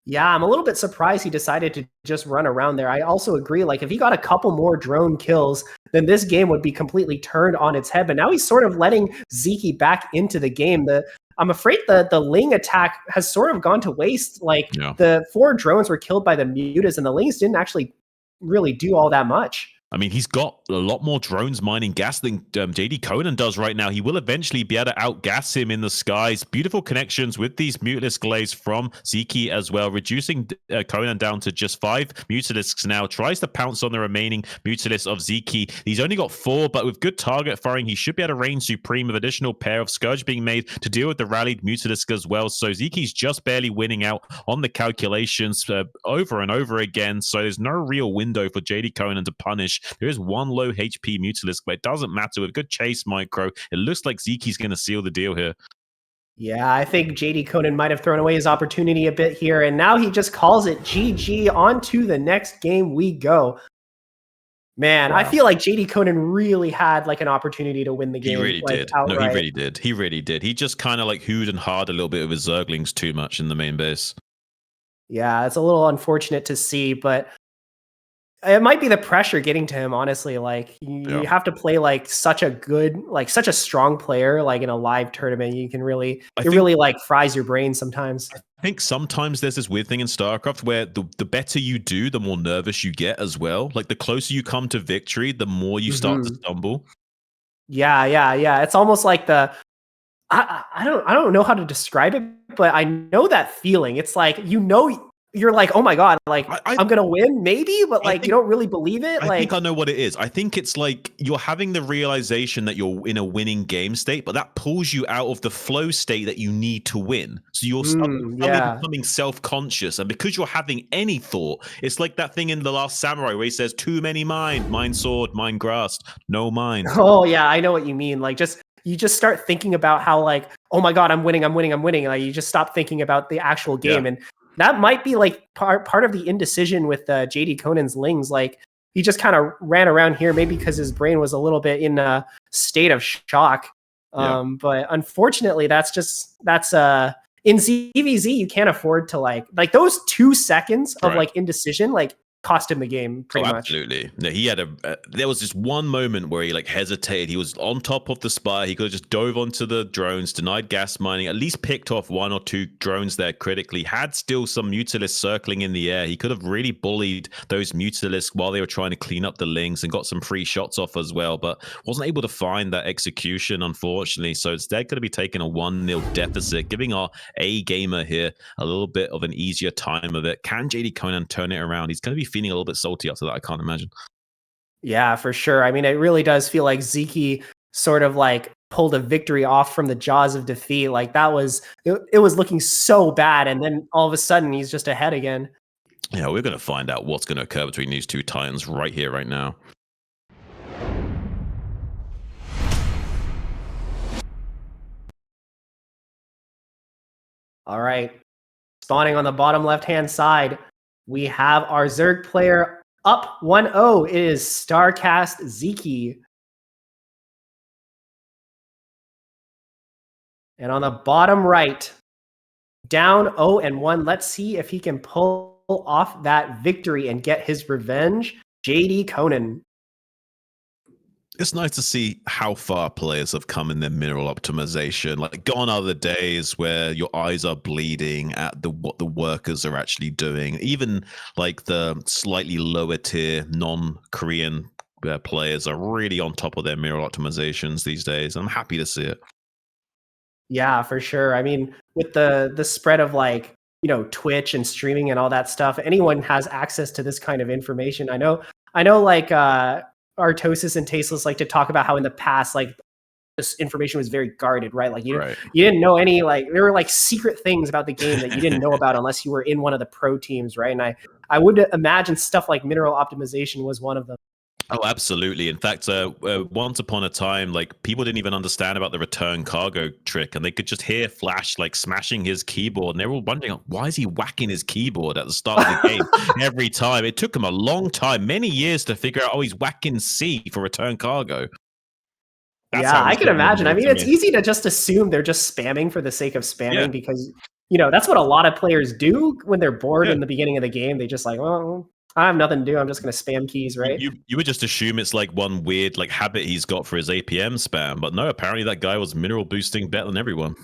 Yeah, I'm a little bit surprised he decided to just run around there. I also agree, like, if he got a couple more drone kills, then this game would be completely turned on its head. But now he's sort of letting Sziky back into the game. I'm afraid the Ling attack has sort of gone to waste. Like, the 4 drones were killed by the Mutas, and the Lings didn't actually really do all that much. I mean, he's got a lot more drones mining gas than JDConan does right now. He will eventually be able to outgas him in the skies. Beautiful connections with these Mutalisk glaze from Sziky as well, reducing Conan down to just 5 Mutalisks now. Tries to pounce on the remaining Mutalisks of Sziky. He's only got 4, but with good target firing, he should be able to reign supreme with additional pair of Scourge being made to deal with the rallied Mutalisk as well. So Sziky's just barely winning out on the calculations over and over again. So there's no real window for JDConan to punish. There is one low HP Mutalisk, but it doesn't matter. With good chase micro, it looks like Sziky's going to seal the deal here. Yeah, I think JDConan might have thrown away his opportunity a bit here, and now he just calls it GG. On to the next game we go. Man, wow. I feel like JDConan really had like an opportunity to win the game. He really did. Outright. No, he really did. He really did. He just kind of like hooed and hawed a little bit with his Zerglings too much in the main base. Yeah, it's a little unfortunate to see, but it might be the pressure getting to him, honestly. Like, you have to play like such a strong player, like in a live tournament. You can really, really like fries your brain sometimes. I think sometimes there's this weird thing in StarCraft where the better you do, the more nervous you get as well. Like, the closer you come to victory, the more you start to stumble. Yeah. It's almost like I don't know how to describe it, but I know that feeling. It's like, you're like, oh my God, like I'm going to win maybe, but like you don't really believe it. I think I know what it is. I think it's like you're having the realization that you're in a winning game state, but that pulls you out of the flow state that you need to win. So you're suddenly becoming self-conscious. And because you're having any thought, it's like that thing in The Last Samurai where he says, too many mind sword, mind grasp, no mind. Oh yeah, I know what you mean. Like you just start thinking about how like, oh my God, I'm winning. Like you just stop thinking about the actual game. And that might be like part of the indecision with JDConan's Lings. Like, he just kind of ran around here, maybe because his brain was a little bit in a state of shock. But unfortunately, that's in ZVZ, you can't afford to like those 2 seconds of like indecision, like cost him the game pretty much. Absolutely. No, he had there was this one moment where he like hesitated. He was on top of the spire. He could have just dove onto the drones, denied gas mining, at least picked off 1 or 2 drones there critically, had still some Mutalisks circling in the air. He could have really bullied those Mutalisks while they were trying to clean up the Lings and got some free shots off as well, but wasn't able to find that execution, unfortunately. So instead going to be taking a 1-0 deficit, giving our A gamer here a little bit of an easier time of it. Can JDConan turn it around? He's going to be feeling a little bit salty after that, I can't imagine. Yeah, for sure. I mean, it really does feel like Sziky sort of like pulled a victory off from the jaws of defeat. Like, that was it was looking so bad, and then all of a sudden he's just ahead again. Yeah, we're going to find out what's going to occur between these 2 titans right here, right now. All right. Spawning on the bottom left-hand side, we have our Zerg player up 1-0. It is StarCast Sziky. And on the bottom right, down 0-1. Let's see if he can pull off that victory and get his revenge. JDConan. It's nice to see how far players have come in their mineral optimization. Like, gone are the days where your eyes are bleeding at what the workers are actually doing. Even like the slightly lower tier non-Korean players are really on top of their mineral optimizations these days. I'm happy to see it. Yeah, for sure. I mean, with the spread of like, Twitch and streaming and all that stuff, anyone has access to this kind of information. I know like Artosis and Tasteless like to talk about how in the past, like this information was very guarded, right? Like you Right. you didn't know any, like there were like secret things about the game that you didn't know about unless you were in one of the pro teams, right? And I would imagine stuff like mineral optimization was one of them. Oh, absolutely. In fact, once upon a time, like people didn't even understand about the return cargo trick, and they could just hear Flash like smashing his keyboard, and they were all wondering, why is he whacking his keyboard at the start of the game every time? It took him a long time, many years, to figure out, oh, he's whacking C for return cargo. That's yeah, I can imagine. I mean, it's easy to just assume they're just spamming for the sake of spamming because, you know, that's what a lot of players do when they're bored in the beginning of the game. They just like, well, I have nothing to do. I'm just going to spam keys, right? You would just assume it's like one weird like habit he's got for his APM spam, but no, apparently that guy was mineral boosting better than everyone.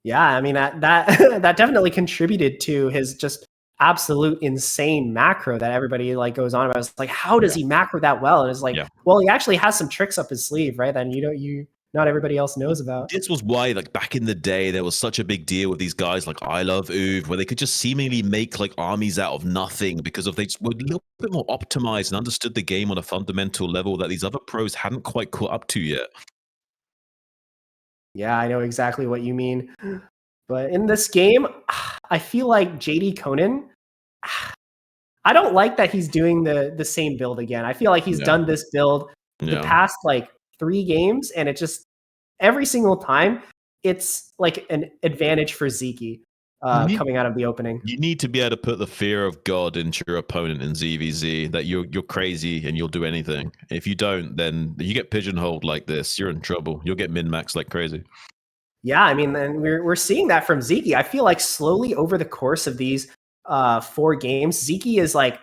Yeah, I mean that that definitely contributed to his just absolute insane macro that everybody like goes on about. It's like, how does he macro that well? And it's like, well, he actually has some tricks up his sleeve, right? That not everybody else knows about. This was why, like back in the day, there was such a big deal with these guys like I Love Uv, where they could just seemingly make like armies out of nothing because they were a little bit more optimized and understood the game on a fundamental level that these other pros hadn't quite caught up to yet. Yeah, I know exactly what you mean. But in this game, I feel like JDConan, I don't like that he's doing the same build again. I feel like he's done this build the past like 3 games, and it just every single time it's like an advantage for Sziky coming out of the opening. You need to be able to put the fear of God into your opponent in ZVZ, that you're crazy and you'll do anything. If you don't, then you get pigeonholed like this, you're in trouble. You'll get min-max like crazy. Yeah, I mean, and we're seeing that from Sziky. I feel like slowly over the course of these 4 games, Sziky is like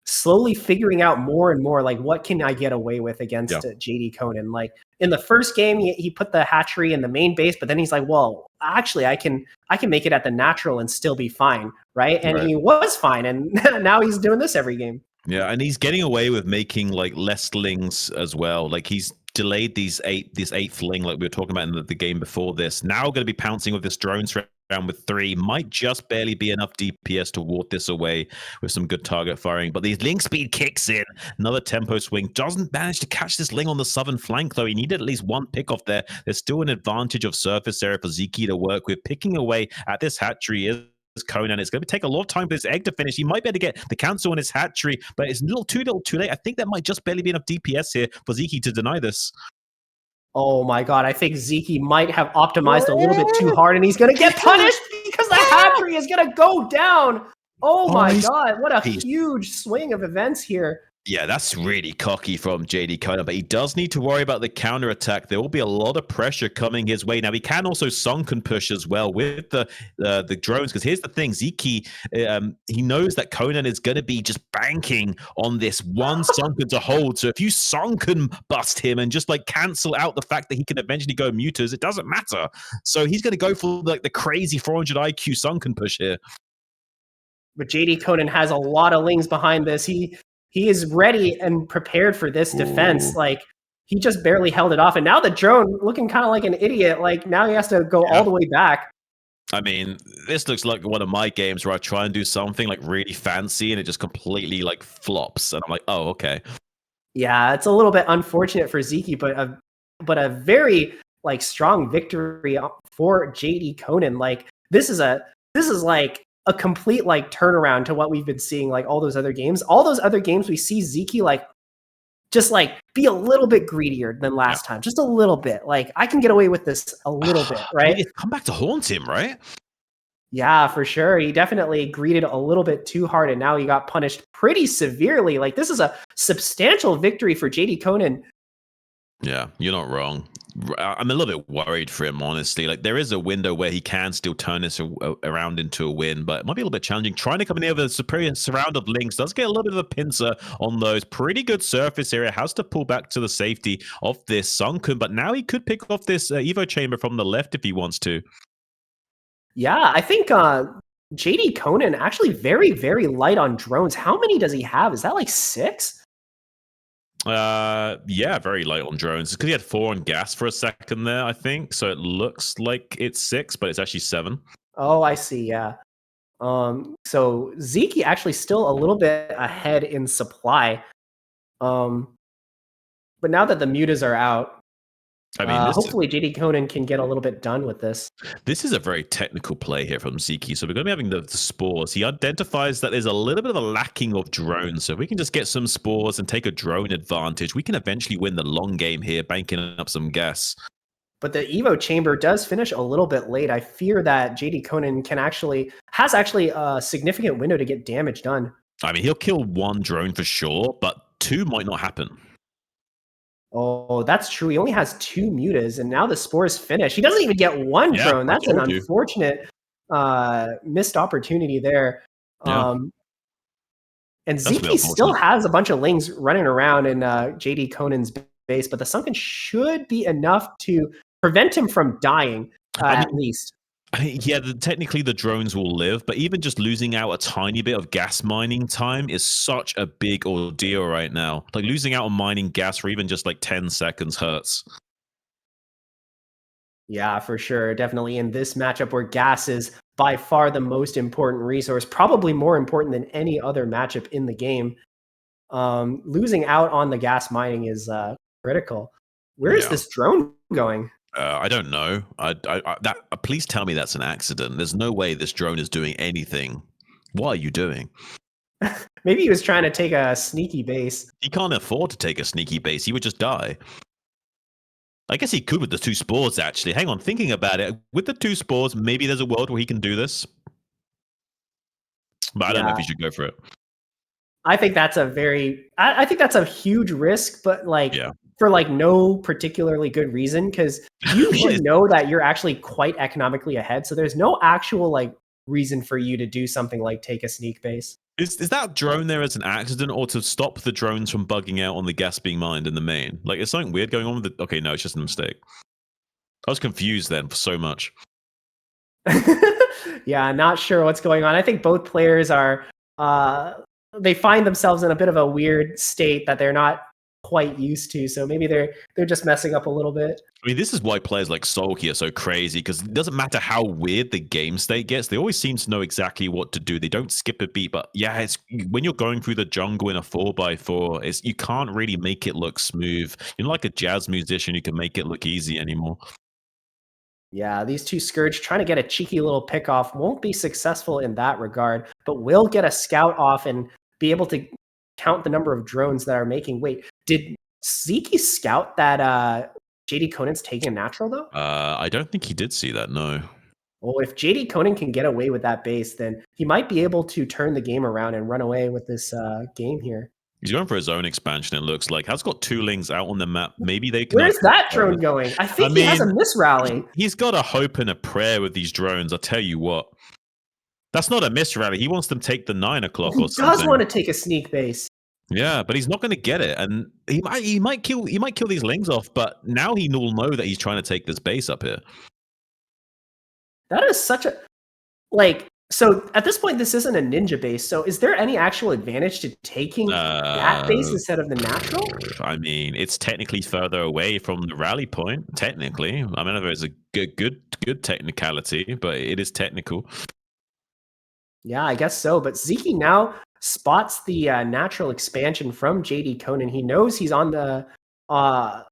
slowly figuring out more and more, like, what can I get away with against JDConan? Like in the first game, he put the hatchery in the main base, but then he's like, well, actually, I can make it at the natural and still be fine, right? And he was fine, and now he's doing this every game. Yeah, and he's getting away with making like lestlings as well. Like he's delayed this 8th ling like we were talking about in the game before this. Now going to be pouncing with this drone round with 3. Might just barely be enough DPS to ward this away with some good target firing. But the ling speed kicks in. Another tempo swing. Doesn't manage to catch this ling on the southern flank, though. He needed at least 1 pick off there. There's still an advantage of surface area for Sziky to work with. Picking away at this hatchery is Conan. It's going to take a lot of time for this egg to finish. He might be able to get the cancel on his hatchery, but it's a little too late. I think that might just barely be enough DPS here for Sziky to deny this. Oh my god, I think Sziky might have optimized a little bit too hard, and he's going to get punished because the hatchery is going to go down. Oh my god, what a huge swing of events here. Yeah, that's really cocky from JDConan, but he does need to worry about the counterattack. There will be a lot of pressure coming his way. Now, he can also sunken push as well with the drones, because here's the thing, Sziky, he knows that Conan is going to be just banking on this one sunken to hold. So if you sunken bust him and just like cancel out the fact that he can eventually go mutas, it doesn't matter. So he's going to go for like the crazy 400 IQ sunken push here. But JDConan has a lot of lings behind this. He is ready and prepared for this defense. Like, he just barely held it off. And now the drone looking kind of like an idiot. Like, now he has to go all the way back. I mean, this looks like one of my games where I try and do something like really fancy and it just completely like flops. And I'm like, oh, okay. Yeah, it's a little bit unfortunate for Sziky, but a very like strong victory for JDConan. Like, this is like a complete like turnaround to what we've been seeing, like all those other games. All those other games we see Sziky like just like be a little bit greedier than last time, just a little bit. Like, I can get away with this a little bit, right? It's come back to haunt him, right? Yeah, for sure. He definitely greeted a little bit too hard, and now he got punished pretty severely. Like, this is a substantial victory for JDConan. Yeah, you're not wrong. I'm a little bit worried for him, honestly. Like, there is a window where he can still turn this around into a win, but it might be a little bit challenging. Trying to come in here with a superior surround of links does get a little bit of a pincer on those. Pretty good surface area. Has to pull back to the safety of this sunken, but now he could pick off this Evo chamber from the left if he wants to. Yeah, I think JDConan actually very, very light on drones. How many does he have? Is that like 6? Yeah, very light on drones. It's because he had 4 on gas for a second there, I think. So it looks like it's 6, but it's actually 7. Oh, I see. Yeah. So Sziky actually still a little bit ahead in supply. But now that the mutas are out, I mean, Hopefully JDConan can get a little bit done with this. This is a very technical play here from Sziky. So we're going to be having the spores. He identifies that there's a little bit of a lacking of drones. So if we can just get some spores and take a drone advantage, we can eventually win the long game here, banking up some gas. But the Evo chamber does finish a little bit late. I fear that JDConan has actually a significant window to get damage done. I mean, he'll kill one drone for sure, but two might not happen. Oh, that's true. He only has 2 mutas, and now the spores finish. He doesn't even get one drone. That's an unfortunate missed opportunity there. Yeah. And Sziky still has a bunch of lings running around in JDConan's base, but the sunken should be enough to prevent him from dying, at least. Yeah, technically the drones will live, but even just losing out a tiny bit of gas mining time is such a big ordeal right now. Like losing out on mining gas for even just like 10 seconds hurts. Yeah, for sure. Definitely in this matchup where gas is by far the most important resource, probably more important than any other matchup in the game. Losing out on the gas mining is critical. Where is this drone going? I don't know. Please tell me that's an accident. There's no way this drone is doing anything. What are you doing? Maybe he was trying to take a sneaky base. He can't afford to take a sneaky base. He would just die. I guess he could with the 2 spores, actually. Hang on, thinking about it. With the 2 spores, maybe there's a world where he can do this. But I don't know if he should go for it. I think that's I think that's a huge risk, but for no particularly good reason, because you should know that you're actually quite economically ahead. So there's no actual reason for you to do something like take a sneak base. Is that drone there as an accident or to stop the drones from bugging out on the gas being mined in the main? Like, is something weird going on with it? Okay, no, it's just a mistake. I was confused then for so much. Yeah, not sure what's going on. I think both players are they find themselves in a bit of a weird state that they're not quite used to, so maybe they're just messing up a little bit. I mean, this is why players like Sulky are so crazy, because it doesn't matter how weird the game state gets, they always seem to know exactly what to do. They don't skip a beat. But yeah, it's when you're going through the jungle in a 4x4, you can't really make it look smooth. You're not like a jazz musician who can make it look easy anymore. Yeah, these 2 Scourge trying to get a cheeky little pick off won't be successful in that regard, but will get a scout off and be able to count the number of drones that are making. Wait, did Sziky scout that JDConan's taking a natural though? I don't think he did see that, no. Well, if JDConan can get away with that base, then he might be able to turn the game around and run away with this game here. He's going for his own expansion, it looks like. Has got 2 lings out on the map. Maybe they can... Where's that drone going? I think he has a misrally. He's got a hope and a prayer with these drones, I'll tell you what. That's not a misrally. He wants them to take the 9 o'clock or something. He does want to take a sneak base. Yeah, but he's not going to get it. And he might kill these lings off, but now he will know that he's trying to take this base up here. That is such a... So at this point, this isn't a ninja base. So is there any actual advantage to taking that base instead of the natural? I mean, it's technically further away from the rally point. Technically, I mean, there's a good technicality, but it is technical. Yeah, I guess so. But Sziky now spots the natural expansion from JDConan. He knows he's on the.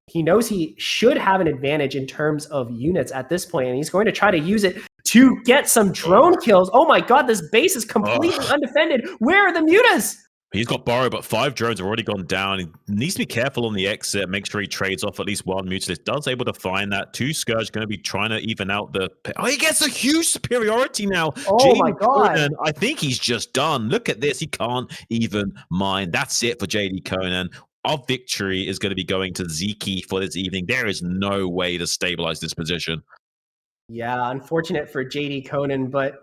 He knows he should have an advantage in terms of units at this point, and he's going to try to use it to get some drone kills. Oh my god, this base is completely undefended. Where are the mutas? He's got Borrow, but 5 drones have already gone down. He needs to be careful on the exit, make sure he trades off at least 1 Mutilist. Does able to find that. 2 Scourge going to be trying to even out the... Oh, he gets a huge superiority now. Oh my god. I think he's just done. Look at this. He can't even mine. That's it for JDConan. Our victory is going to be going to Sziky for this evening. There is no way to stabilize this position. Yeah, unfortunate for JDConan, but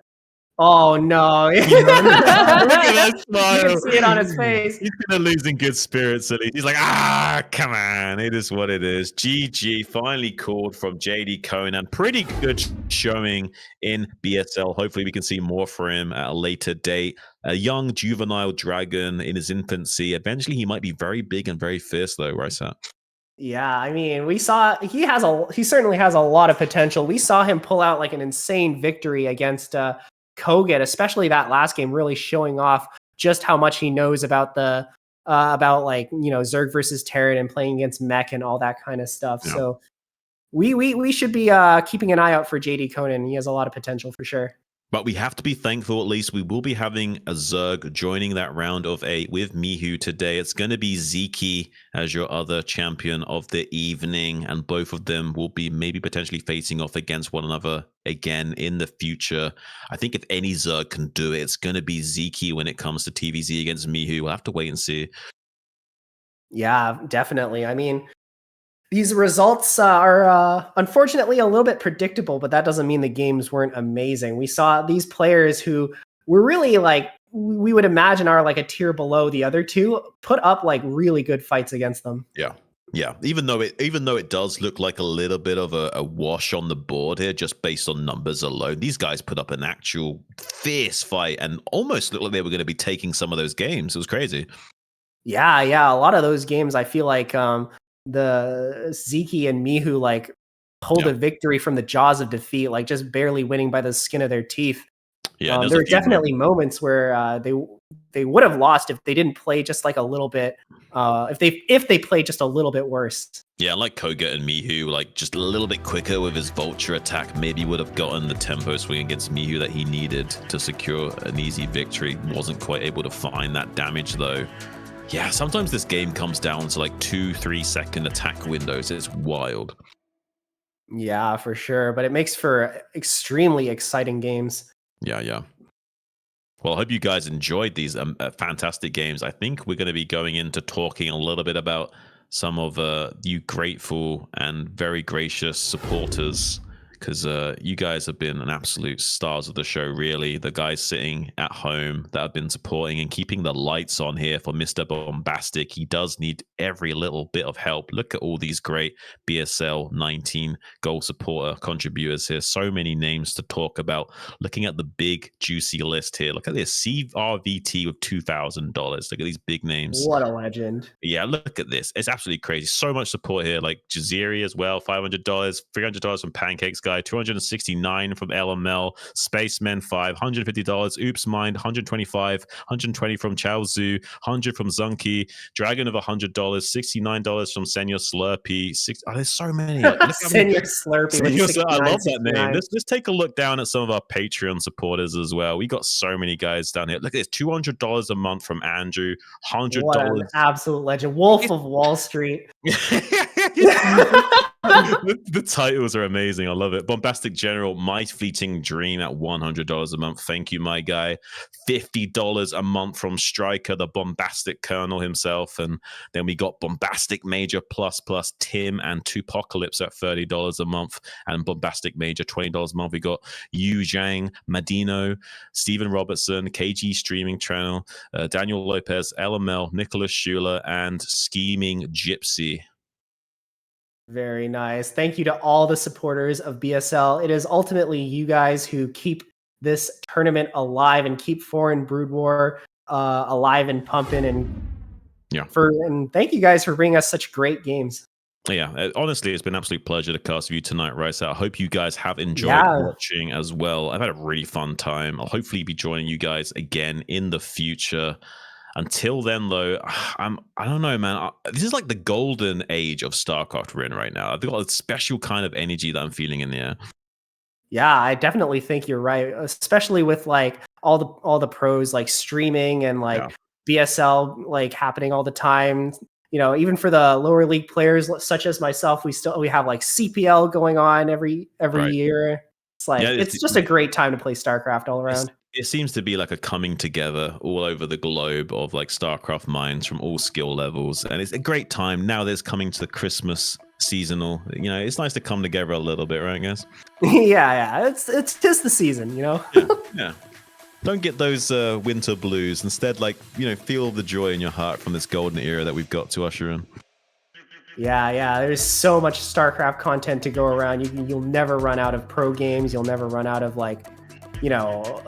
oh no. Look at that smile. You can see it on his face. He's going to lose in good spirits at least. He's like, come on. It is what it is. GG finally called from JDConan. Pretty good showing in BSL. Hopefully we can see more for him at a later date. A young juvenile dragon in his infancy. Eventually he might be very big and very fierce though, RiceHat. Yeah, I mean, we saw he certainly has a lot of potential. We saw him pull out like an insane victory against kogeT, especially that last game, really showing off just how much he knows about the Zerg versus Terran and playing against mech and all that kind of stuff. Yeah. So we should be keeping an eye out for JDConan. He has a lot of potential for sure. But we have to be thankful, at least we will be having a Zerg joining that round of 8 with Mihu today. It's going to be Sziky as your other champion of the evening, and both of them will be maybe potentially facing off against one another again in the future. I think if any Zerg can do it, it's going to be Sziky when it comes to TVZ against Mihu. We'll have to wait and see. Yeah, definitely. I mean, these results are unfortunately a little bit predictable, but that doesn't mean the games weren't amazing. We saw these players who were really like, we would imagine are like a tier below the other two, put up like really good fights against them. Yeah. Yeah, even though it does look like a little bit of a wash on the board here, just based on numbers alone, these guys put up an actual fierce fight and almost looked like they were going to be taking some of those games. It was crazy. Yeah, a lot of those games, I feel like the Sziky and Mihu like pulled a victory from the jaws of defeat, like just barely winning by the skin of their teeth. Yeah, there were definitely moments where they would have lost if they didn't play just like a little bit. If they played just a little bit worse. Yeah, like kogeT and Mihu, like just a little bit quicker with his vulture attack, maybe would have gotten the tempo swing against Mihu that he needed to secure an easy victory. Wasn't quite able to find that damage though. Yeah, sometimes this game comes down to like 2-3 second attack windows. It's wild. Yeah, for sure. But it makes for extremely exciting games. Yeah. Well, I hope you guys enjoyed these fantastic games. I think we're going to be going into talking a little bit about some of you grateful and very gracious supporters, because you guys have been an absolute stars of the show, really. The guys sitting at home that have been supporting and keeping the lights on here for Mr. Bombastic. He does need every little bit of help. Look at all these great BSL 19 goal supporter contributors here. So many names to talk about. Looking at the big, juicy list here. Look at this. CRVT with $2,000. Look at these big names. What a legend. Yeah, look at this. It's absolutely crazy. So much support here. Like Jaziri as well, $500, $300 from Pancakes Guy, $269 from LML, Spaceman 5, $150, Oops Mind, $125, $120 from Chaozu, $100 from Zunky, Dragon of $100, $69 from Senor Slurpee. There's so many. Senor Slurpee. I love that name. Let's take a look down at some of our Patreon supporters as well. We got so many guys down here. Look at this, $200 a month from Andrew, $100. What an absolute legend. Wolf of Wall Street. The titles are amazing. I love it. Bombastic General, My Fleeting Dream at $100 a month. Thank you, my guy. $50 a month from Striker, the Bombastic Colonel himself. And then we got Bombastic Major plus Tim and Tupocalypse at $30 a month. And Bombastic Major, $20 a month. We got Yu Zhang, Madino, Stephen Robertson, KG Streaming Channel, Daniel Lopez, LML, Nicholas Schuler, and Scheming Gypsy. Very nice. Thank you to all the supporters of BSL. It is ultimately you guys who keep this tournament alive and keep Foreign Brood War alive and pumping. And thank you guys for bringing us such great games. Yeah, honestly, it's been an absolute pleasure to cast with you tonight, RiceHat. I hope you guys have enjoyed watching as well. I've had a really fun time. I'll hopefully be joining you guys again in the future. Until then, though, I don't know, man. This is like the golden age of StarCraft we're in right now. I've got a special kind of energy that I'm feeling in the air. Yeah, I definitely think you're right, especially with like all the pros like streaming and like BSL like happening all the time. You know, even for the lower league players such as myself, we have like CPL going on every year. It's like it's just a great time to play StarCraft all around. It seems to be like a coming together all over the globe of like StarCraft minds from all skill levels, and it's a great time now. There's coming to the Christmas seasonal. You know, it's nice to come together a little bit, right, guys? Yeah. It's just the season, you know. Yeah. Don't get those winter blues. Instead, like, you know, feel the joy in your heart from this golden era that we've got to usher in. Yeah. There's so much StarCraft content to go around. You'll never run out of pro games. You'll never run out of like, you know,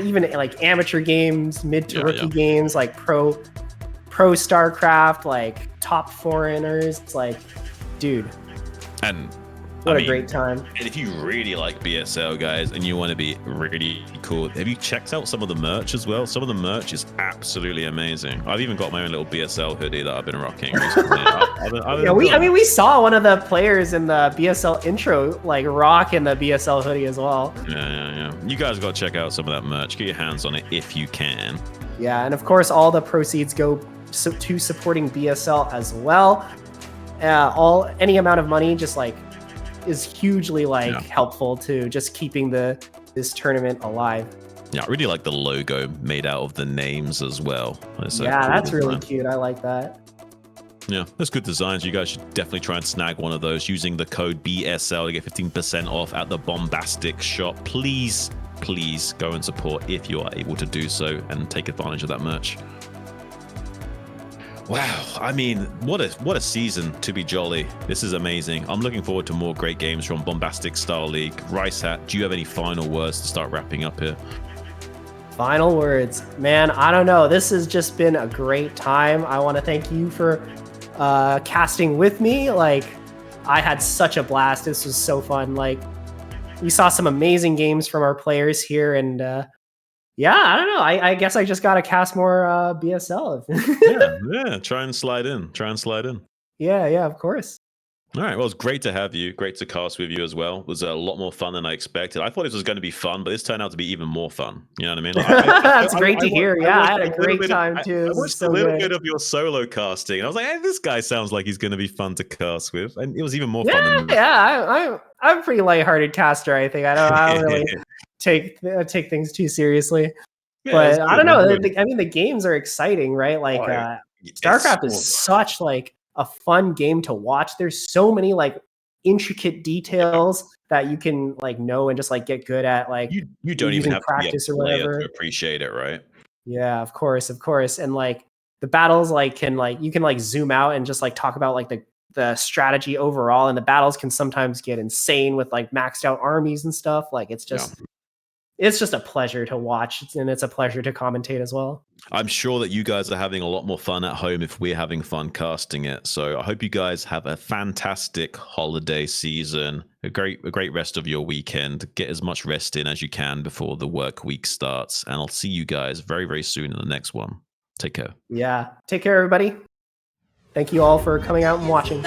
even like amateur games, mid to rookie games, like pro StarCraft, like top foreigners. It's like, dude. And What a great time. And if you really like BSL, guys, and you want to be really cool, have you checked out some of the merch as well? Some of the merch is absolutely amazing. I've even got my own little BSL hoodie that I've been rocking recently. I mean, we saw one of the players in the BSL intro, like, rocking the BSL hoodie as well. Yeah. You guys got to check out some of that merch. Get your hands on it if you can. Yeah, and of course, all the proceeds go to supporting BSL as well. Any amount of money just like is hugely helpful to just keeping this tournament alive. Yeah, I really like the logo made out of the names as well. That's really cute. I like that. Yeah, that's good designs. You guys should definitely try and snag one of those using the code BSL to get 15% off at the Bombastic shop. Please go and support if you are able to do so and take advantage of that merch. Wow, I mean, what a season to be jolly. This is amazing. I'm looking forward to more great games from Bombastic Starleague. RiceHat, do you have any final words to start wrapping up here? Final words. Man, I don't know. This has just been a great time. I want to thank you for casting with me. Like, I had such a blast. This was so fun. Like, we saw some amazing games from our players here, and yeah, I don't know. I guess I just got to cast more BSL. yeah. Try and slide in. Yeah, of course. All right. Well, it's great to have you. Great to cast with you as well. It was a lot more fun than I expected. I thought this was going to be fun, but this turned out to be even more fun. You know what I mean? That's great to hear. I had a great time too. I watched a little bit of your solo casting, and I was like, hey, this guy sounds like he's going to be fun to cast with. And it was even more fun. I'm a pretty lighthearted caster, I think. I don't really take things too seriously. But I don't know. I mean, the games are exciting, right? Like StarCraft is such like a fun game to watch. There's so many like intricate details that you can like know and just like get good at. Like you don't even have practice to be a or player whatever to appreciate it, right? Yeah, of course. And like the battles like you can like zoom out and just like talk about like the strategy overall, and the battles can sometimes get insane with like maxed out armies and stuff. Like it's just a pleasure to watch, and it's a pleasure to commentate as well. I'm sure that you guys are having a lot more fun at home if we're having fun casting it. So I hope you guys have a fantastic holiday season, a great rest of your weekend. Get as much rest in as you can before the work week starts. And I'll see you guys very, very soon in the next one. Take care. Yeah. Take care, everybody. Thank you all for coming out and watching.